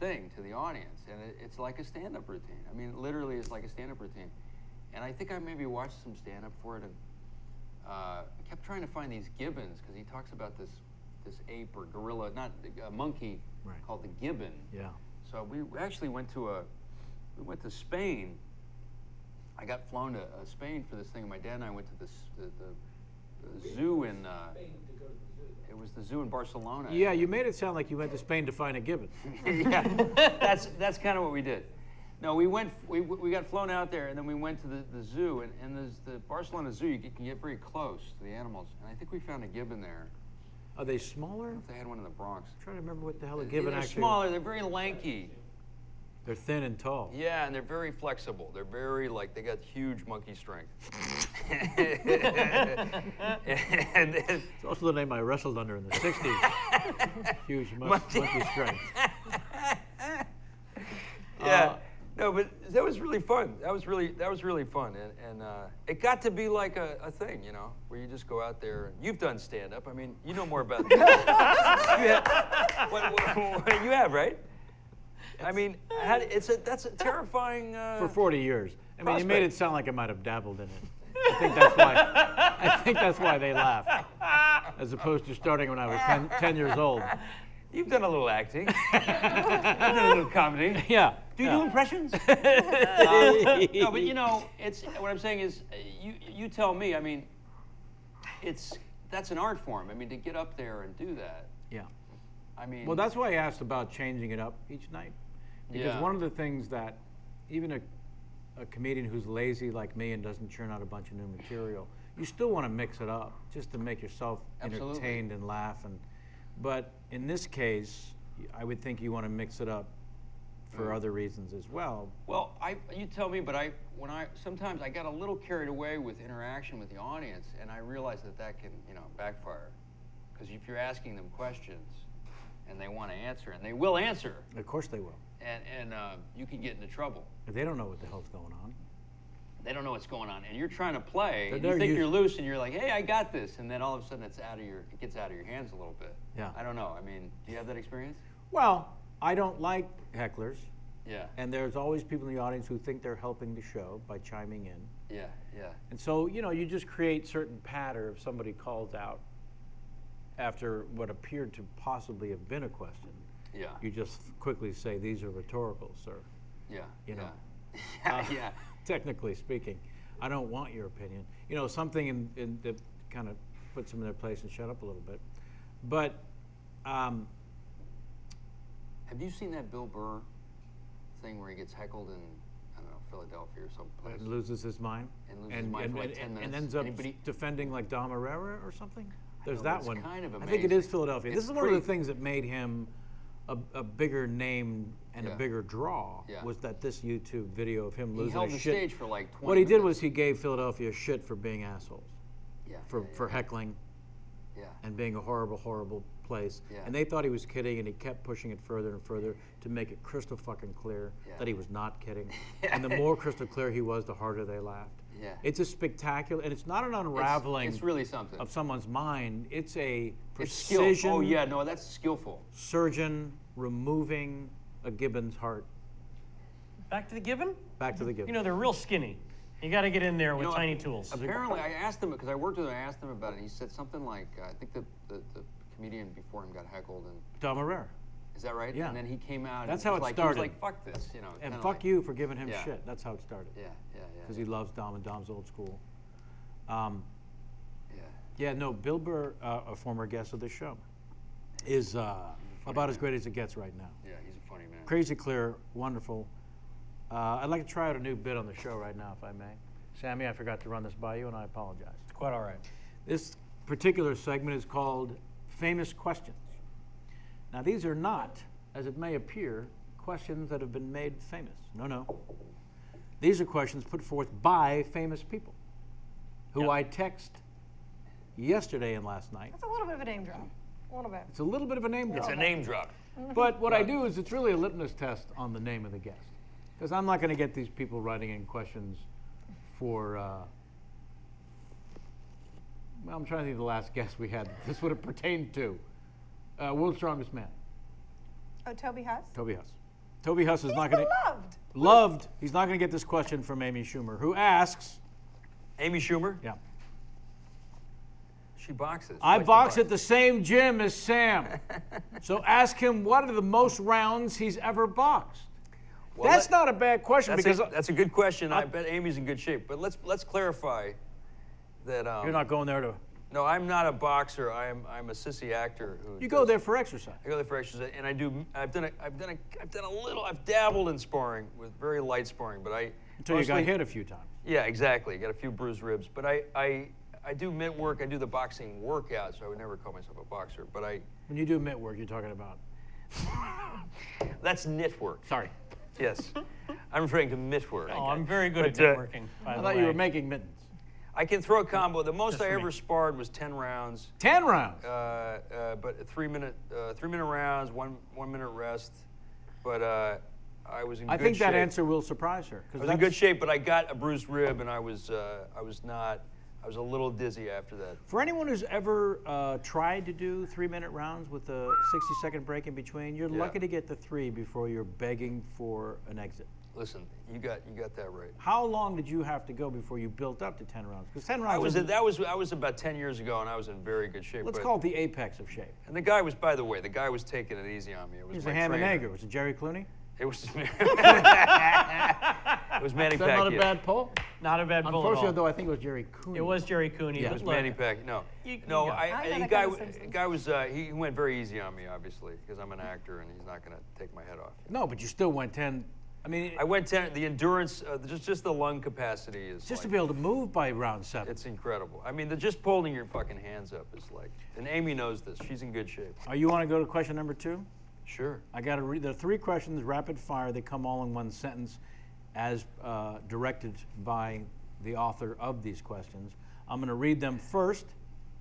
[SPEAKER 2] thing to the audience, and it's like a stand-up routine. I mean, literally, it's like a stand-up routine. And I think I maybe watched some stand-up for it, and I kept trying to find these gibbons because he talks about this ape or gorilla, not a monkey, called the gibbon.
[SPEAKER 1] Yeah.
[SPEAKER 2] So we actually went to Spain. I got flown to Spain for this thing, and my dad and I went to the zoo in. It was the zoo in Barcelona.
[SPEAKER 1] Yeah, you made it sound like you went to Spain to find a gibbon.
[SPEAKER 2] Yeah, that's kind of what we did. No, we got flown out there, and then we went to the zoo, and there's the Barcelona Zoo. You can get very close to the animals, and I think we found a gibbon there.
[SPEAKER 1] Are they smaller?
[SPEAKER 2] If they had one in the Bronx.
[SPEAKER 1] I'm trying to remember what the hell a gibbon
[SPEAKER 2] They're
[SPEAKER 1] actually.
[SPEAKER 2] smaller. They're very lanky.
[SPEAKER 1] They're thin and tall.
[SPEAKER 2] Yeah, and they're very flexible. They're very they got huge monkey strength. and
[SPEAKER 1] It's also the name I wrestled under in the '60s. Huge monkey strength.
[SPEAKER 2] Yeah. No, but that was really fun. That was really fun, and it got to be like a thing, where you just go out there. And you've done stand-up. I mean, you know more about that. You have, right? I mean, that's a terrifying.
[SPEAKER 1] For 40 years. I mean, you
[SPEAKER 2] prospect.
[SPEAKER 1] made it sound like I might have dabbled in it. I think that's why they laugh, as opposed to starting when I was 10 years old.
[SPEAKER 2] You've done a little acting. You've done a little comedy.
[SPEAKER 1] Yeah.
[SPEAKER 2] Do you do impressions? No, but it's what I'm saying is, you tell me. I mean, that's an art form. I mean, to get up there and do that.
[SPEAKER 1] Yeah.
[SPEAKER 2] I mean.
[SPEAKER 1] Well, that's why I asked about changing it up each night, because one of the things that even a comedian who's lazy like me and doesn't churn out a bunch of new material, you still want to mix it up just to make yourself entertained and laugh. But in this case, I would think you want to mix it up for other reasons as well.
[SPEAKER 2] Well, you tell me, but sometimes I got a little carried away with interaction with the audience, and I realized that can backfire, because if you're asking them questions and they want to answer, and they will answer,
[SPEAKER 1] Of course they will.
[SPEAKER 2] and you can get into trouble.
[SPEAKER 1] But they don't know what the hell's going on.
[SPEAKER 2] They don't know what's going on, and you're trying to play, and
[SPEAKER 1] They're
[SPEAKER 2] you think you're loose, and you're like, "Hey, I got this," and then all of a sudden it gets out of your hands a little bit.
[SPEAKER 1] Yeah.
[SPEAKER 2] I don't know. I mean, do you have that experience?
[SPEAKER 1] Well, I don't like hecklers,
[SPEAKER 2] Yeah.
[SPEAKER 1] and there's always people in the audience who think they're helping the show by chiming in.
[SPEAKER 2] Yeah. Yeah.
[SPEAKER 1] And so, you just create certain patter if somebody calls out. after what appeared to possibly have been a question,
[SPEAKER 2] Yeah.
[SPEAKER 1] you just quickly say, these are rhetorical, sir.
[SPEAKER 2] Yeah.
[SPEAKER 1] You know.
[SPEAKER 2] Yeah.
[SPEAKER 1] Technically speaking, I don't want your opinion. You know, something in that kind of puts them in their place and shut up a little bit. But
[SPEAKER 2] Have you seen that Bill Burr thing where he gets heckled in, I don't know, Philadelphia or someplace?
[SPEAKER 1] and loses his mind.
[SPEAKER 2] And loses his mind for like 10 minutes.
[SPEAKER 1] And ends up
[SPEAKER 2] Anybody-
[SPEAKER 1] defending like Dom Herrera or something. There's
[SPEAKER 2] know,
[SPEAKER 1] that
[SPEAKER 2] it's
[SPEAKER 1] one.
[SPEAKER 2] kind of
[SPEAKER 1] I think it is
[SPEAKER 2] amazing.
[SPEAKER 1] Philadelphia.
[SPEAKER 2] It's
[SPEAKER 1] This is one of the
[SPEAKER 2] pretty-
[SPEAKER 1] things that made him a bigger name and a
[SPEAKER 2] Yeah.
[SPEAKER 1] bigger draw.
[SPEAKER 2] Yeah.
[SPEAKER 1] Was that this YouTube video of him
[SPEAKER 2] He
[SPEAKER 1] losing
[SPEAKER 2] held
[SPEAKER 1] his
[SPEAKER 2] the
[SPEAKER 1] shit.
[SPEAKER 2] stage for like 20
[SPEAKER 1] What he did
[SPEAKER 2] minutes.
[SPEAKER 1] was he gave Philadelphia shit for being assholes,
[SPEAKER 2] Yeah.
[SPEAKER 1] for heckling
[SPEAKER 2] Yeah.
[SPEAKER 1] and being a horrible, horrible place.
[SPEAKER 2] Yeah.
[SPEAKER 1] And they thought he was kidding, and he kept pushing it further and further to make it crystal fucking clear
[SPEAKER 2] Yeah.
[SPEAKER 1] that he was not kidding. And the more crystal clear he was, the harder they laughed.
[SPEAKER 2] Yeah.
[SPEAKER 1] It's a spectacular, and it's not an unraveling
[SPEAKER 2] It's really something.
[SPEAKER 1] of someone's mind. It's a
[SPEAKER 2] It's skill.
[SPEAKER 1] precision
[SPEAKER 2] Oh yeah, no, that's skillful.
[SPEAKER 1] surgeon removing a gibbon's heart.
[SPEAKER 3] Back to the gibbon?
[SPEAKER 1] Back to the gibbon.
[SPEAKER 3] You know, they're real skinny. You got to get in there
[SPEAKER 2] You
[SPEAKER 3] with
[SPEAKER 2] know,
[SPEAKER 3] tiny tools.
[SPEAKER 2] Apparently, I asked him because I worked with him. I asked him about it. And he said something like, I think the comedian before him got heckled, and
[SPEAKER 1] Dom Herrera.
[SPEAKER 2] is that right?
[SPEAKER 1] Yeah.
[SPEAKER 2] And then he came out.
[SPEAKER 1] That's
[SPEAKER 2] and
[SPEAKER 1] how
[SPEAKER 2] was
[SPEAKER 1] it
[SPEAKER 2] like,
[SPEAKER 1] started.
[SPEAKER 2] He was like, "Fuck this," you know.
[SPEAKER 1] And
[SPEAKER 2] kinda
[SPEAKER 1] fuck
[SPEAKER 2] like-
[SPEAKER 1] you for giving him
[SPEAKER 2] Yeah.
[SPEAKER 1] shit. That's how it started.
[SPEAKER 2] Yeah.
[SPEAKER 1] Because he loves Dom and Dom's old school.
[SPEAKER 2] Yeah.
[SPEAKER 1] Yeah, no, Bill Burr, a former guest of this show, is about as great as it gets right now.
[SPEAKER 2] Yeah, he's a funny man.
[SPEAKER 1] Crazy clear, wonderful. I'd like to try out a new bit on the show right now, if I may. Sammy, I forgot to run this by you, and I apologize.
[SPEAKER 3] It's quite all right.
[SPEAKER 1] This particular segment is called Famous Questions. Now, these are not, as it may appear, questions that have been made famous. No. These are questions put forth by famous people who
[SPEAKER 3] Yep.
[SPEAKER 1] I text yesterday and last night.
[SPEAKER 4] That's a little bit of a name drop. A little bit.
[SPEAKER 1] It's a little bit of a name drop.
[SPEAKER 2] It's a name drop.
[SPEAKER 1] But what I do is it's really a litmus test on the name of the guest. Because I'm not going to get these people writing in questions for, well, I'm trying to think of the last guest we had this would have pertained to. World's Strongest Man,
[SPEAKER 4] Oh, Toby Huss?
[SPEAKER 1] Toby Huss. Toby Huss is
[SPEAKER 4] He's
[SPEAKER 1] not going to,
[SPEAKER 4] beloved.
[SPEAKER 1] loved, he's not going to get this question from Amy Schumer, who asks,
[SPEAKER 2] Amy Schumer.
[SPEAKER 1] yeah,
[SPEAKER 2] She boxes.
[SPEAKER 1] I
[SPEAKER 2] Likes to
[SPEAKER 1] box at the same gym as Sam. So ask him what are the most rounds he's ever boxed.
[SPEAKER 2] Well,
[SPEAKER 1] That's not a bad question because
[SPEAKER 2] that's a good question. I bet Amy's in good shape. But let's clarify that.
[SPEAKER 1] you're not going there to,
[SPEAKER 2] No, I'm not a boxer. I'm a sissy actor who.
[SPEAKER 1] you go there for exercise.
[SPEAKER 2] I go there for exercise, and I've done a little. I've dabbled in sparring with very light sparring, but I.
[SPEAKER 1] Until you got
[SPEAKER 2] mostly-
[SPEAKER 1] hit a few times.
[SPEAKER 2] Yeah, exactly. Got a few bruised ribs, but I do mitt work. I do the boxing workout, so I would never call myself a boxer. But
[SPEAKER 1] When you do mitt work, you're talking about,
[SPEAKER 2] that's knit work.
[SPEAKER 1] sorry,
[SPEAKER 2] Yes, I'm referring to mitt work.
[SPEAKER 3] Oh, I'm very good at
[SPEAKER 2] But,
[SPEAKER 3] networking, by
[SPEAKER 1] I
[SPEAKER 3] the
[SPEAKER 1] thought
[SPEAKER 3] way.
[SPEAKER 1] you were making mittens.
[SPEAKER 2] I can throw a combo. The most
[SPEAKER 3] Just
[SPEAKER 2] I
[SPEAKER 3] for me.
[SPEAKER 2] ever sparred was 10 rounds.
[SPEAKER 1] 10 rounds.
[SPEAKER 2] But 3-minute rounds, 1 minute rest. But I was in
[SPEAKER 1] I
[SPEAKER 2] good
[SPEAKER 1] think that
[SPEAKER 2] shape.
[SPEAKER 1] answer will surprise her.
[SPEAKER 2] I was in good shape, but I got a bruised rib, and I was a little dizzy after that.
[SPEAKER 1] For anyone who's ever tried to do 3-minute rounds with a 60-second break in between, you're
[SPEAKER 2] Yeah.
[SPEAKER 1] lucky to get to 3 before you're begging for an exit.
[SPEAKER 2] Listen, you got that right.
[SPEAKER 1] How long did you have to go before you built up to 10 rounds? Because 10 rounds
[SPEAKER 2] I was about 10 years ago, and I was in very good shape.
[SPEAKER 1] let's
[SPEAKER 2] but-
[SPEAKER 1] call it the apex of shape.
[SPEAKER 2] And the guy was, by the way, taking it easy on me. It was
[SPEAKER 1] He's
[SPEAKER 2] my
[SPEAKER 1] a ham and
[SPEAKER 2] trainer.
[SPEAKER 1] egger. Was it Jerry Clooney?
[SPEAKER 2] It was. It was Manny
[SPEAKER 1] Is that not a
[SPEAKER 2] Pacquiao.
[SPEAKER 1] bad pull?
[SPEAKER 3] Not a bad pull at
[SPEAKER 1] Unfortunately,
[SPEAKER 3] all.
[SPEAKER 1] though, I think it was Jerry Cooney.
[SPEAKER 3] It was Jerry Cooney.
[SPEAKER 1] Yeah.
[SPEAKER 2] It was
[SPEAKER 3] but look,
[SPEAKER 2] Manny Pacquiao. No,
[SPEAKER 3] You-
[SPEAKER 2] no.
[SPEAKER 3] you
[SPEAKER 4] I
[SPEAKER 2] The
[SPEAKER 4] got
[SPEAKER 2] guy,
[SPEAKER 4] The Simpsons.
[SPEAKER 2] guy was. He went very easy on me, obviously, because I'm an actor, and he's not going to take my head off.
[SPEAKER 1] No, but you still went 10. I mean,
[SPEAKER 2] I went 10. The endurance, just the lung capacity is.
[SPEAKER 1] just to
[SPEAKER 2] like,
[SPEAKER 1] be able to move by round 7.
[SPEAKER 2] It's incredible. I mean, just holding your fucking hands up is like. And Amy knows this. She's in good shape.
[SPEAKER 1] You want to go to question number 2?
[SPEAKER 2] Sure.
[SPEAKER 1] I got to read. There are 3 questions, rapid fire. They come all in one sentence, as directed by the author of these questions. I'm going to read them first,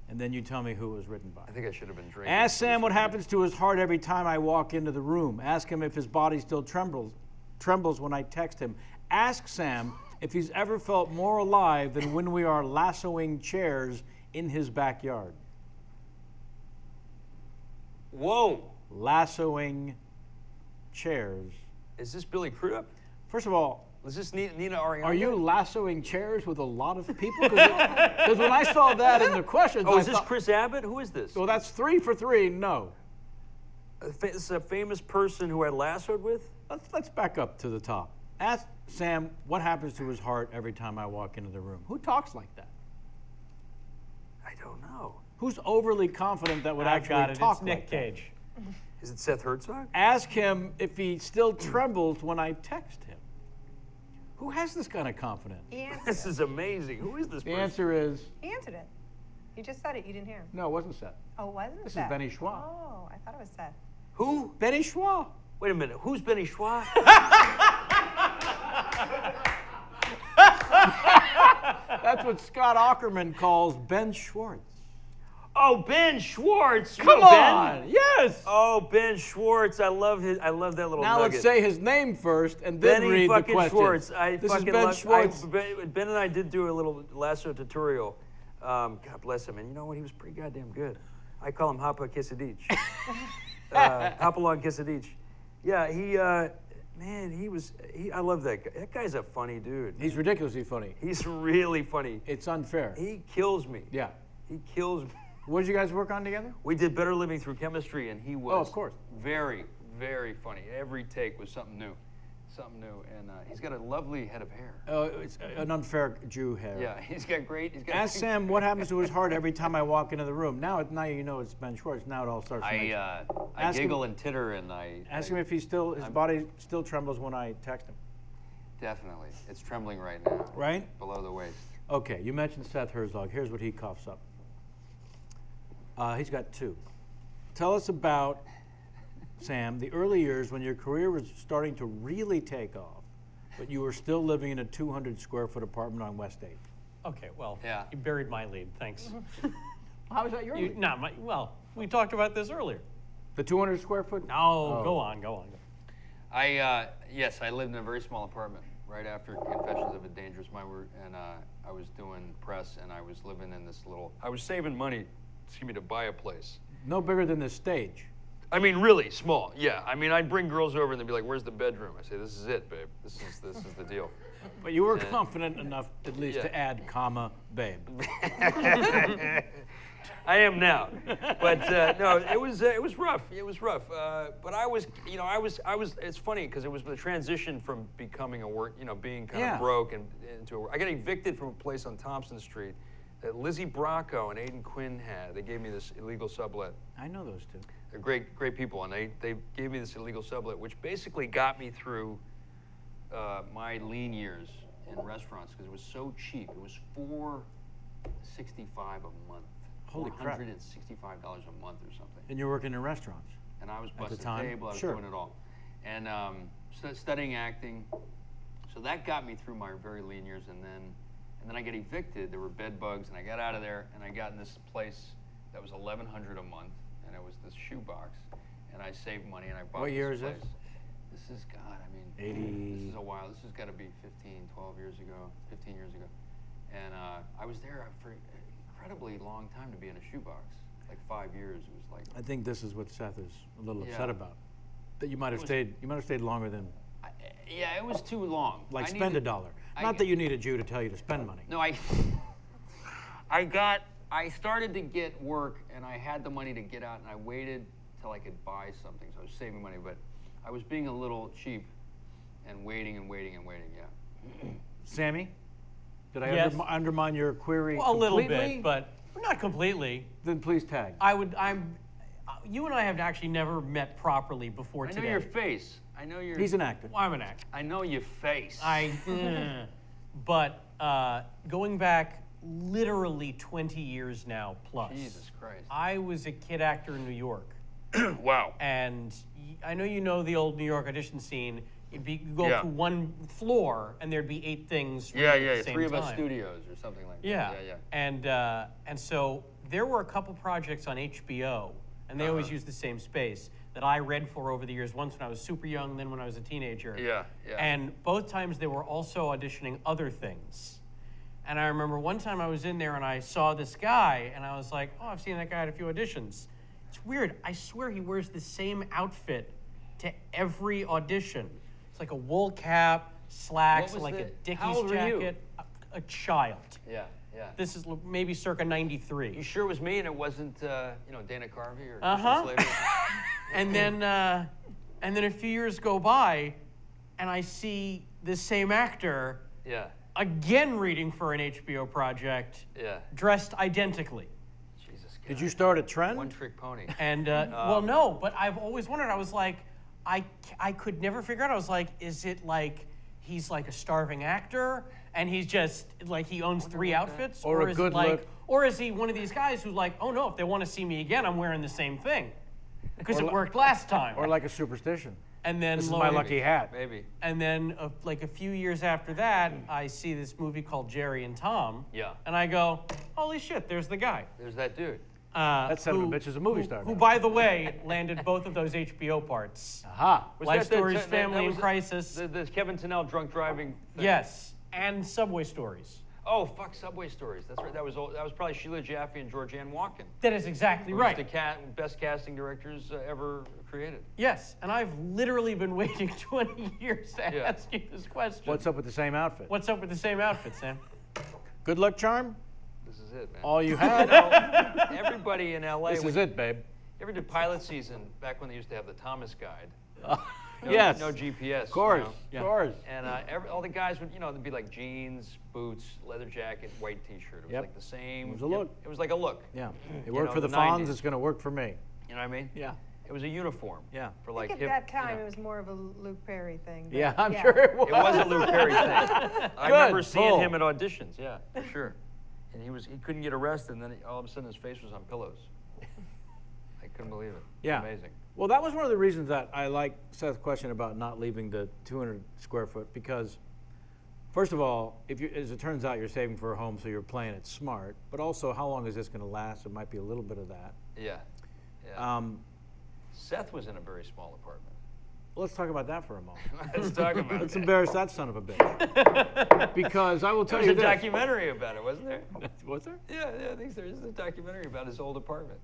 [SPEAKER 1] and then you tell me who it was written by.
[SPEAKER 2] I think I should have been drinking.
[SPEAKER 1] Ask Sam what happens to his heart every time I walk into the room. Ask him if his body still trembles when I text him. Ask Sam if he's ever felt more alive than when we are lassoing chairs in his backyard.
[SPEAKER 2] Whoa!
[SPEAKER 1] Lassoing chairs.
[SPEAKER 2] Is this Billy Crudup?
[SPEAKER 1] First of all,
[SPEAKER 2] Was this Nina Arianda?
[SPEAKER 1] Are you lassoing chairs with a lot of people? Because when I saw that in the questions,
[SPEAKER 2] Oh,
[SPEAKER 1] I
[SPEAKER 2] is this
[SPEAKER 1] thought,
[SPEAKER 2] Chris Abbott? Who is this?
[SPEAKER 1] well, that's 3 for 3. No.
[SPEAKER 2] This is a famous person who I lassoed with?
[SPEAKER 1] Let's back up to the top. Ask Sam what happens to his heart every time I walk into the room. Who talks like that?
[SPEAKER 2] I don't know.
[SPEAKER 1] Who's overly confident that would
[SPEAKER 3] I
[SPEAKER 1] actually
[SPEAKER 3] got it.
[SPEAKER 1] talk
[SPEAKER 3] It's Nick
[SPEAKER 1] like that?
[SPEAKER 3] Cage.
[SPEAKER 2] Is it Seth Herzog?
[SPEAKER 1] Ask him if he still trembles when I text him. Who has this kind of confidence?
[SPEAKER 4] He answered
[SPEAKER 2] This
[SPEAKER 4] it.
[SPEAKER 2] is amazing. Who is this
[SPEAKER 1] The
[SPEAKER 2] person?
[SPEAKER 1] answer is
[SPEAKER 4] He answered it. You just said it. You didn't hear him.
[SPEAKER 1] no, it wasn't Seth.
[SPEAKER 4] Oh, wasn't
[SPEAKER 1] This is
[SPEAKER 4] Seth?
[SPEAKER 1] Benny Schwa.
[SPEAKER 4] Oh, I thought it was Seth.
[SPEAKER 2] Who?
[SPEAKER 1] Benny Schwa.
[SPEAKER 2] Wait a minute. Who's Benny Schwa?
[SPEAKER 1] That's what Scott Ackerman calls Ben Schwartz.
[SPEAKER 2] Oh, Ben Schwartz. You
[SPEAKER 1] Come
[SPEAKER 2] know Ben?
[SPEAKER 1] on, yes.
[SPEAKER 2] Oh, Ben Schwartz. I love that little
[SPEAKER 1] Now
[SPEAKER 2] nugget.
[SPEAKER 1] let's say his name first and then
[SPEAKER 2] Benny
[SPEAKER 1] read the
[SPEAKER 2] fucking
[SPEAKER 1] question.
[SPEAKER 2] Schwartz. I
[SPEAKER 1] This
[SPEAKER 2] fucking
[SPEAKER 1] is Ben
[SPEAKER 2] love
[SPEAKER 1] Schwartz.
[SPEAKER 2] Ben and I did do a little lasso tutorial. God bless him. And you know what? He was pretty goddamn good. I call him Hapa Kisadich. Hop along Kisadich. Yeah, I love that guy. That guy's a funny dude.
[SPEAKER 1] He's ridiculously funny.
[SPEAKER 2] He's really funny.
[SPEAKER 1] It's unfair.
[SPEAKER 2] He kills me.
[SPEAKER 1] Yeah.
[SPEAKER 2] He kills me.
[SPEAKER 1] What did you guys work on together?
[SPEAKER 2] We did Better Living Through Chemistry, and he was
[SPEAKER 1] Oh, of course.
[SPEAKER 2] very, very funny. Every take was something new. Something new. And he's got a lovely head of hair.
[SPEAKER 1] It's an unfair Jew hair.
[SPEAKER 2] Yeah, he's got great.
[SPEAKER 1] Ask Sam what happens to his heart every time I walk into the room. Now you know it's Ben Schwartz. Now it all starts to make sense.
[SPEAKER 5] I
[SPEAKER 1] Ask
[SPEAKER 5] giggle
[SPEAKER 1] him-
[SPEAKER 5] and titter, and I
[SPEAKER 1] Ask him if his body still trembles when I text him.
[SPEAKER 5] definitely. It's trembling right now.
[SPEAKER 1] Right?
[SPEAKER 5] Below the waist.
[SPEAKER 1] Okay, you mentioned Seth Herzog. Here's what he coughs up. He's got 2. Tell us about, Sam, the early years when your career was starting to really take off, but you were still living in a 200-square-foot apartment on West 8th.
[SPEAKER 3] Okay, well,
[SPEAKER 5] Yeah.
[SPEAKER 3] you buried my lead. Thanks.
[SPEAKER 1] How is that your lead?
[SPEAKER 3] Well, we talked about this earlier.
[SPEAKER 1] The 200-square-foot?
[SPEAKER 3] No, go on.
[SPEAKER 5] Yes, I lived in a very small apartment right after Confessions of a Dangerous Mind, and I was doing press, and I was living in this little.
[SPEAKER 2] I was saving money, to buy a place.
[SPEAKER 1] No bigger than this stage.
[SPEAKER 2] I mean, really small. Yeah. I mean, I'd bring girls over and they'd be like, "Where's the bedroom?" I say, "This is it, babe. This is the deal."
[SPEAKER 1] But you were confident enough, at least,
[SPEAKER 2] Yeah.
[SPEAKER 1] to add, comma, babe.
[SPEAKER 2] I am now, but no, it was rough. It was rough. But I was. It's funny because it was the transition from becoming being kind of broke and into. I got evicted from a place on Thompson Street that Lizzie Bracco and Aidan Quinn had. They gave me this illegal sublet.
[SPEAKER 1] I know those 2.
[SPEAKER 2] They're great people, and they gave me this illegal sublet, which basically got me through
[SPEAKER 5] My lean years in restaurants, because it was so cheap. It was $465 a month.
[SPEAKER 1] Holy crap.
[SPEAKER 5] $465 a month or something.
[SPEAKER 1] And you're working in restaurants.
[SPEAKER 5] And I was
[SPEAKER 1] the
[SPEAKER 5] busting
[SPEAKER 1] time?
[SPEAKER 5] table, I was
[SPEAKER 1] Sure.
[SPEAKER 5] doing it all. And studying acting. So that got me through my very lean years, and then I got evicted. There were bed bugs, and I got out of there, and I got in this place that was $1,100 a month, and it was this shoebox, and I saved money, and I bought
[SPEAKER 1] What year
[SPEAKER 5] this
[SPEAKER 1] is this?
[SPEAKER 5] place. This is, God, I mean,
[SPEAKER 1] 80.
[SPEAKER 5] this is a while. This has got to be 12 years ago, 15 years ago. And I was there for an incredibly long time to be in a shoebox, like 5 years. It was like,
[SPEAKER 1] I think this is what Seth is a little
[SPEAKER 5] Yeah.
[SPEAKER 1] upset about. That you might have stayed longer than,
[SPEAKER 5] yeah, it was too long.
[SPEAKER 1] like,
[SPEAKER 5] I
[SPEAKER 1] spend
[SPEAKER 5] needed-
[SPEAKER 1] $1.
[SPEAKER 5] I-
[SPEAKER 1] Not that you need a Jew to tell you to spend money.
[SPEAKER 5] No, I started to get work, and I had the money to get out, and I waited till I could buy something. So I was saving money, but I was being a little cheap and waiting and waiting and waiting, yeah.
[SPEAKER 1] Sammy, did I
[SPEAKER 3] Yes.
[SPEAKER 1] undermine your query
[SPEAKER 3] Well, a little
[SPEAKER 1] completely?
[SPEAKER 3] bit, but not completely.
[SPEAKER 1] Then please tag.
[SPEAKER 3] You and I have actually never met properly before
[SPEAKER 5] I know
[SPEAKER 3] today.
[SPEAKER 5] your face. I know your.
[SPEAKER 1] He's an actor.
[SPEAKER 3] Well, I'm an actor.
[SPEAKER 5] I know your face.
[SPEAKER 3] But going back literally 20 years now plus.
[SPEAKER 5] Jesus Christ.
[SPEAKER 3] I was a kid actor in New York.
[SPEAKER 2] wow.
[SPEAKER 3] And I know you know the old New York audition scene. You'd go
[SPEAKER 2] Yeah.
[SPEAKER 3] to one floor and there'd be 8 things
[SPEAKER 2] Yeah,
[SPEAKER 3] running
[SPEAKER 2] yeah,
[SPEAKER 3] at the same
[SPEAKER 5] 3 of
[SPEAKER 3] time.
[SPEAKER 5] Us Studios or something like
[SPEAKER 3] Yeah.
[SPEAKER 5] that. Yeah.
[SPEAKER 3] And so there were a couple projects on HBO, and they always used the same space that I read for over the years. Once when I was super young, then when I was a teenager.
[SPEAKER 2] Yeah, yeah.
[SPEAKER 3] And both times they were also auditioning other things. And I remember one time I was in there and I saw this guy, and I was like, oh, I've seen that guy at a few auditions. It's weird. I swear he wears the same outfit to every audition. It's like a wool cap, slacks,
[SPEAKER 5] What was
[SPEAKER 3] like a
[SPEAKER 5] how
[SPEAKER 3] Dickies
[SPEAKER 5] old were you?
[SPEAKER 3] jacket. A child.
[SPEAKER 5] Yeah, yeah.
[SPEAKER 3] This is maybe circa
[SPEAKER 5] You
[SPEAKER 3] '93.
[SPEAKER 5] sure it was me and it wasn't, Dana Carvey or
[SPEAKER 3] Uh-huh.
[SPEAKER 5] Christian Slater?
[SPEAKER 3] And then a few years go by, and I see this same actor
[SPEAKER 5] Yeah,
[SPEAKER 3] again reading for an HBO project,
[SPEAKER 5] yeah.
[SPEAKER 3] dressed identically.
[SPEAKER 5] Jesus.
[SPEAKER 1] Did
[SPEAKER 5] God.
[SPEAKER 1] you start a trend?
[SPEAKER 5] One trick pony.
[SPEAKER 3] And well, no, but I've always wondered. I was like, I could never figure out. I was like, is it like he's like a starving actor and he's just like he owns 3 outfits,
[SPEAKER 1] Or a
[SPEAKER 3] is
[SPEAKER 1] good
[SPEAKER 3] it like,
[SPEAKER 1] look-
[SPEAKER 3] or is he one of these guys who's like, oh no, if they want to see me again, I'm wearing the same thing because
[SPEAKER 1] Or
[SPEAKER 3] it
[SPEAKER 1] li-
[SPEAKER 3] worked last time.
[SPEAKER 1] Or like a superstition?
[SPEAKER 3] And then
[SPEAKER 1] This is
[SPEAKER 3] lo
[SPEAKER 1] my
[SPEAKER 3] and-
[SPEAKER 1] lucky hat.
[SPEAKER 5] Maybe.
[SPEAKER 3] And then, like a few years after that, I see this movie called Jerry and Tom.
[SPEAKER 5] Yeah.
[SPEAKER 3] And I go, holy shit, there's the guy.
[SPEAKER 5] There's that dude.
[SPEAKER 1] That son of a bitch is a movie star
[SPEAKER 3] Who,
[SPEAKER 1] now.
[SPEAKER 3] by the way, landed both of those HBO parts.
[SPEAKER 1] Aha.
[SPEAKER 5] Was
[SPEAKER 3] Life
[SPEAKER 5] that the-
[SPEAKER 3] Stories,
[SPEAKER 5] that
[SPEAKER 3] Family in
[SPEAKER 5] was the-
[SPEAKER 3] Crisis.
[SPEAKER 5] The Kevin Tennell drunk driving thing.
[SPEAKER 3] Yes, and Subway Stories.
[SPEAKER 5] Oh, fuck, Subway Stories. That's right. That was probably Sheila Jaffe and Georgianne Walken.
[SPEAKER 3] That is exactly
[SPEAKER 5] Who's
[SPEAKER 3] right.
[SPEAKER 5] The best casting directors ever created.
[SPEAKER 3] Yes, and I've literally been waiting 20 years to
[SPEAKER 5] Yeah.
[SPEAKER 3] ask you this question.
[SPEAKER 1] What's up with the same outfit?
[SPEAKER 3] What's up with the same outfit, Sam?
[SPEAKER 1] Good luck charm?
[SPEAKER 5] This is it, man.
[SPEAKER 1] All you had?
[SPEAKER 5] Everybody in LA.
[SPEAKER 1] This is it, babe.
[SPEAKER 5] You ever did pilot season back when they used to have the Thomas Guide? No,
[SPEAKER 1] Yes.
[SPEAKER 5] No GPS.
[SPEAKER 1] Of course.
[SPEAKER 5] You
[SPEAKER 1] Of
[SPEAKER 5] know?
[SPEAKER 1] course.
[SPEAKER 5] And all the guys would, they'd be like jeans, boots, leather jacket, white T-shirt. It was
[SPEAKER 1] Yep.
[SPEAKER 5] like the same.
[SPEAKER 1] It was a look.
[SPEAKER 5] It was like a look.
[SPEAKER 1] Yeah. It
[SPEAKER 5] You
[SPEAKER 1] worked
[SPEAKER 5] know,
[SPEAKER 1] for the
[SPEAKER 5] the
[SPEAKER 1] Fonz.
[SPEAKER 5] 90s.
[SPEAKER 1] It's going to work for me.
[SPEAKER 5] You know what I mean?
[SPEAKER 1] Yeah.
[SPEAKER 5] It was a uniform.
[SPEAKER 1] Yeah.
[SPEAKER 5] For
[SPEAKER 4] I
[SPEAKER 5] like
[SPEAKER 4] think
[SPEAKER 5] hip,
[SPEAKER 4] at that time
[SPEAKER 5] you know.
[SPEAKER 4] it was more of a Luke Perry thing. but
[SPEAKER 1] Yeah, I'm sure it was.
[SPEAKER 5] It was a Luke Perry thing. I remember seeing
[SPEAKER 1] pull.
[SPEAKER 5] him at auditions. Yeah, for sure. And he couldn't get arrested, and then all of a sudden his face was on pillows. I couldn't believe it.
[SPEAKER 1] Yeah.
[SPEAKER 5] Amazing.
[SPEAKER 1] Well, that was one of the reasons that I like Seth's question about not leaving the 200 square foot because, first of all, as it turns out, you're saving for a home, so you're playing it smart. But also, how long is this going to last? It might be a little bit of that.
[SPEAKER 5] Yeah. Yeah.
[SPEAKER 1] Let's
[SPEAKER 5] Seth was in a very small apartment.
[SPEAKER 1] talk about that for a moment.
[SPEAKER 5] Let's talk about
[SPEAKER 1] Let's
[SPEAKER 5] it.
[SPEAKER 1] embarrass that son of a bitch. Because I will tell
[SPEAKER 5] There
[SPEAKER 1] you
[SPEAKER 5] was a
[SPEAKER 1] this.
[SPEAKER 5] documentary about it, wasn't there?
[SPEAKER 1] Was there?
[SPEAKER 5] Yeah, I think there is a documentary about his old apartment.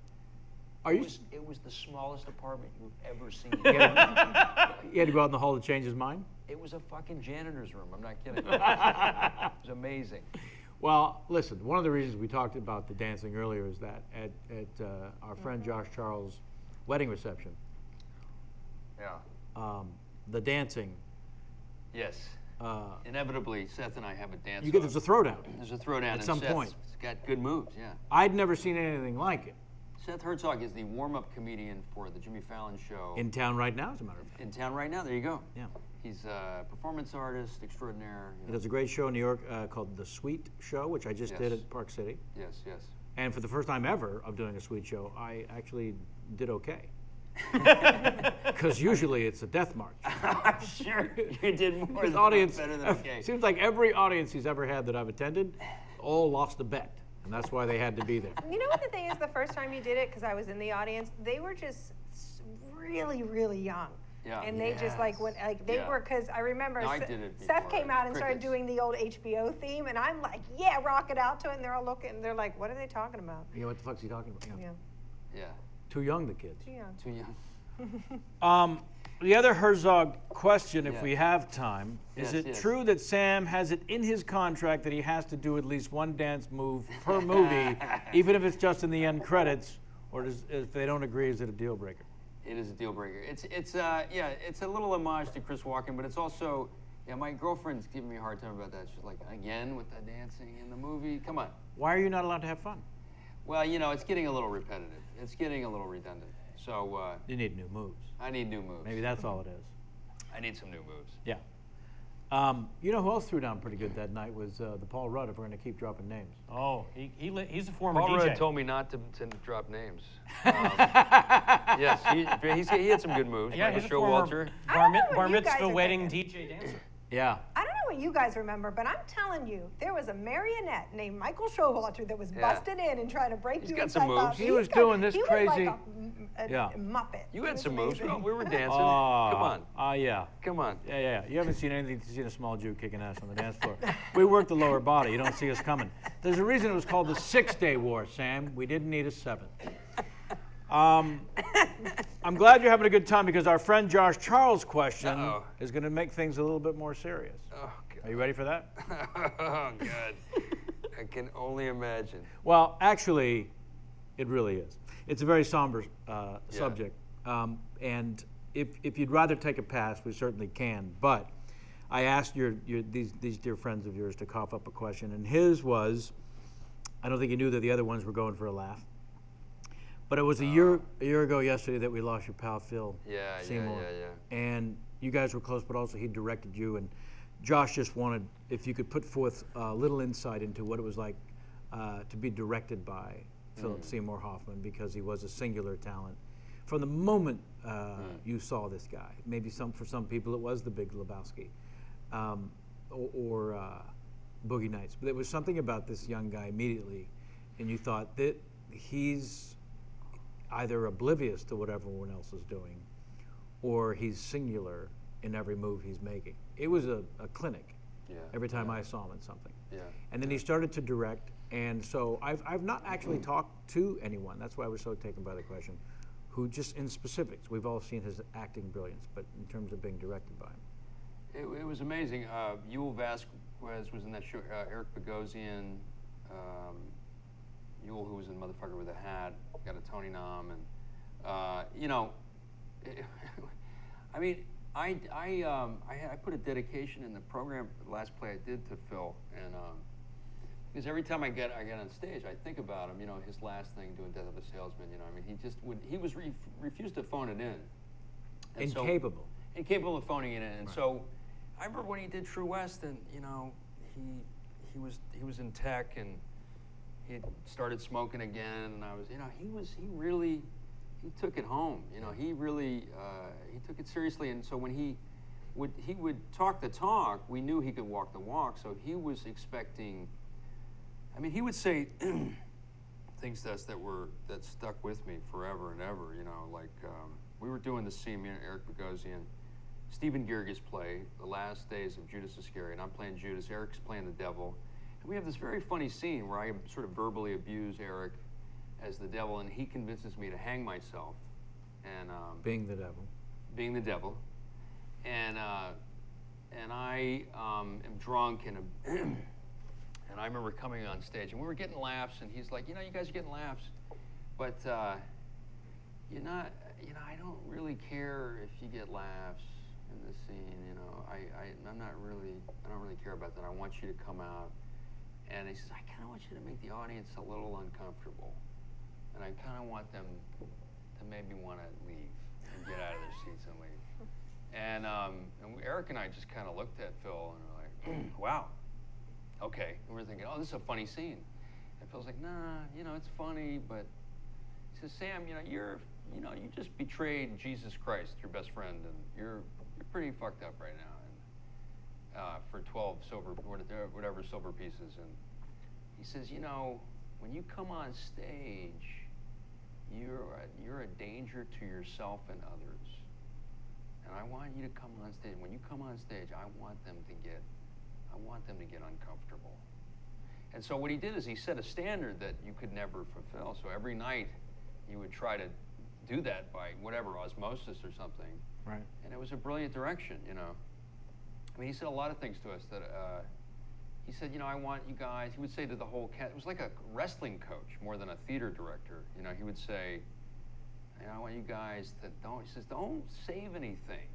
[SPEAKER 1] Are you?
[SPEAKER 5] It was the smallest apartment you've ever seen.
[SPEAKER 1] You had to go out in the hall to change his mind?
[SPEAKER 5] It was a fucking janitor's room. I'm not kidding. It was amazing.
[SPEAKER 1] Well, listen, one of the reasons we talked about the dancing earlier is that at our friend Josh Charles' wedding reception,
[SPEAKER 5] Yeah.
[SPEAKER 1] the dancing,
[SPEAKER 5] Yes. Inevitably, Seth and I have a dance.
[SPEAKER 1] there's a throwdown.
[SPEAKER 5] There's a throwdown
[SPEAKER 1] at
[SPEAKER 5] and
[SPEAKER 1] some
[SPEAKER 5] Seth's
[SPEAKER 1] point.
[SPEAKER 5] got good moves, yeah.
[SPEAKER 1] I'd never seen anything like it.
[SPEAKER 5] Seth Herzog is the warm-up comedian for the Jimmy Fallon show
[SPEAKER 1] In town right now, as a matter of fact.
[SPEAKER 5] in town right now. There you go.
[SPEAKER 1] Yeah.
[SPEAKER 5] He's a performance artist extraordinaire.
[SPEAKER 1] He does a great show in New York called The Sweet Show, which I just did
[SPEAKER 5] Yes.
[SPEAKER 1] at Park City.
[SPEAKER 5] Yes, yes.
[SPEAKER 1] And for the first time ever of doing a Sweet Show, I actually did okay. Because usually it's a death march.
[SPEAKER 5] I'm sure you did more
[SPEAKER 1] His
[SPEAKER 5] than
[SPEAKER 1] audience,
[SPEAKER 5] better than okay.
[SPEAKER 1] seems like every audience he's ever had that I've attended, all lost a bet. And that's why they had to be there.
[SPEAKER 4] You know what the thing is, the first time you did it, because I was in the audience, they were just really, really young.
[SPEAKER 5] Yeah.
[SPEAKER 4] And they just like went, like they
[SPEAKER 5] Yeah.
[SPEAKER 4] were, because I remember
[SPEAKER 5] No, I
[SPEAKER 4] Seth-
[SPEAKER 5] did it
[SPEAKER 4] Seth
[SPEAKER 5] before.
[SPEAKER 4] came out and started
[SPEAKER 5] Crickets.
[SPEAKER 4] doing the old HBO theme, and I'm like, yeah, rock it out to it, and they're all looking, and they're like, what are they talking about?
[SPEAKER 1] You know what the fuck's he talking about? Yeah.
[SPEAKER 4] Yeah,
[SPEAKER 5] Yeah,
[SPEAKER 1] Too young, the kids.
[SPEAKER 4] too young.
[SPEAKER 5] too young.
[SPEAKER 1] The other Herzog question, if
[SPEAKER 5] Yeah.
[SPEAKER 1] we have time, is
[SPEAKER 5] Yes,
[SPEAKER 1] it
[SPEAKER 5] yes.
[SPEAKER 1] true that Sam has it in his contract that he has to do at least one dance move per movie, even if it's just in the end credits, or if they don't agree, is it a deal breaker?
[SPEAKER 5] It is a deal breaker. It's a little homage to Chris Walken, but it's also, my girlfriend's giving me a hard time about that. She's like, again with the dancing in the movie? Come on.
[SPEAKER 1] Why are you not allowed to have fun?
[SPEAKER 5] Well, it's getting a little repetitive. It's getting a little redundant. So
[SPEAKER 1] You need new moves.
[SPEAKER 5] I need new moves.
[SPEAKER 1] Maybe that's all it is.
[SPEAKER 5] I need some new moves.
[SPEAKER 1] Yeah. You know who else threw down pretty good that night was the Paul Rudd, if we're going to keep dropping names.
[SPEAKER 3] Oh, he's a former
[SPEAKER 5] Paul
[SPEAKER 3] DJ.
[SPEAKER 5] Rudd told me not to drop names. Yes, he had some good moves.
[SPEAKER 3] Yeah,
[SPEAKER 5] Michael
[SPEAKER 3] he's a former
[SPEAKER 5] Showalter.
[SPEAKER 3] bar
[SPEAKER 4] you guys
[SPEAKER 3] mitzvah
[SPEAKER 4] are
[SPEAKER 3] wedding
[SPEAKER 4] thinking.
[SPEAKER 3] DJ dancer.
[SPEAKER 1] Yeah.
[SPEAKER 4] I don't know what you guys remember, but I'm telling you, there was a marionette named Michael Showalter that was busting in and trying to break
[SPEAKER 5] He's
[SPEAKER 4] you
[SPEAKER 5] got
[SPEAKER 4] inside
[SPEAKER 5] some moves.
[SPEAKER 4] out.
[SPEAKER 1] He was doing this
[SPEAKER 4] he
[SPEAKER 1] crazy-
[SPEAKER 4] was like a
[SPEAKER 1] Yeah.
[SPEAKER 4] Muppet.
[SPEAKER 5] You
[SPEAKER 4] He
[SPEAKER 5] had
[SPEAKER 4] was
[SPEAKER 5] some moves.
[SPEAKER 4] amazing.
[SPEAKER 5] We were dancing. Come on.
[SPEAKER 1] Yeah.
[SPEAKER 5] Come on.
[SPEAKER 1] Yeah. You haven't seen anything to see a small Jew kicking ass on the dance floor. We work the lower body. You don't see us coming. There's a reason it was called the 6-Day War, Sam. We didn't need a 7th. I'm glad you're having a good time because our friend Josh Charles' question
[SPEAKER 2] Uh-oh.
[SPEAKER 1] is going to make things a little bit more serious.
[SPEAKER 2] Oh,
[SPEAKER 1] Are you ready for that?
[SPEAKER 2] God. Oh, God. I can only imagine.
[SPEAKER 1] Well, actually, it really is. It's a very somber subject. And if you'd rather take a pass, we certainly can. But I asked these dear friends of yours to cough up a question, and his was, I don't think you knew that the other ones were going for a laugh. But it was a year ago yesterday that we lost your pal Phil Seymour.
[SPEAKER 2] Yeah.
[SPEAKER 1] And you guys were close, but also he directed you. And Josh just wanted, if you could put forth a little insight into what it was like to be directed by Philip Seymour Hoffman, because he was a singular talent. From the moment you saw this guy, maybe for some people it was The Big Lebowski or Boogie Nights, but there was something about this young guy immediately, and you thought that he's either oblivious to what everyone else is doing, or he's singular in every move he's making. It was a clinic every time I saw him in something. And then he started to direct, and so I've not actually talked to anyone, that's why I was so taken by the question, who just in specifics, we've all seen his acting brilliance, but in terms of being directed by him.
[SPEAKER 5] It was amazing. Yul Vasquez was in that show. Eric Bogosian, Yul, who was in Motherfucker with a Hat, got a Tony nom, and you know, I mean, I put a dedication in the program, the last play I did to Phil, and because every time I get on stage, I think about him. You know, his last thing doing Death of a Salesman. You know, I mean, he refused to phone it in. And
[SPEAKER 1] Incapable.
[SPEAKER 5] Incapable of phoning it in, and so I remember when he did True West, and you know, he was in tech, and he had started smoking again, and I was, you know, he really took it home. You know, he really he took it seriously, and so when he would talk the talk, we knew he could walk the walk. So he was expecting. I mean, he would say things that stuck with me forever and ever. You know, like we were doing the scene, me and Eric Bogosian, Stephen Gierge's play, The Last Days of Judas Iscariot. I'm playing Judas, Eric's playing the devil. And we have this very funny scene where I sort of verbally abuse Eric as the devil, and he convinces me to hang myself. And
[SPEAKER 1] Being the devil.
[SPEAKER 5] Being the devil. And I am drunk, and and I remember coming on stage, and we were getting laughs, and he's like, you know, you guys are getting laughs, but you're not, you know, I don't really care if you get laughs in this scene, you know, I don't really care about that. I want you to come out. And he says, I kind of want you to make the audience a little uncomfortable. And I kind of want them to maybe want to leave and get out of their seats and leave. And Eric and I just kind of looked at Phil and were like, wow, okay. And we're thinking, oh, this is a funny scene. And Phil's like, nah, you know, it's funny, but he says, Sam, you know, you just betrayed Jesus Christ, your best friend, and you're pretty fucked up right now. For 12 silver, whatever silver pieces, and he says, you know, when you come on stage, you're a danger to yourself and others, and I want you to come on stage. When you come on stage, I want them to get uncomfortable. And so what he did is he set a standard that you could never fulfill. So every night, you would try to do that by whatever, osmosis or something.
[SPEAKER 1] Right.
[SPEAKER 5] And it was a brilliant direction, you know. I mean, he said a lot of things to us that, he said, you know, I want you guys, he would say to the whole cast, it was like a wrestling coach more than a theater director. You know, he would say, you know, I want you guys to don't save anything.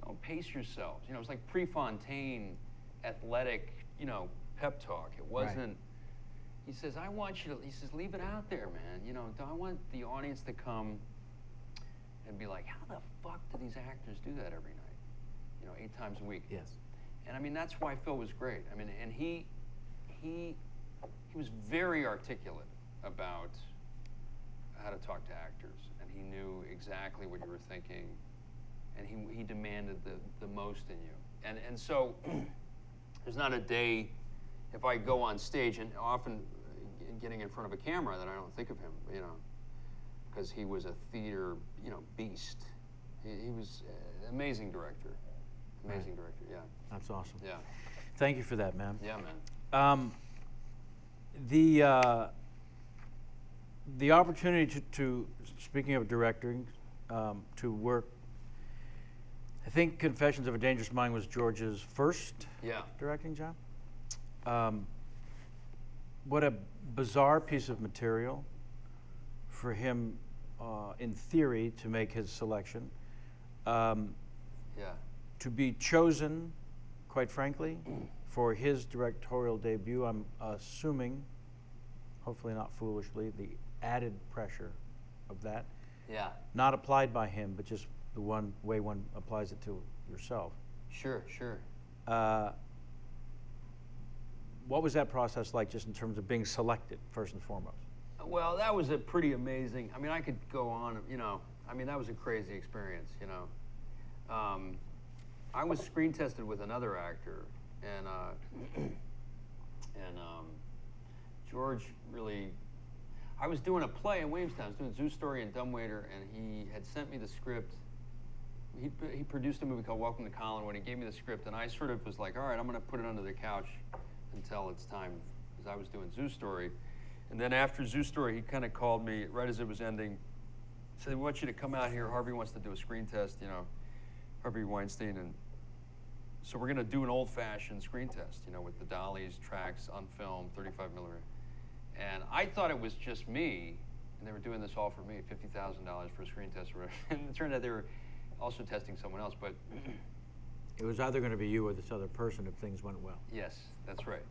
[SPEAKER 5] Don't pace yourselves. You know, it was like Prefontaine athletic, you know, pep talk. It wasn't, right. He says, leave it out there, man. You know, I want the audience to come and be like, how the fuck do these actors do that every night? You know, 8 times a week.
[SPEAKER 1] Yes.
[SPEAKER 5] And I mean, that's why Phil was great. I mean, and he was very articulate about how to talk to actors, and he knew exactly what you were thinking, and he demanded the most in you. And so there's not a day, if I go on stage, and often getting in front of a camera, that I don't think of him, you know, because he was a theater, you know, beast. He was an amazing director. Amazing director, yeah.
[SPEAKER 1] That's awesome.
[SPEAKER 5] Yeah.
[SPEAKER 1] Thank you for that, man.
[SPEAKER 5] Yeah, man.
[SPEAKER 1] The opportunity to speaking of directing, to work. I think Confessions of a Dangerous Mind was George's first directing job. What a bizarre piece of material for him, in theory, to make his selection. To be chosen, quite frankly, for his directorial debut, I'm assuming, hopefully not foolishly, the added pressure of that.
[SPEAKER 5] Yeah.
[SPEAKER 1] Not applied by him, but just the one way one applies it to yourself.
[SPEAKER 5] Sure, sure.
[SPEAKER 1] What was that process like, just in terms of being selected, first and foremost?
[SPEAKER 5] Well, that was a pretty amazing. I mean, I could go on. You know, I mean, that was a crazy experience. You know, I was screen tested with another actor, and George really. I was doing a play in Williamstown. I was doing Zoo Story and Dumbwaiter, and he had sent me the script. He produced a movie called Welcome to Collinwood. He gave me the script, and I sort of was like, all right, I'm going to put it under the couch until it's time, because I was doing Zoo Story. And then after Zoo Story, he kind of called me right as it was ending. He said, we want you to come out here. Harvey wants to do a screen test, you know, Harvey Weinstein. And so we're going to do an old-fashioned screen test, you know, with the dollies, tracks, on film, 35 millimeter. And I thought it was just me, and they were doing this all for me, $50,000 for a screen test. And it turned out they were also testing someone else, but...
[SPEAKER 1] It was either going to be you or this other person if things went well.
[SPEAKER 5] Yes, that's right.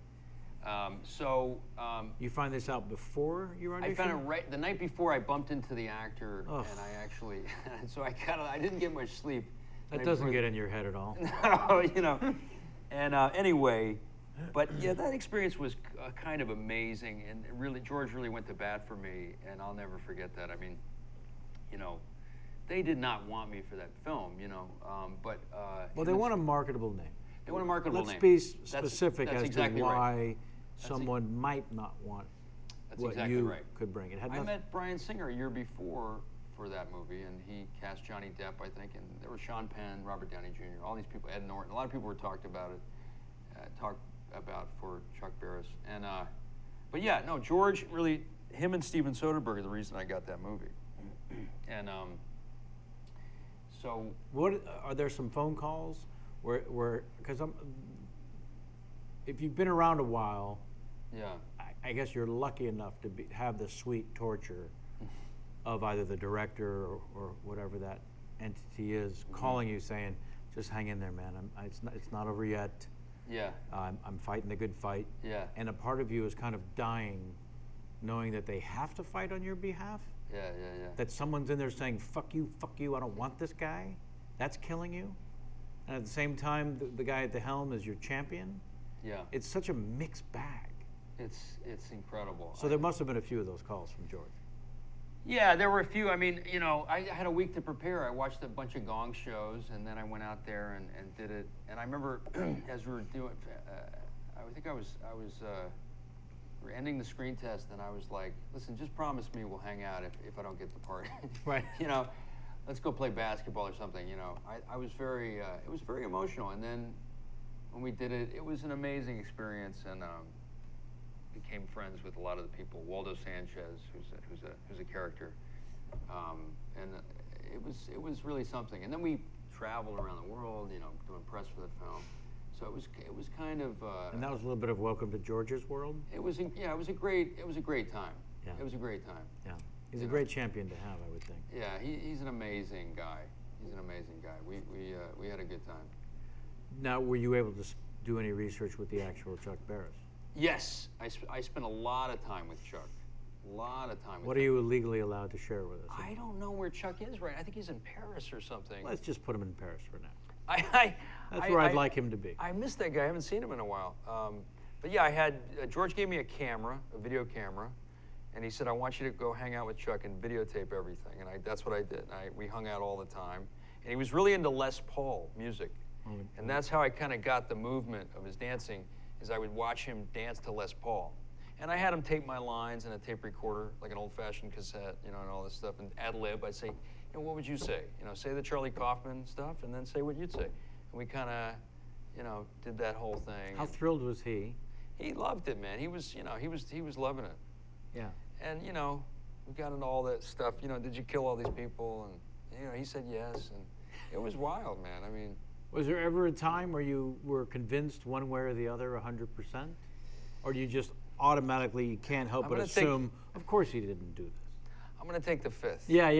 [SPEAKER 1] You find this out before you auditioned?
[SPEAKER 5] I found it right the night before. I bumped into the actor,
[SPEAKER 1] Ugh.
[SPEAKER 5] and I actually, so I didn't get much sleep.
[SPEAKER 1] That doesn't get in your head at all.
[SPEAKER 5] No, you know. And anyway, but yeah, that experience was kind of amazing, and really, George really went to bat for me, and I'll never forget that. I mean, you know, they did not want me for that film, you know, but...
[SPEAKER 1] well, they want a marketable name.
[SPEAKER 5] They want a marketable name.
[SPEAKER 1] Let's be specific
[SPEAKER 5] that's
[SPEAKER 1] as
[SPEAKER 5] exactly
[SPEAKER 1] to why
[SPEAKER 5] right.
[SPEAKER 1] someone might not want what
[SPEAKER 5] exactly
[SPEAKER 1] you
[SPEAKER 5] right.
[SPEAKER 1] could bring. It had
[SPEAKER 5] I
[SPEAKER 1] nothing.
[SPEAKER 5] met Bryan Singer a year before for that movie, and he cast Johnny Depp, I think, and there was Sean Penn, Robert Downey Jr., all these people, Ed Norton. A lot of people were talked about for Chuck Barris. And but yeah, no, George really, him and Steven Soderbergh are the reason I got that movie. And so,
[SPEAKER 1] what are there some phone calls where because if you've been around a while,
[SPEAKER 5] yeah,
[SPEAKER 1] I guess you're lucky enough to have the sweet torture of either the director or whatever that entity is calling you saying, just hang in there, man. It's not over yet.
[SPEAKER 5] Yeah.
[SPEAKER 1] I'm fighting the good fight.
[SPEAKER 5] Yeah.
[SPEAKER 1] And a part of you is kind of dying, knowing that they have to fight on your behalf.
[SPEAKER 5] Yeah, yeah, yeah.
[SPEAKER 1] That someone's in there saying, fuck you, I don't want this guy. That's killing you. And at the same time, the guy at the helm is your champion.
[SPEAKER 5] Yeah.
[SPEAKER 1] It's such a mixed bag.
[SPEAKER 5] It's incredible.
[SPEAKER 1] So there must have been a few of those calls from George.
[SPEAKER 5] Yeah, there were a few. I mean, you know, I had a week to prepare. I watched a bunch of Gong shows, and then I went out there and did it. And I remember as we were doing, I think I was we were ending the screen test, and I was like, listen, just promise me we'll hang out if I don't get the part.
[SPEAKER 1] Right.
[SPEAKER 5] You know, let's go play basketball or something. You know, I was very, it was very emotional. And then when we did it, it was an amazing experience, and became friends with a lot of the people. Waldo Sanchez, who's a character, and it was really something. And then we traveled around the world, you know, doing press for the film. So it was kind of.
[SPEAKER 1] And that was a little bit of Welcome to George's World.
[SPEAKER 5] It was it was a great time.
[SPEAKER 1] Yeah.
[SPEAKER 5] It was a great time.
[SPEAKER 1] Yeah, he's a great champion to have, I would think.
[SPEAKER 5] Yeah, he's an amazing guy. He's an amazing guy. We had a good time.
[SPEAKER 1] Now, were you able to do any research with the actual Chuck Barris?
[SPEAKER 5] Yes, I spent a lot of time with Chuck. A lot of time with
[SPEAKER 1] What are you legally allowed to share with us?
[SPEAKER 5] I don't know where Chuck is right. I think he's in Paris or something.
[SPEAKER 1] Let's just put him in Paris for now.
[SPEAKER 5] That's
[SPEAKER 1] where I'd like him to be.
[SPEAKER 5] I miss that guy. I haven't seen him in a while. But yeah, I had George gave me a camera, a video camera, and he said, "I want you to go hang out with Chuck and videotape everything." And that's what I did. We hung out all the time, and he was really into Les Paul music, and that's how I kind of got the movement of his dancing. Is I would watch him dance to Les Paul. And I had him tape my lines in a tape recorder, like an old-fashioned cassette, you know, and all this stuff, and ad-lib. I'd say, you know, what would you say? You know, say the Charlie Kaufman stuff, and then say what you'd say. And we kind of, you know, did that whole thing.
[SPEAKER 1] How thrilled was he?
[SPEAKER 5] He loved it, man. He was, you know, he was loving it.
[SPEAKER 1] Yeah.
[SPEAKER 5] And, you know, we got into all that stuff. You know, did you kill all these people? And
[SPEAKER 2] he said yes, and it was wild, man. I mean,
[SPEAKER 1] Was there ever a time where you were convinced one way or the other 100%? Or do you just automatically, you can't help but assume, of course he didn't do this?
[SPEAKER 2] I'm going to take the fifth.
[SPEAKER 1] Yeah.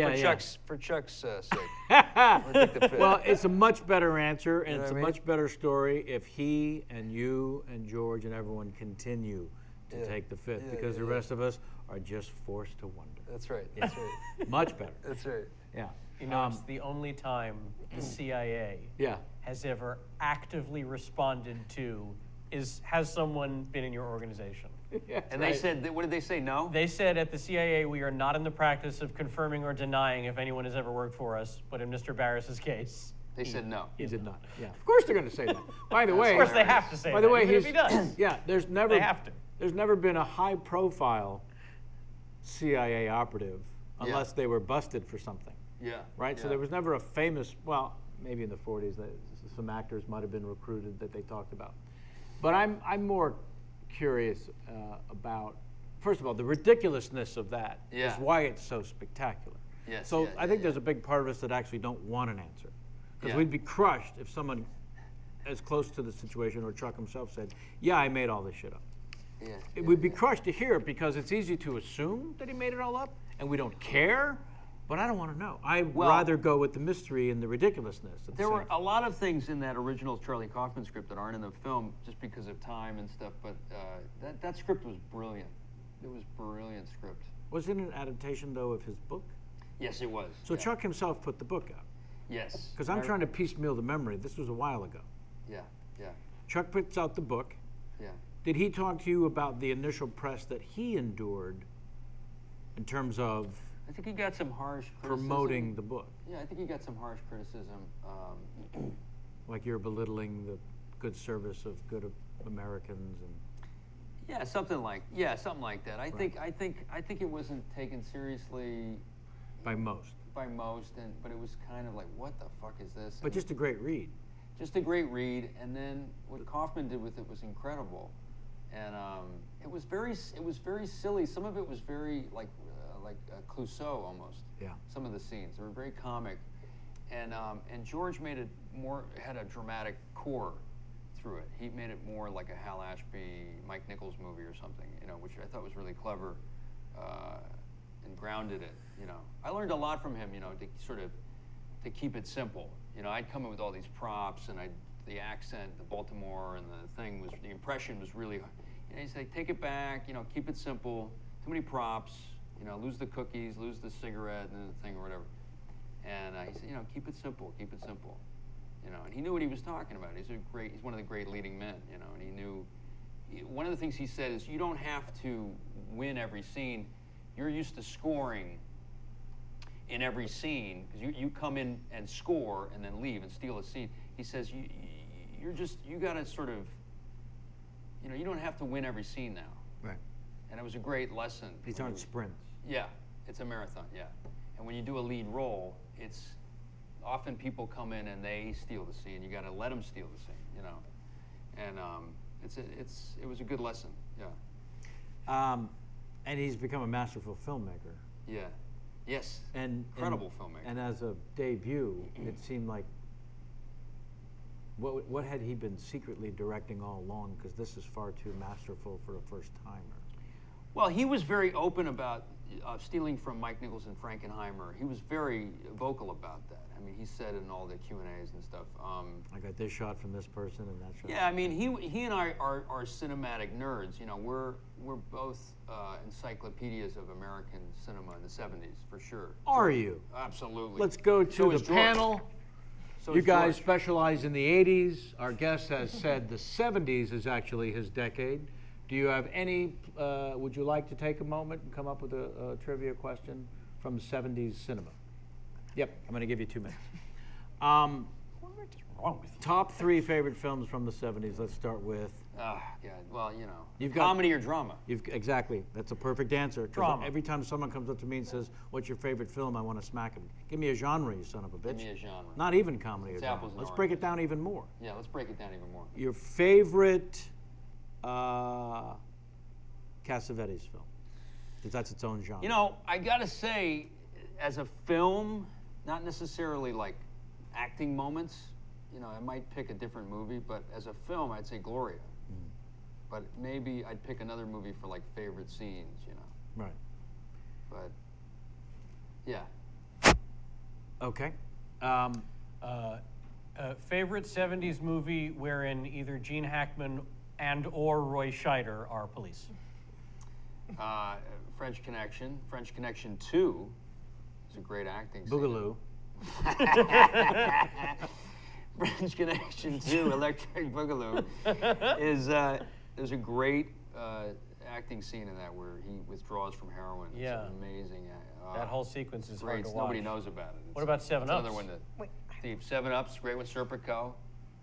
[SPEAKER 2] For Chuck's sake. I'm going to take the fifth.
[SPEAKER 1] Well, it's a much better answer, and
[SPEAKER 2] You know
[SPEAKER 1] it's a
[SPEAKER 2] what I mean?
[SPEAKER 1] much better story if he and you and George and everyone continue to
[SPEAKER 2] Yeah.
[SPEAKER 1] take the fifth,
[SPEAKER 2] Yeah,
[SPEAKER 1] because
[SPEAKER 2] yeah,
[SPEAKER 1] the
[SPEAKER 2] yeah.
[SPEAKER 1] rest of us are just forced to wonder.
[SPEAKER 2] That's right. That's right.
[SPEAKER 1] Much better.
[SPEAKER 2] That's right.
[SPEAKER 1] Yeah.
[SPEAKER 3] You know, it's the only time the CIA
[SPEAKER 1] Yeah.
[SPEAKER 3] has ever actively responded to has someone been in your organization?
[SPEAKER 5] And they said, what did they say? No?
[SPEAKER 3] They said at the CIA, we are not in the practice of confirming or denying if anyone has ever worked for us, but in Mr. Barris's case,
[SPEAKER 5] They said no.
[SPEAKER 1] He did not. Yeah. Of course they're going to say that. By the way,
[SPEAKER 3] of course they have to say
[SPEAKER 1] by
[SPEAKER 3] that,
[SPEAKER 1] the way,
[SPEAKER 3] even if he does.
[SPEAKER 1] Yeah, there's never
[SPEAKER 3] They have to.
[SPEAKER 1] There's never been a high-profile CIA operative unless they were busted for something,
[SPEAKER 5] Yeah.
[SPEAKER 1] right? So
[SPEAKER 5] yeah.
[SPEAKER 1] there was never a famous. Well, maybe in the 40s, some actors might have been recruited that they talked about. But I'm more curious about, first of all, the ridiculousness of that is
[SPEAKER 5] Yeah.
[SPEAKER 1] why it's so spectacular.
[SPEAKER 5] Yes,
[SPEAKER 1] So
[SPEAKER 5] yeah,
[SPEAKER 1] I think
[SPEAKER 5] yeah,
[SPEAKER 1] there's a big part of us that actually don't want an answer, because
[SPEAKER 5] Yeah.
[SPEAKER 1] we'd be crushed if someone as close to the situation, or Chuck himself said, "Yeah, I made all this shit up."
[SPEAKER 5] Yeah.
[SPEAKER 1] We'd be crushed to hear it, because it's easy to assume that he made it all up, and we don't care. But I don't want to know. I'd rather go with the mystery and the ridiculousness. At the
[SPEAKER 5] There
[SPEAKER 1] same
[SPEAKER 5] were a
[SPEAKER 1] time.
[SPEAKER 5] lot of things in that original Charlie Kaufman script that aren't in the film just because of time and stuff, but that script was brilliant. It was a brilliant script.
[SPEAKER 1] Was it an adaptation, though, of his book?
[SPEAKER 5] Yes, it was.
[SPEAKER 1] So
[SPEAKER 5] yeah.
[SPEAKER 1] Chuck himself put the book out.
[SPEAKER 5] Yes.
[SPEAKER 1] Because I'm trying to piecemeal the memory. This was a while ago.
[SPEAKER 5] Yeah, yeah,
[SPEAKER 1] Chuck puts out the book.
[SPEAKER 5] yeah.
[SPEAKER 1] Did he talk to you about the initial press that he endured in terms of
[SPEAKER 5] I think he got some harsh criticism.
[SPEAKER 1] promoting the book?
[SPEAKER 5] Yeah, I think he got some harsh criticism.
[SPEAKER 1] Like you're belittling the good service of good Americans and.
[SPEAKER 5] Yeah, something like that. I think it wasn't taken seriously
[SPEAKER 1] By most.
[SPEAKER 5] by most, but it was kind of like, what the fuck is this?
[SPEAKER 1] But
[SPEAKER 5] And
[SPEAKER 1] just a great read.
[SPEAKER 5] just a great read, and then what Kaufman did with it was incredible, and it was very silly. Some of it was very like Clouseau almost.
[SPEAKER 1] Yeah.
[SPEAKER 5] Some of the scenes, they were very comic, and George had a dramatic core through it. He made it more like a Hal Ashby, Mike Nichols movie or something, which I thought was really clever, and grounded it. I learned a lot from him, to keep it simple. I'd come in with all these props, and the accent, the Baltimore, and the impression was really. He'd say, take it back, keep it simple. Too many props, lose the cookies, lose the cigarette, and the thing or whatever. And he said, keep it simple, keep it simple. And he knew what he was talking about. He's one of the great leading men, and he knew. One of the things he said is, you don't have to win every scene. You're used to scoring in every scene, because you come in and score and then leave and steal a scene. He says, you got to sort of, you don't have to win every scene now.
[SPEAKER 1] Right.
[SPEAKER 5] And it was a great lesson.
[SPEAKER 1] These aren't sprints.
[SPEAKER 5] Yeah, it's a marathon, yeah. And when you do a lead role, it's often people come in and they steal the scene. You got to let them steal the scene, And it was a good lesson, yeah.
[SPEAKER 1] And he's become a masterful filmmaker.
[SPEAKER 5] Yeah. Yes.
[SPEAKER 1] And
[SPEAKER 5] Incredible filmmaker.
[SPEAKER 1] And as a debut, it seemed like what had he been secretly directing all along? Because this is far too masterful for a first timer.
[SPEAKER 5] Well, he was very open about stealing from Mike Nichols and Frankenheimer. He was very vocal about that. I mean, he said in all the Q&As and stuff.
[SPEAKER 1] I got this shot from this person and that shot.
[SPEAKER 5] Yeah, I mean, he and I are cinematic nerds. We're both encyclopedias of American cinema in the 70s, for sure.
[SPEAKER 1] Are you?
[SPEAKER 5] Absolutely.
[SPEAKER 1] Let's go to
[SPEAKER 5] So
[SPEAKER 1] the
[SPEAKER 5] is George.
[SPEAKER 1] panel.
[SPEAKER 5] So
[SPEAKER 1] You
[SPEAKER 5] is
[SPEAKER 1] guys
[SPEAKER 5] George.
[SPEAKER 1] specialize in the 80s. Our guest has said the 70s is actually his decade. Do you have any, would you like to take a moment and come up with a trivia question from 70s cinema? Yep, I'm going to give you 2 minutes.
[SPEAKER 3] Wrong with you?
[SPEAKER 1] Top 3 favorite films from the 70s. Let's start with.
[SPEAKER 5] Oh, God. Well,
[SPEAKER 1] You've got-
[SPEAKER 5] comedy or drama.
[SPEAKER 1] Exactly. That's a perfect answer. 'Cause
[SPEAKER 3] Drama.
[SPEAKER 1] every time someone comes up to me and says, "What's your favorite film?" I want to smack him. Give me a genre, you son of a bitch.
[SPEAKER 5] Give me a genre.
[SPEAKER 1] Not even comedy or
[SPEAKER 5] It's
[SPEAKER 1] drama.
[SPEAKER 5] apples and
[SPEAKER 1] Let's break it
[SPEAKER 5] oranges.
[SPEAKER 1] down even more.
[SPEAKER 5] Yeah, let's break it down even more.
[SPEAKER 1] Your favorite Cassavetes film, because that's its own genre.
[SPEAKER 5] I gotta say, as a film, not necessarily like acting moments. You know, I might pick a different movie, but as a film, I'd say Gloria. But maybe I'd pick another movie for like favorite scenes, you know.
[SPEAKER 1] Right.
[SPEAKER 5] But yeah.
[SPEAKER 1] Okay.
[SPEAKER 3] Favorite 70s movie wherein either Gene Hackman and or Roy Scheider are police?
[SPEAKER 5] French Connection. French Connection 2 is a great acting scene.
[SPEAKER 1] Boogaloo.
[SPEAKER 5] French Connection 2, Electric Boogaloo, is there's a great acting scene in that where he withdraws from heroin. It's
[SPEAKER 3] Yeah.
[SPEAKER 5] amazing.
[SPEAKER 3] That whole sequence is hard
[SPEAKER 5] great.
[SPEAKER 3] to watch.
[SPEAKER 5] Nobody knows about it.
[SPEAKER 3] What about 7
[SPEAKER 5] It's
[SPEAKER 3] Ups?
[SPEAKER 5] another one that.
[SPEAKER 4] Wait,
[SPEAKER 5] The 7 Ups, great with Serpico.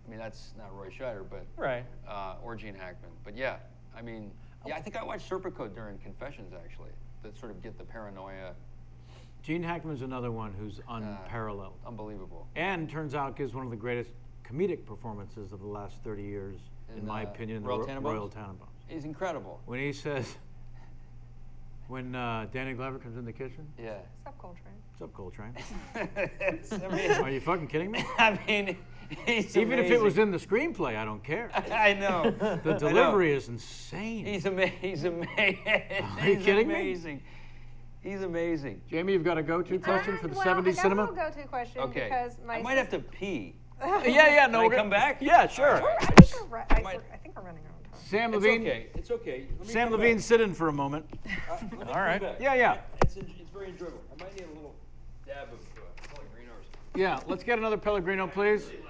[SPEAKER 5] I mean, that's not Roy Scheider, but
[SPEAKER 3] Right.
[SPEAKER 5] or Gene Hackman. But yeah, I mean, yeah, I think I watched Serpico during Confessions actually, to sort of get the paranoia.
[SPEAKER 1] Gene Hackman's another one who's unparalleled.
[SPEAKER 5] Unbelievable.
[SPEAKER 1] And turns out gives one of the greatest comedic performances of the last 30 years, in my opinion, in the
[SPEAKER 5] Royal Tenenbaums?
[SPEAKER 1] Royal Tenenbaums.
[SPEAKER 5] He's incredible.
[SPEAKER 1] When he says, when Danny Glover comes in the kitchen,
[SPEAKER 5] Yeah.
[SPEAKER 4] what's up, Coltrane?
[SPEAKER 1] what's up, Coltrane?
[SPEAKER 5] I mean,
[SPEAKER 1] Are you fucking kidding me?
[SPEAKER 5] I mean, he's
[SPEAKER 1] Even if it was
[SPEAKER 5] amazing.
[SPEAKER 1] in the screenplay, I don't care.
[SPEAKER 5] I know.
[SPEAKER 1] The delivery is insane.
[SPEAKER 5] He's amazing. He's amazing.
[SPEAKER 1] Are you kidding me?
[SPEAKER 5] amazing. He's amazing.
[SPEAKER 1] Jamie, you've got a go-to question for the
[SPEAKER 4] Well,
[SPEAKER 1] 70s
[SPEAKER 4] I got
[SPEAKER 1] cinema?
[SPEAKER 4] a go-to question
[SPEAKER 5] Okay.
[SPEAKER 4] because my
[SPEAKER 5] I might have to pee.
[SPEAKER 1] Yeah, no.
[SPEAKER 5] Can I
[SPEAKER 1] we're
[SPEAKER 5] come
[SPEAKER 1] gonna-
[SPEAKER 5] back?
[SPEAKER 1] Yeah, sure.
[SPEAKER 4] I think we're running out of time.
[SPEAKER 1] Sam
[SPEAKER 2] It's
[SPEAKER 1] Levine.
[SPEAKER 2] okay. It's okay. Let me
[SPEAKER 1] Sam
[SPEAKER 2] come
[SPEAKER 1] Levine,
[SPEAKER 2] back.
[SPEAKER 1] sit in for a moment.
[SPEAKER 2] Let me
[SPEAKER 3] All
[SPEAKER 2] come
[SPEAKER 3] right.
[SPEAKER 2] back.
[SPEAKER 1] Yeah.
[SPEAKER 2] It's very enjoyable. I might need a little dab of Pellegrino or something.
[SPEAKER 1] Yeah, let's get another Pellegrino, please.
[SPEAKER 2] Drink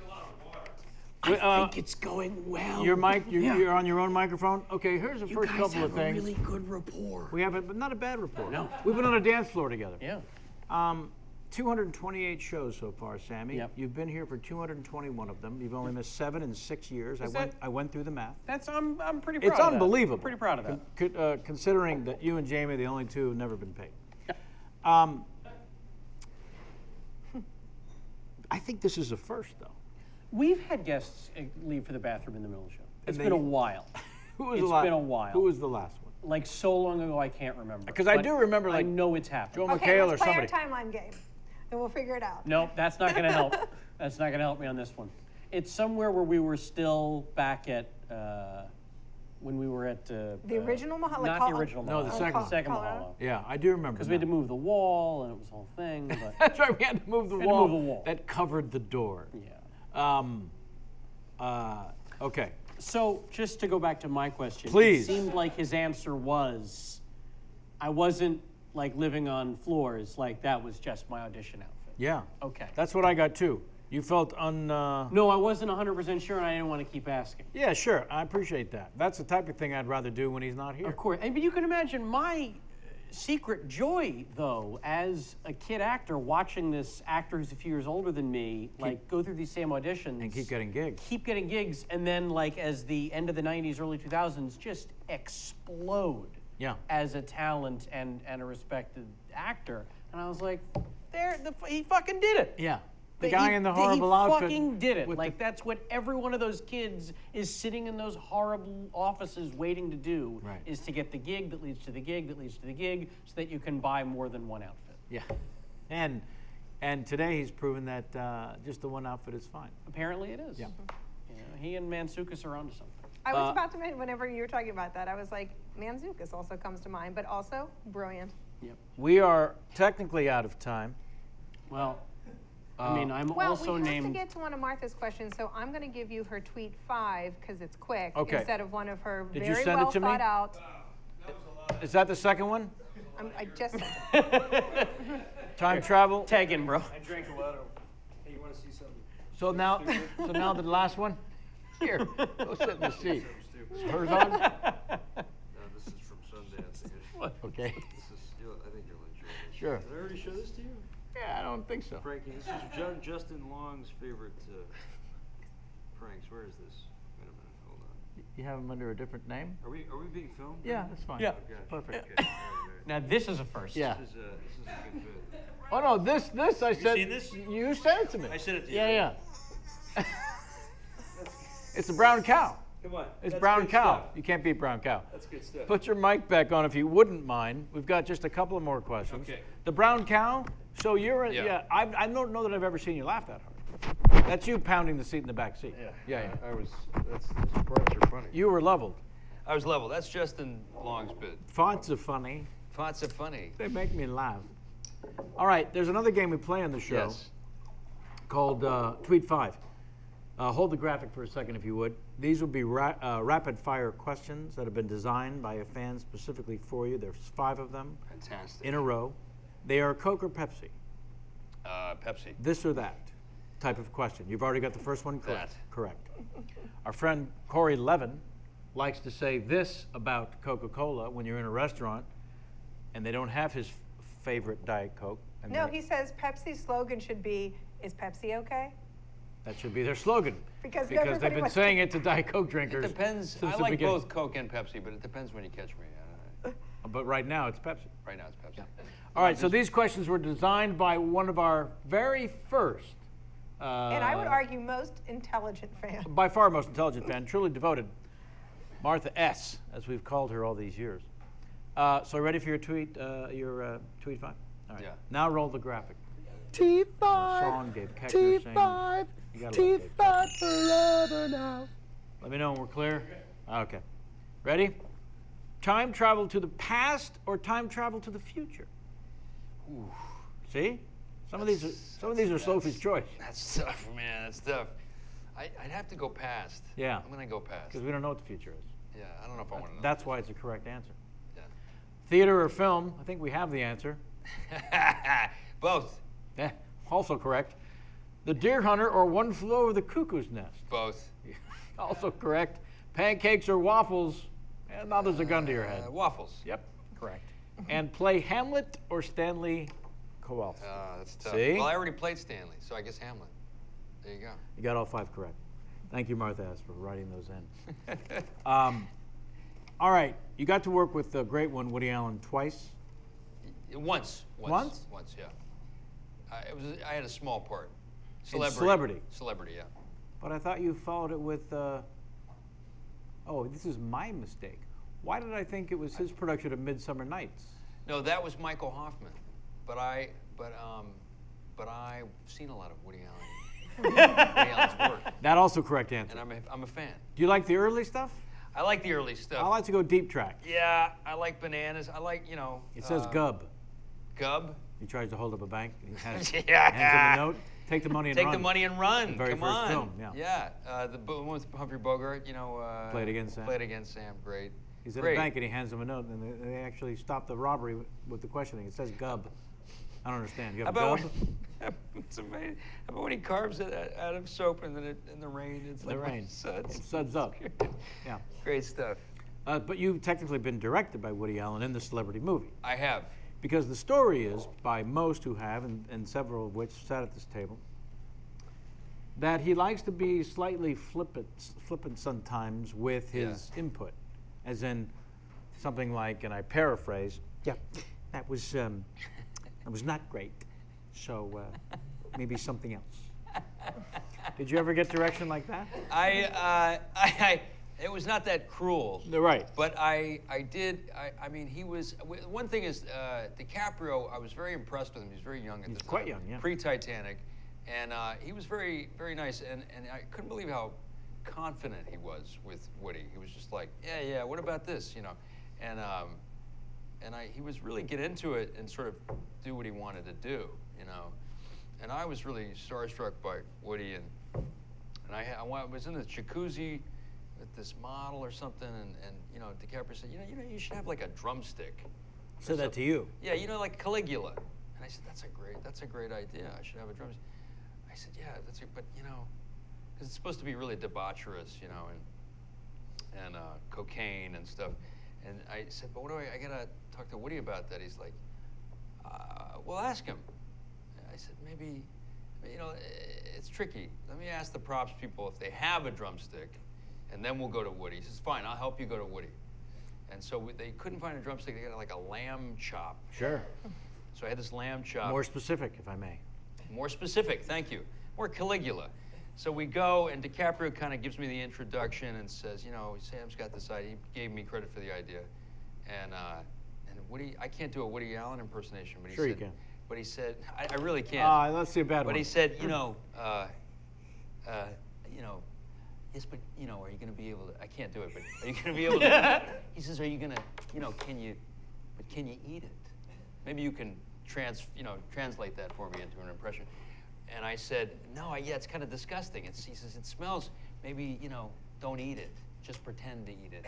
[SPEAKER 2] a lot of water.
[SPEAKER 1] I
[SPEAKER 6] think it's going well.
[SPEAKER 1] Your mic, you're,
[SPEAKER 6] Yeah.
[SPEAKER 1] you're on your own microphone? Okay, here's the
[SPEAKER 6] You
[SPEAKER 1] first
[SPEAKER 6] guys
[SPEAKER 1] couple
[SPEAKER 6] have
[SPEAKER 1] of
[SPEAKER 6] a
[SPEAKER 1] things.
[SPEAKER 6] really good rapport.
[SPEAKER 1] We have it, but not a bad report.
[SPEAKER 6] No.
[SPEAKER 1] We've been on a dance floor together.
[SPEAKER 3] Yeah.
[SPEAKER 1] 228 shows so far, Sammy.
[SPEAKER 3] Yep.
[SPEAKER 1] You've been here for 221 of them. You've only missed 7 in 6 years.
[SPEAKER 3] Is
[SPEAKER 1] I went through the math.
[SPEAKER 3] I'm pretty proud
[SPEAKER 1] It's
[SPEAKER 3] of that.
[SPEAKER 1] unbelievable.
[SPEAKER 3] I'm pretty proud of that.
[SPEAKER 1] Considering that you and Jamie are the only two who've never been paid. I think this is a first, though.
[SPEAKER 3] We've had guests leave for the bathroom in the middle of the show. It's
[SPEAKER 1] And
[SPEAKER 3] been a
[SPEAKER 1] they-
[SPEAKER 3] while.
[SPEAKER 1] Who was
[SPEAKER 3] It's
[SPEAKER 1] the last?
[SPEAKER 3] been a while.
[SPEAKER 1] Who was the last one?
[SPEAKER 3] Like so long ago, I can't remember.
[SPEAKER 1] 'Cause I
[SPEAKER 3] But
[SPEAKER 1] do remember,
[SPEAKER 3] I
[SPEAKER 1] like,
[SPEAKER 3] know it's happened.
[SPEAKER 1] Joe
[SPEAKER 4] Okay,
[SPEAKER 1] McHale or
[SPEAKER 4] let's play
[SPEAKER 1] somebody.
[SPEAKER 4] our timeline game, and we'll figure it out.
[SPEAKER 3] Nope, that's not going to help. That's not going to help me on this one. It's somewhere where we were still back at when we were at
[SPEAKER 4] The original Mahalo.
[SPEAKER 3] Not the original.
[SPEAKER 1] No, the
[SPEAKER 3] Mahalo.
[SPEAKER 1] second one.
[SPEAKER 3] Second
[SPEAKER 4] Colorado?
[SPEAKER 3] Mahalo.
[SPEAKER 1] Yeah, I do remember.
[SPEAKER 3] Because we had to
[SPEAKER 1] now.
[SPEAKER 3] move the wall, and it was a whole thing. But
[SPEAKER 1] That's right. We had to move the
[SPEAKER 3] We had to
[SPEAKER 1] wall.
[SPEAKER 3] move the wall.
[SPEAKER 1] That covered the door.
[SPEAKER 3] yeah.
[SPEAKER 1] Okay.
[SPEAKER 3] So just to go back to my question,
[SPEAKER 1] Please.
[SPEAKER 3] it seemed like his answer was, I wasn't like living on floors. Like that was just my audition outfit.
[SPEAKER 1] Yeah.
[SPEAKER 3] Okay.
[SPEAKER 1] That's what I got too. You felt
[SPEAKER 3] No, I wasn't 100% sure, and I didn't want to keep asking.
[SPEAKER 1] Yeah, sure. I appreciate that. That's the type of thing I'd rather do when he's not here.
[SPEAKER 3] Of course, but you can imagine my secret joy, though, as a kid actor, watching this actor who's a few years older than me, like go through these same auditions
[SPEAKER 1] And keep getting gigs.
[SPEAKER 3] and then like as the end of the '90s, early 2000s, just explode
[SPEAKER 1] Yeah.
[SPEAKER 3] as a talent and a respected actor. And I was like, he fucking did it.
[SPEAKER 1] Yeah. The guy in the horrible
[SPEAKER 3] he
[SPEAKER 1] outfit.
[SPEAKER 3] fucking did it.
[SPEAKER 1] with
[SPEAKER 3] Like that's what every one of those kids is sitting in those horrible offices waiting to do.
[SPEAKER 1] Right.
[SPEAKER 3] Is to get the gig that leads to the gig that leads to the gig, so that you can buy more than one outfit.
[SPEAKER 1] Yeah. And today he's proven that just the one outfit is fine.
[SPEAKER 3] Apparently, it is.
[SPEAKER 1] Yeah.
[SPEAKER 3] You know, he and Mantzoukas are onto something.
[SPEAKER 4] I was about to mention, whenever you were talking about that, I was like, Mantzoukas also comes to mind, but also brilliant.
[SPEAKER 3] Yep.
[SPEAKER 1] We are technically out of time.
[SPEAKER 3] Well, I mean, I'm
[SPEAKER 4] Well,
[SPEAKER 3] also
[SPEAKER 4] we have
[SPEAKER 3] named.
[SPEAKER 4] to get to one of Martha's questions, so I'm going to give you her tweet 5 because it's quick
[SPEAKER 1] Okay.
[SPEAKER 4] instead of one of her
[SPEAKER 1] Did you
[SPEAKER 4] very
[SPEAKER 1] send it
[SPEAKER 4] well
[SPEAKER 1] to me?
[SPEAKER 4] thought out.
[SPEAKER 1] Is that the second one?
[SPEAKER 4] I just
[SPEAKER 1] Time travel.
[SPEAKER 3] Tag in, bro.
[SPEAKER 2] I drank a lot of. Hey, you want to see something?
[SPEAKER 1] So now the last one. Here, go sit in the seat. Is hers on?
[SPEAKER 2] No, this is from Sundance.
[SPEAKER 1] Okay.
[SPEAKER 2] This is. I think you'll enjoy this.
[SPEAKER 1] Sure.
[SPEAKER 2] Did I already show this to you?
[SPEAKER 1] Yeah, I don't think so.
[SPEAKER 2] Pranking. This is Justin Long's favorite pranks. Where is this? Wait a minute. Hold on.
[SPEAKER 1] You have him under a different name?
[SPEAKER 2] Are we being filmed?
[SPEAKER 1] Yeah, that's fine.
[SPEAKER 3] Yeah.
[SPEAKER 2] Okay.
[SPEAKER 1] Perfect.
[SPEAKER 2] Okay. All right.
[SPEAKER 3] Now this is a first.
[SPEAKER 1] Yeah.
[SPEAKER 2] This is a good bit.
[SPEAKER 1] Oh no, this I said.
[SPEAKER 2] seen this?
[SPEAKER 1] You sent it to me.
[SPEAKER 2] I sent it to you.
[SPEAKER 1] Yeah. It's a brown cow.
[SPEAKER 2] Come on.
[SPEAKER 1] It's
[SPEAKER 2] That's
[SPEAKER 1] brown
[SPEAKER 2] good
[SPEAKER 1] cow.
[SPEAKER 2] stuff.
[SPEAKER 1] You can't beat brown cow.
[SPEAKER 2] That's good stuff.
[SPEAKER 1] Put your mic back on if you wouldn't mind. We've got just a couple of more questions.
[SPEAKER 2] Okay.
[SPEAKER 1] The brown cow. So you're
[SPEAKER 5] Yeah.
[SPEAKER 1] I don't know that I've ever seen you laugh that hard. That's you pounding the seat in the back seat. Yeah.
[SPEAKER 2] I was. Those parts are funny.
[SPEAKER 1] You were leveled.
[SPEAKER 5] I was level. That's Justin Long's bit.
[SPEAKER 1] Fonts are funny.
[SPEAKER 5] Fonts are funny.
[SPEAKER 1] They make me laugh. All right. There's another game we play on the show
[SPEAKER 5] Yes.
[SPEAKER 1] called Tweet 5. Hold the graphic for a second, if you would. These will be rapid-fire questions that have been designed by a fan specifically for you. There's 5 of them
[SPEAKER 5] Fantastic.
[SPEAKER 1] in a row. They are Coke or Pepsi,
[SPEAKER 5] Pepsi.
[SPEAKER 1] this or that type of question. You've already got the first one correct.
[SPEAKER 5] That.
[SPEAKER 1] Correct. Our friend Corey Levin likes to say this about Coca-Cola when you're in a restaurant and they don't have his favorite Diet Coke. And
[SPEAKER 4] No,
[SPEAKER 1] they-
[SPEAKER 4] he says Pepsi's slogan should be, "Is Pepsi okay?"
[SPEAKER 1] That should be their slogan.
[SPEAKER 4] Because
[SPEAKER 1] they've
[SPEAKER 4] everybody
[SPEAKER 1] been
[SPEAKER 4] wants
[SPEAKER 1] saying it to Diet Coke
[SPEAKER 5] It
[SPEAKER 1] drinkers.
[SPEAKER 5] depends.
[SPEAKER 1] since
[SPEAKER 5] I
[SPEAKER 1] the
[SPEAKER 5] like
[SPEAKER 1] beginning.
[SPEAKER 5] both Coke and Pepsi, but it depends when you catch me.
[SPEAKER 1] But right now it's Pepsi.
[SPEAKER 5] Right now it's Pepsi.
[SPEAKER 1] All right, so these questions were designed by one of our very first,
[SPEAKER 4] And I would argue most intelligent fan.
[SPEAKER 1] by far most intelligent fan, truly devoted, Martha S., as we've called her all these years. So ready for your tweet 5? All right.
[SPEAKER 5] Yeah.
[SPEAKER 1] Now roll the graphic.
[SPEAKER 6] T5.
[SPEAKER 1] Song Dave Keckner saying.
[SPEAKER 6] T5.
[SPEAKER 1] You gotta love Dave Keckner.
[SPEAKER 6] T5 forever now.
[SPEAKER 1] Let me know when we're clear. Okay. Ready? Time travel to the past or time travel to the future?
[SPEAKER 5] Ooh.
[SPEAKER 1] See? Some of these are Sophie's choice.
[SPEAKER 5] That's tough, man. That's tough. I'd have to go past.
[SPEAKER 1] Yeah.
[SPEAKER 5] I'm gonna go past.
[SPEAKER 1] Because we don't know what the future is.
[SPEAKER 5] Yeah, I don't know if I want to know.
[SPEAKER 1] That's why it's a correct answer.
[SPEAKER 5] Yeah.
[SPEAKER 1] Theater or film? I think we have the answer.
[SPEAKER 5] Both.
[SPEAKER 1] Yeah, also correct. The Deer Hunter or One Flew Over the Cuckoo's Nest?
[SPEAKER 5] Both.
[SPEAKER 1] Also correct. Pancakes or waffles? And now there's a gun to your head.
[SPEAKER 5] Waffles.
[SPEAKER 1] Yep, correct. And play Hamlet or Stanley Kowalski?
[SPEAKER 5] That's tough.
[SPEAKER 1] See?
[SPEAKER 5] Well, I already played Stanley, so I guess Hamlet. There you go.
[SPEAKER 1] You got all 5 correct. Thank you, Martha S., for writing those in. All right, you got to work with the great one, Woody Allen, twice.
[SPEAKER 5] Once?
[SPEAKER 1] Once?
[SPEAKER 5] Once, yeah. I had a small part.
[SPEAKER 1] Celebrity.
[SPEAKER 5] Celebrity, yeah.
[SPEAKER 1] But I thought you followed it with, oh, this is my mistake. Why did I think it was his production of Midsummer Nights?
[SPEAKER 5] No, that was Michael Hoffman. But I've seen a lot of Woody Allen. Woody Allen's work,
[SPEAKER 1] That also correct answer.
[SPEAKER 5] and I'm a fan.
[SPEAKER 1] Do you like the early stuff?
[SPEAKER 5] I like the early stuff.
[SPEAKER 1] I like to go deep track.
[SPEAKER 5] Yeah, I like bananas. I like,
[SPEAKER 1] It says Gub.
[SPEAKER 5] Gub.
[SPEAKER 1] He tries to hold up a bank. And he hands
[SPEAKER 5] Yeah.
[SPEAKER 1] him a note. Take the money and
[SPEAKER 5] Take
[SPEAKER 1] run.
[SPEAKER 5] the money and run.
[SPEAKER 1] The very
[SPEAKER 5] Come
[SPEAKER 1] first
[SPEAKER 5] on.
[SPEAKER 1] film, yeah.
[SPEAKER 5] The one with Humphrey Bogart.
[SPEAKER 1] Play It Again, Sam.
[SPEAKER 5] Play It Again, Sam. Great.
[SPEAKER 1] He's at
[SPEAKER 5] Great.
[SPEAKER 1] a bank and he hands him a note, and they actually stop the robbery with the questioning. It says Gub. I don't understand. You
[SPEAKER 5] How
[SPEAKER 1] have
[SPEAKER 5] about
[SPEAKER 1] Gub?
[SPEAKER 5] it's amazing. How about when he carves it out of soap and then in the rain? It's
[SPEAKER 1] The
[SPEAKER 5] like
[SPEAKER 1] rain.
[SPEAKER 5] suds.
[SPEAKER 1] It suds up. Yeah.
[SPEAKER 5] Great stuff.
[SPEAKER 1] But you've technically been directed by Woody Allen in the celebrity movie.
[SPEAKER 5] I have.
[SPEAKER 1] Because the story is, by most who have, and several of which sat at this table, that he likes to be slightly flippant sometimes with his input. As in something like, and I paraphrase, yeah, that was not great. So maybe something else. Did you ever get direction like that?
[SPEAKER 5] It was not that cruel.
[SPEAKER 1] Right.
[SPEAKER 5] But I mean, he was. One thing is, DiCaprio. I was very impressed with him. He was very young at the time.
[SPEAKER 1] quite young, yeah.
[SPEAKER 5] Pre-Titanic, and he was very, very nice. And I couldn't believe how confident he was with Woody. He was just like, yeah. What about this? And he was really get into it and sort of do what he wanted to do. And I was really starstruck by Woody, and I was in the jacuzzi with this model or something, and DiCaprio said, you should have like a drumstick.
[SPEAKER 1] Said that to you.
[SPEAKER 5] Yeah, like Caligula. And I said, that's a great idea. I should have a drumstick. I said, yeah, but because it's supposed to be really debaucherous, and cocaine and stuff. And I said, but I gotta talk to Woody about that. He's like, well, ask him. I said, maybe, it's tricky. Let me ask the props people if they have a drumstick, and then we'll go to Woody. He says, fine, I'll help you go to Woody. And so they couldn't find a drumstick. They got like a lamb chop.
[SPEAKER 1] Sure.
[SPEAKER 5] So I had this lamb chop.
[SPEAKER 1] More specific, if I may.
[SPEAKER 5] More specific, thank you. More Caligula. So we go, and DiCaprio kind of gives me the introduction and says, you know, Sam's got this idea. He gave me credit for the idea. And Woody, I can't do a Woody Allen impersonation, but he
[SPEAKER 1] Sure
[SPEAKER 5] said,
[SPEAKER 1] you can.
[SPEAKER 5] But he said, I really can't.
[SPEAKER 1] Let's see a bad one.
[SPEAKER 5] But he said, you know, yes, but you know, are you going to be able to? I can't do it, but are you going to be able to? He says, are you going to? You know, can you eat it? Maybe you can translate that for me into an impression. And I said, no, yeah, it's kind of disgusting. He says, it smells. Maybe don't eat it. Just pretend to eat it.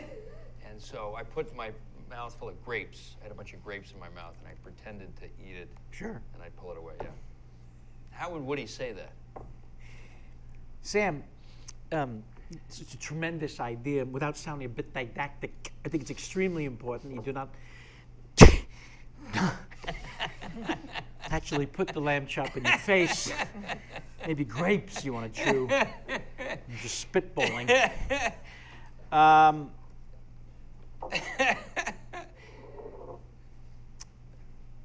[SPEAKER 5] And so I put my mouth full of grapes. I had a bunch of grapes in my mouth, and I pretended to eat it.
[SPEAKER 1] Sure.
[SPEAKER 5] And I'd pull it away. Yeah. How would Woody say that?
[SPEAKER 7] Sam, it's a tremendous idea. Without sounding a bit didactic, I think it's extremely important you do not actually put the lamb chop in your face. Maybe grapes you want to chew. You're just spitballing.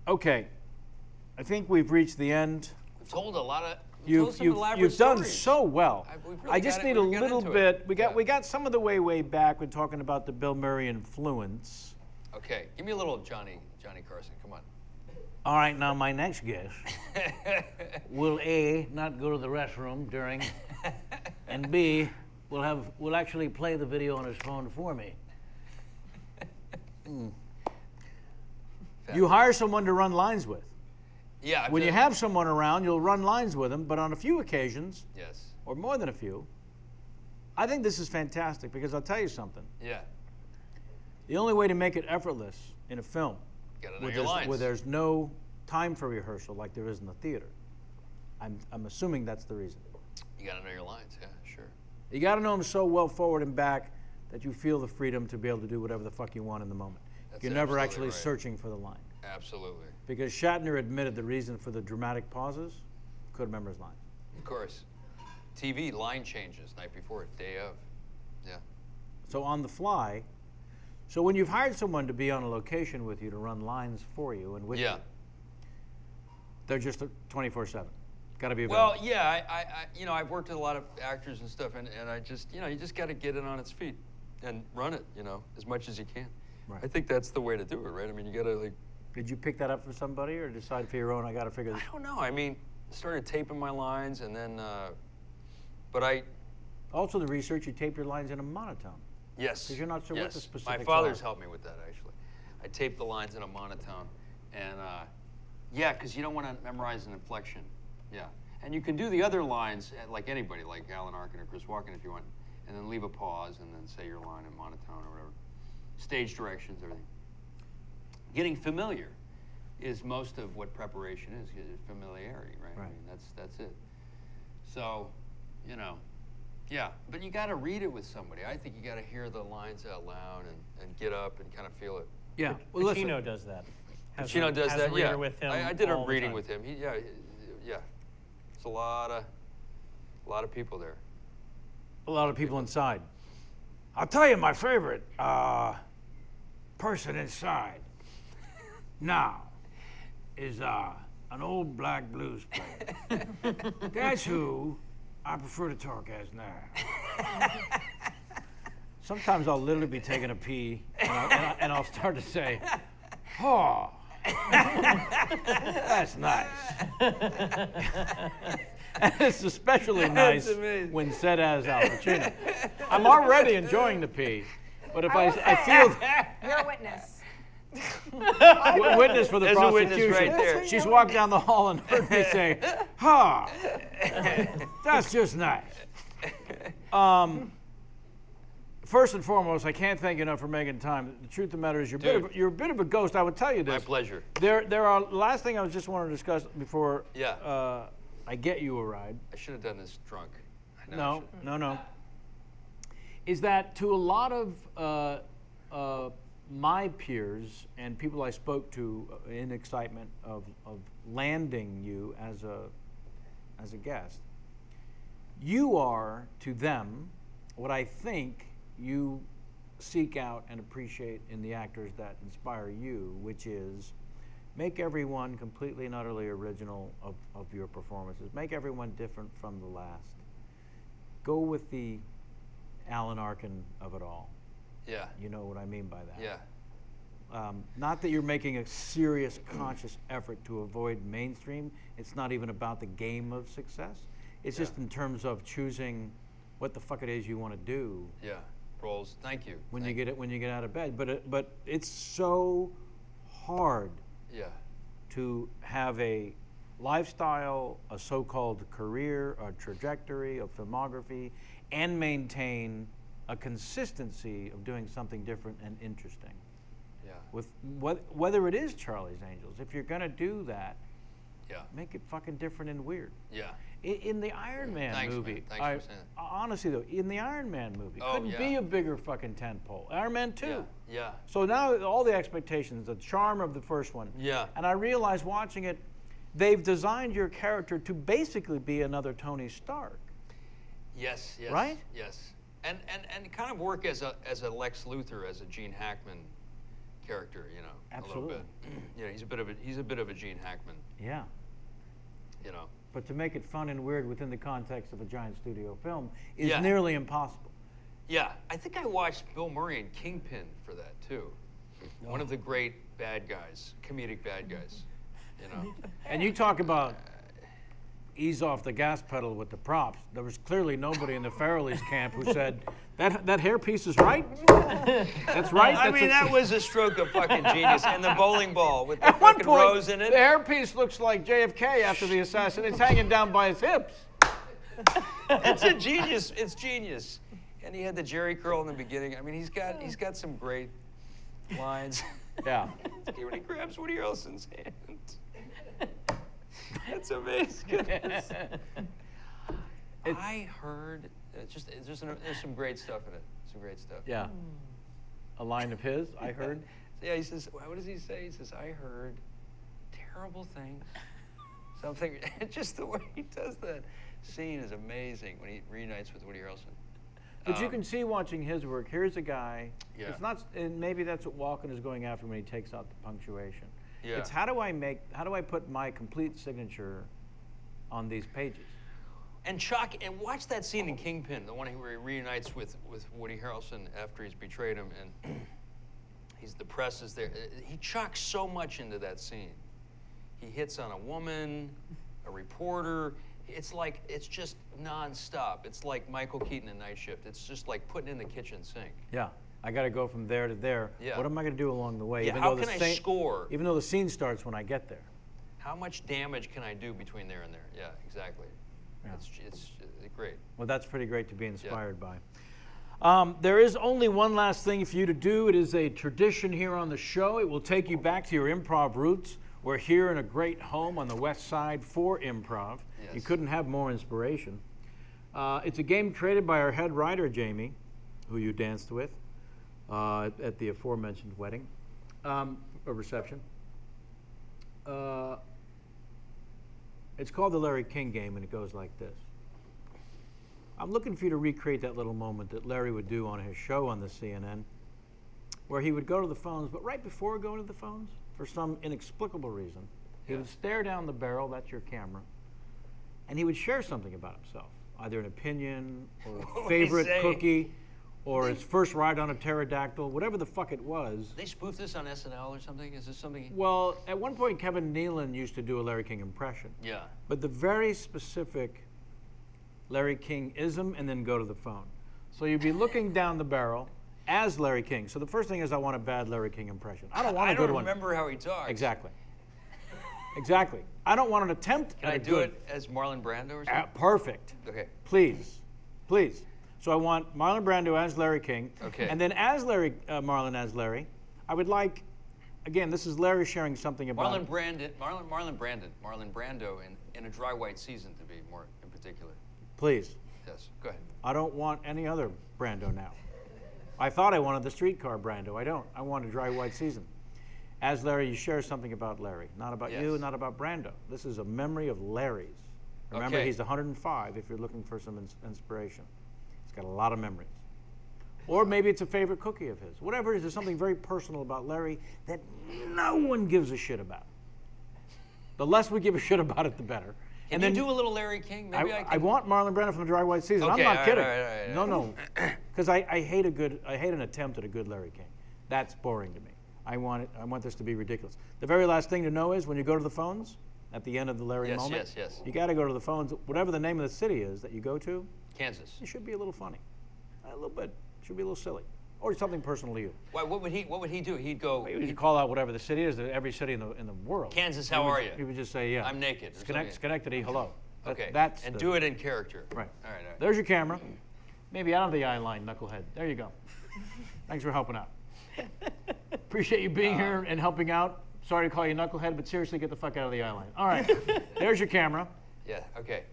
[SPEAKER 1] Okay, I think we've reached the end.
[SPEAKER 5] We've told a lot of.
[SPEAKER 1] You've done so well.
[SPEAKER 5] We've really
[SPEAKER 1] I just
[SPEAKER 5] got it-
[SPEAKER 1] need a
[SPEAKER 5] we've got
[SPEAKER 1] little
[SPEAKER 5] into
[SPEAKER 1] bit.
[SPEAKER 5] it.
[SPEAKER 1] We got some of the way back when talking about the Bill Murray influence.
[SPEAKER 5] Okay, give me a little Johnny Carson. Come on.
[SPEAKER 1] All right, now my next guest will A, not go to the restroom during, and B, will actually play the video on his phone for me. You hire someone to run lines with.
[SPEAKER 5] Yeah.
[SPEAKER 1] When you have someone around, you'll run lines with them, but on a few occasions,
[SPEAKER 5] Yes.
[SPEAKER 1] or more than a few, I think this is fantastic because I'll tell you something.
[SPEAKER 5] Yeah.
[SPEAKER 1] The only way to make it effortless in a film
[SPEAKER 5] Gotta know your lines.
[SPEAKER 1] where there's no time for rehearsal like there is in the theater. I'm assuming that's the reason.
[SPEAKER 5] You gotta know your lines. Yeah, sure.
[SPEAKER 1] You got to know them so well forward and back that you feel the freedom to be able to do whatever the fuck you want in the moment.
[SPEAKER 5] That's
[SPEAKER 1] You're never
[SPEAKER 5] absolutely
[SPEAKER 1] actually
[SPEAKER 5] right.
[SPEAKER 1] searching for the line.
[SPEAKER 5] Absolutely.
[SPEAKER 1] Because Shatner admitted the reason for the dramatic pauses, couldn't remember his lines.
[SPEAKER 5] Of course. TV line changes night before, day of. Yeah.
[SPEAKER 1] So on the fly, so when you've hired someone to be on a location with you to run lines for you and with you, they're just 24/7. Got to be available.
[SPEAKER 5] Well, yeah, I've worked with a lot of actors and stuff, and I just, you just got to get it on its feet and run it, as much as you can.
[SPEAKER 1] Right.
[SPEAKER 5] I think that's the way to do it, right? I mean, you got to
[SPEAKER 1] Did you pick that up from somebody or decide for your own, I got to figure this?
[SPEAKER 5] I don't know. I mean, started taping my lines, and then, but I.
[SPEAKER 1] Also the research, you tape your lines in a monotone.
[SPEAKER 5] Yes.
[SPEAKER 1] Because you're not sure what the
[SPEAKER 5] Yes.
[SPEAKER 1] specifics
[SPEAKER 5] My father's
[SPEAKER 1] are.
[SPEAKER 5] helped me with that, actually. I taped the lines in a monotone, and yeah, because you don't want to memorize an inflection. Yeah. And you can do the other lines like anybody, like Alan Arkin or Chris Walken if you want, and then leave a pause and then say your line in monotone or whatever. Stage directions, everything. Getting familiar is most of what preparation is familiarity, right?
[SPEAKER 1] Right.
[SPEAKER 5] I mean, that's it. So, yeah. But you got to read it with somebody. I think you got to hear the lines out loud and get up and kind of feel it.
[SPEAKER 1] Yeah. Well, listen,
[SPEAKER 3] Pacino does that.
[SPEAKER 5] Pacino does
[SPEAKER 3] has
[SPEAKER 5] that.
[SPEAKER 3] a reader
[SPEAKER 5] Yeah.
[SPEAKER 3] with him
[SPEAKER 5] I did a
[SPEAKER 3] all the
[SPEAKER 5] reading
[SPEAKER 3] time.
[SPEAKER 5] with him. Yeah. It's a lot of people there.
[SPEAKER 1] a lot of people inside. I'll tell you my favorite person inside now is an old black blues player. That's who I prefer to talk as now. Sometimes I'll literally be taking a pee and I'll start to say, oh, that's nice. And it's especially nice when said as Al Pacino. I'm already enjoying the pee, but if I feel
[SPEAKER 4] You're a witness.
[SPEAKER 1] witness for the
[SPEAKER 5] There's a witness
[SPEAKER 1] prostitution.
[SPEAKER 5] right there.
[SPEAKER 1] She's walked down the hall and heard me say, "Ha, that's just nice." First and foremost, I can't thank you enough for making time. The truth of the matter is, you're a bit of a ghost. I would tell you this.
[SPEAKER 5] My pleasure.
[SPEAKER 1] There are. Last thing I just wanted to discuss before
[SPEAKER 5] Yeah.
[SPEAKER 1] I get you a ride.
[SPEAKER 5] I should have done this drunk. I know I should've.
[SPEAKER 1] No. Is that to a lot of my peers and people I spoke to in excitement of landing you as a guest, you are to them what I think you seek out and appreciate in the actors that inspire you, which is make everyone completely and utterly original of your performances. Make everyone different from the last. go with the Alan Arkin of it all.
[SPEAKER 5] Yeah.
[SPEAKER 1] You know what I mean by that.
[SPEAKER 5] Yeah.
[SPEAKER 1] Not that you're making a serious, conscious effort to avoid mainstream. It's not even about the game of success. It's just in terms of choosing what the fuck it is you want to do.
[SPEAKER 5] Yeah. Roles. Thank you.
[SPEAKER 1] When you get out of bed. But it's so hard.
[SPEAKER 5] Yeah.
[SPEAKER 1] To have a lifestyle, a so-called career, a trajectory, a filmography, and maintain a consistency of doing something different and interesting.
[SPEAKER 5] Yeah.
[SPEAKER 1] With whether it is Charlie's Angels, if you're gonna do that,
[SPEAKER 5] Yeah.
[SPEAKER 1] make it fucking different and weird.
[SPEAKER 5] Yeah.
[SPEAKER 1] In the Iron Man
[SPEAKER 5] Thanks,
[SPEAKER 1] movie,
[SPEAKER 5] man. Thanks for saying that.
[SPEAKER 1] honestly though, in the Iron Man movie,
[SPEAKER 5] Oh,
[SPEAKER 1] couldn't
[SPEAKER 5] yeah.
[SPEAKER 1] be a bigger fucking tentpole. Iron Man 2.
[SPEAKER 5] Yeah. Yeah.
[SPEAKER 1] So now all the expectations, the charm of the first one.
[SPEAKER 5] Yeah.
[SPEAKER 1] And I realized watching it, they've designed your character to basically be another Tony Stark.
[SPEAKER 5] Yes. Yes.
[SPEAKER 1] Right?
[SPEAKER 5] Yes. And kind of work as a Lex Luthor, as a Gene Hackman character, you know.
[SPEAKER 1] Absolutely.
[SPEAKER 5] A little bit. You know, he's a bit of a Gene Hackman,
[SPEAKER 1] Yeah.
[SPEAKER 5] you know.
[SPEAKER 1] But to make it fun and weird within the context of a giant studio film is
[SPEAKER 5] Yeah.
[SPEAKER 1] nearly impossible.
[SPEAKER 5] Yeah, I think I watched Bill Murray in Kingpin for that too. One of the great bad guys, comedic bad guys, you know.
[SPEAKER 1] And you talk about ease off the gas pedal with the props. There was clearly nobody in the Farrelly's camp who said, that hairpiece is right? That's right?
[SPEAKER 5] I
[SPEAKER 1] That's
[SPEAKER 5] mean, that was a stroke of fucking genius. And the bowling ball with the
[SPEAKER 1] At one
[SPEAKER 5] fucking
[SPEAKER 1] point,
[SPEAKER 5] rose in
[SPEAKER 1] the
[SPEAKER 5] it.
[SPEAKER 1] hairpiece looks like JFK after the assassin. It's hanging down by his hips.
[SPEAKER 5] It's a genius. It's genius. And he had the Jerry curl in the beginning. I mean, he's got some great lines.
[SPEAKER 1] Yeah.
[SPEAKER 5] When he grabs Woody Harrelson's hand. That's amazing. I heard there's some great stuff in it. Some great stuff.
[SPEAKER 1] Yeah. A line of his, I heard.
[SPEAKER 5] Yeah, he says, what does he say? He says, I heard terrible things. Something, just the way he does that scene is amazing when he reunites with Woody Harrelson.
[SPEAKER 1] But you can see watching his work, here's a guy,
[SPEAKER 5] Yeah.
[SPEAKER 1] it's not, and maybe that's what Walken is going after when he takes out the punctuation.
[SPEAKER 5] Yeah.
[SPEAKER 1] It's how do I put my complete signature on these pages?
[SPEAKER 5] And Chuck, and watch that scene in Kingpin, the one where he reunites with Woody Harrelson after he's betrayed him, and the press is there. He chucks so much into that scene. He hits on a woman, a reporter. It's just nonstop. It's like Michael Keaton in Night Shift. It's just like putting in the kitchen sink.
[SPEAKER 1] Yeah, I got to go from there to there.
[SPEAKER 5] Yeah.
[SPEAKER 1] What am I going to do along the way?
[SPEAKER 5] Yeah, how can I score?
[SPEAKER 1] Even though the scene starts when I get there.
[SPEAKER 5] How much damage can I do between there and there? Yeah, exactly.
[SPEAKER 1] Yeah.
[SPEAKER 5] It's great.
[SPEAKER 1] Well, that's pretty great to be inspired by. There is only one last thing for you to do. It is a tradition here on the show. It will take you back to your improv roots. We're here in a great home on the west side for improv.
[SPEAKER 5] Yes.
[SPEAKER 1] You couldn't have more inspiration. It's a game created by our head writer, Jamie, who you danced with at the aforementioned wedding, or reception. It's called the Larry King game, and it goes like this. I'm looking for you to recreate that little moment that Larry would do on his show on the CNN, where he would go to the phones, but right before going to the phones, for some inexplicable reason, he would stare down the barrel, that's your camera, and he would share something about himself, either an opinion or a favorite cookie or his first ride on a pterodactyl, whatever the fuck it was.
[SPEAKER 5] They spoof this on SNL or something? Is this something?
[SPEAKER 1] Well, at one point, Kevin Nealon used to do a Larry King impression.
[SPEAKER 5] Yeah.
[SPEAKER 1] But the very specific Larry King-ism, and then go to the phone. So you'd be looking down the barrel as Larry King. So the first thing is I want a bad Larry King impression. I don't want a good one.
[SPEAKER 5] I don't remember how he talks.
[SPEAKER 1] Exactly. Exactly. I don't want an attempt
[SPEAKER 5] Can
[SPEAKER 1] at
[SPEAKER 5] I
[SPEAKER 1] a
[SPEAKER 5] do
[SPEAKER 1] good.
[SPEAKER 5] it as Marlon Brando or something?
[SPEAKER 1] Perfect.
[SPEAKER 5] Okay.
[SPEAKER 1] Please. Please. So I want Marlon Brando as Larry King.
[SPEAKER 5] Okay.
[SPEAKER 1] And then as Larry, Marlon as Larry, I would like, again, this is Larry sharing something about...
[SPEAKER 5] Marlon Brando in A Dry White Season, to be more in particular.
[SPEAKER 1] Please.
[SPEAKER 5] Yes, go ahead.
[SPEAKER 1] I don't want any other Brando now. I thought I wanted the streetcar Brando. I don't. I want a Dry White Season. As Larry, you share something about Larry. Not about you, not about Brando. This is a memory of Larry's. Remember,
[SPEAKER 5] Okay.
[SPEAKER 1] he's 105 if you're looking for some inspiration. He's got a lot of memories. Or maybe it's a favorite cookie of his. Whatever it is, there's something very personal about Larry that no one gives a shit about. The less we give a shit about it, the better.
[SPEAKER 5] Can you do a little Larry King? Maybe I can.
[SPEAKER 1] I want Marlon Brando from the Dry White Season.
[SPEAKER 5] Okay,
[SPEAKER 1] I'm not
[SPEAKER 5] all right,
[SPEAKER 1] kidding.
[SPEAKER 5] all right,
[SPEAKER 1] No, no, because I hate an attempt at a good Larry King. That's boring to me. I want this to be ridiculous. The very last thing to know is when you go to the phones at the end of the Larry
[SPEAKER 5] Yes,
[SPEAKER 1] moment.
[SPEAKER 5] yes, yes.
[SPEAKER 1] You got to go to the phones, whatever the name of the city is that you go to.
[SPEAKER 5] Kansas.
[SPEAKER 1] It should be a little funny, a little bit. Should be a little silly, or something personal to you.
[SPEAKER 5] Why, what would he do? He'd go.
[SPEAKER 1] Maybe you should call out whatever the city is, every city in the world.
[SPEAKER 5] Kansas, how are you?
[SPEAKER 1] He would just say, yeah.
[SPEAKER 5] I'm naked. or something.
[SPEAKER 1] Schenectady, hello.
[SPEAKER 5] Okay.
[SPEAKER 1] That's
[SPEAKER 5] and
[SPEAKER 1] the-
[SPEAKER 5] do it in character.
[SPEAKER 1] Right.
[SPEAKER 5] All right. All right.
[SPEAKER 1] There's your camera. Maybe out of the eye line, knucklehead. There you go. Thanks for helping out. Appreciate you being here and helping out. Sorry to call you knucklehead, but seriously, get the fuck out of the eye line. All right. There's your camera.
[SPEAKER 5] Yeah. Okay.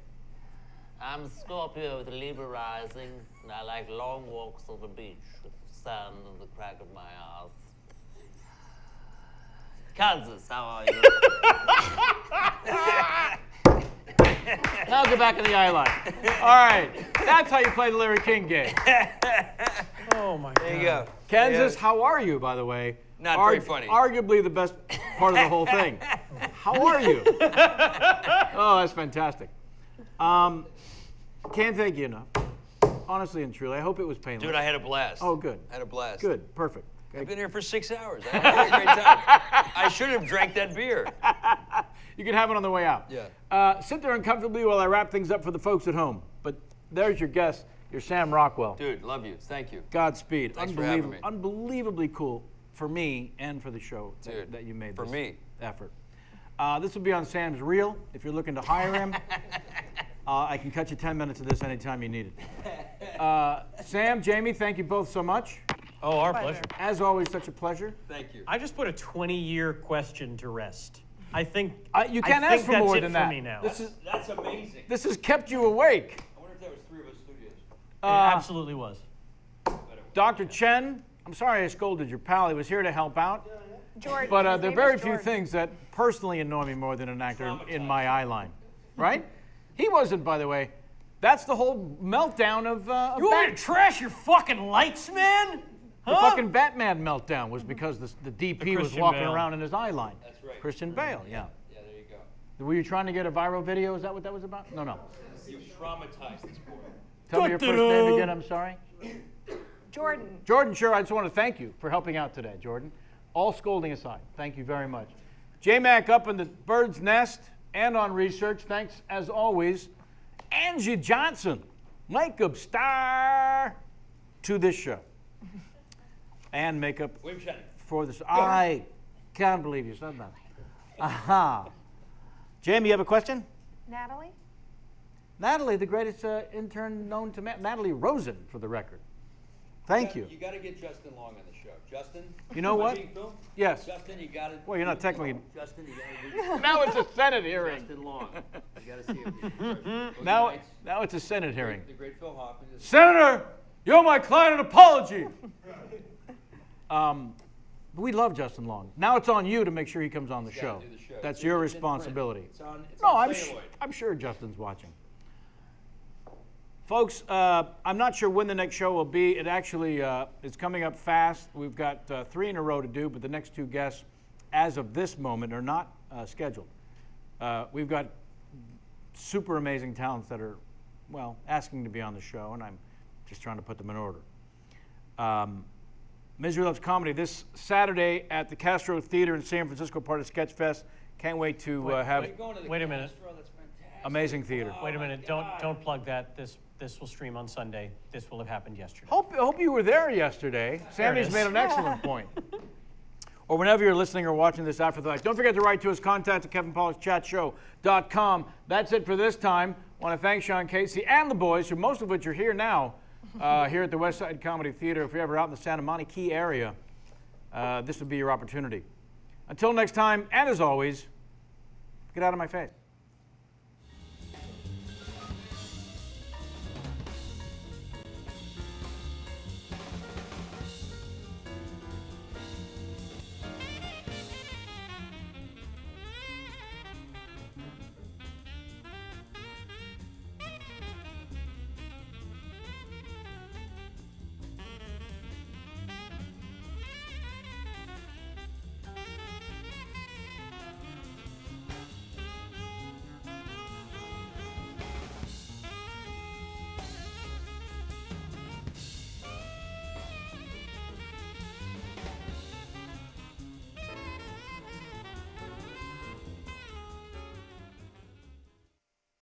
[SPEAKER 8] I'm Scorpio with Libra rising, and I like long walks on the beach with sand in the crack of my ass. Kansas, how are you?
[SPEAKER 1] Now get back in the eye line. All right. That's how you play the Larry King game.
[SPEAKER 3] Oh my God.
[SPEAKER 5] There you go.
[SPEAKER 1] Kansas,
[SPEAKER 5] Yeah.
[SPEAKER 1] how are you, by the way?
[SPEAKER 5] Not very funny.
[SPEAKER 1] Arguably the best part of the whole thing. How are you? Oh, that's fantastic. Can't thank you enough. Honestly and truly, I hope it was painless.
[SPEAKER 5] Dude, I had a blast.
[SPEAKER 1] Oh, good.
[SPEAKER 5] I had a blast.
[SPEAKER 1] Good, perfect.
[SPEAKER 5] I've been here for 6 hours. I had a great time. I should have drank that beer.
[SPEAKER 1] You can have it on the way out.
[SPEAKER 5] Yeah.
[SPEAKER 1] Sit there uncomfortably while I wrap things up for the folks at home. But there's your guest, your Sam Rockwell.
[SPEAKER 5] Dude, love you. Thank you.
[SPEAKER 1] Godspeed.
[SPEAKER 5] Thanks for having me.
[SPEAKER 1] Unbelievably cool for me and for the show
[SPEAKER 5] Dude,
[SPEAKER 1] that you made
[SPEAKER 5] for
[SPEAKER 1] this
[SPEAKER 5] me.
[SPEAKER 1] effort. This will be on Sam's Reel. If you're looking to hire him, I can cut you 10 minutes of this anytime you need it. Sam, Jamie, thank you both so much.
[SPEAKER 3] Oh, our pleasure.
[SPEAKER 1] As always, such a pleasure.
[SPEAKER 5] Thank you.
[SPEAKER 3] I just put a 20-year question to rest. I think
[SPEAKER 1] You can't
[SPEAKER 3] I
[SPEAKER 1] ask
[SPEAKER 3] think
[SPEAKER 1] for
[SPEAKER 3] that's
[SPEAKER 1] more
[SPEAKER 3] it
[SPEAKER 1] than
[SPEAKER 3] for
[SPEAKER 1] that.
[SPEAKER 3] me now.
[SPEAKER 5] That's amazing.
[SPEAKER 1] This has kept you awake.
[SPEAKER 5] I wonder if that was 3 of us studios.
[SPEAKER 3] It absolutely was.
[SPEAKER 1] Dr. Chen, I'm sorry I scolded your pal. He was here to help out.
[SPEAKER 4] Jordan.
[SPEAKER 1] But
[SPEAKER 4] his
[SPEAKER 1] there are
[SPEAKER 4] name
[SPEAKER 1] very
[SPEAKER 4] is
[SPEAKER 1] few
[SPEAKER 4] Jordan.
[SPEAKER 1] things that personally annoy me more than an actor in my eye line. Right? He wasn't, by the way. That's the whole meltdown of
[SPEAKER 3] You want me to trash your fucking lights, man?
[SPEAKER 1] the fucking Batman meltdown was because the DP was
[SPEAKER 3] Christian
[SPEAKER 1] walking
[SPEAKER 3] Bale.
[SPEAKER 1] around in his eye line.
[SPEAKER 5] That's right.
[SPEAKER 1] Christian Bale, yeah.
[SPEAKER 5] Yeah, there you go.
[SPEAKER 1] Were you trying to get a viral video? Is that what that was about? No, no.
[SPEAKER 5] You traumatized this boy.
[SPEAKER 1] Tell me your first name again, I'm sorry.
[SPEAKER 4] Jordan.
[SPEAKER 1] Jordan, sure, I just want to thank you for helping out today, Jordan. All scolding aside, thank you very much. J-Mac up in the bird's nest and on research, thanks as always. Angie Johnson, makeup star to this show. And makeup for this. I can't believe you said that. Aha. Jamie, you have a question?
[SPEAKER 4] Natalie?
[SPEAKER 1] Natalie, the greatest intern known to man. Natalie Rosen, for the record. Thank you.
[SPEAKER 5] You got to get Justin Long on the show. Justin?
[SPEAKER 1] You know
[SPEAKER 5] am I
[SPEAKER 1] what?
[SPEAKER 5] being filmed?
[SPEAKER 1] Yes.
[SPEAKER 5] Justin, you got to.
[SPEAKER 1] Well, you're not technically.
[SPEAKER 5] Justin, you got to
[SPEAKER 1] Now it's a Senate hearing.
[SPEAKER 5] Justin Long. You got to see him.
[SPEAKER 1] Now it's a Senate hearing.
[SPEAKER 5] The great Phil Hoffman.
[SPEAKER 1] Senator, you owe my client an apology. But we love Justin Long. Now it's on you to make sure he comes on the
[SPEAKER 5] gotta
[SPEAKER 1] show.
[SPEAKER 5] do the show.
[SPEAKER 1] That's
[SPEAKER 5] It's
[SPEAKER 1] your
[SPEAKER 5] in
[SPEAKER 1] responsibility.
[SPEAKER 5] print. It's
[SPEAKER 1] No,
[SPEAKER 5] on
[SPEAKER 1] I'm
[SPEAKER 5] celluloid.
[SPEAKER 1] sure Justin's watching. Folks, I'm not sure when the next show will be. It actually is coming up fast. We've got 3 in a row to do, but the next 2 guests, as of this moment, are not scheduled. We've got super amazing talents that are, well, asking to be on the show, and I'm just trying to put them in order. Misery Loves Comedy this Saturday at the Castro Theater in San Francisco, part of Sketch Fest. Can't wait to have
[SPEAKER 3] Wait a minute.
[SPEAKER 1] amazing theater.
[SPEAKER 3] Wait a minute. Don't plug that. This will stream on Sunday. This will have happened yesterday.
[SPEAKER 1] Hope you were there yesterday. Sammy's
[SPEAKER 3] is.
[SPEAKER 1] made an excellent point. Or whenever you're listening or watching this after the fact. Don't forget to write to us, contact at kevinpollixchatshow.com. That's it for this time. I want to thank Sean Casey and the boys, who most of which are here now, here at the West Side Comedy Theater. If you're ever out in the Santa Monica Key area, this would be your opportunity. Until next time, and as always, get out of my face.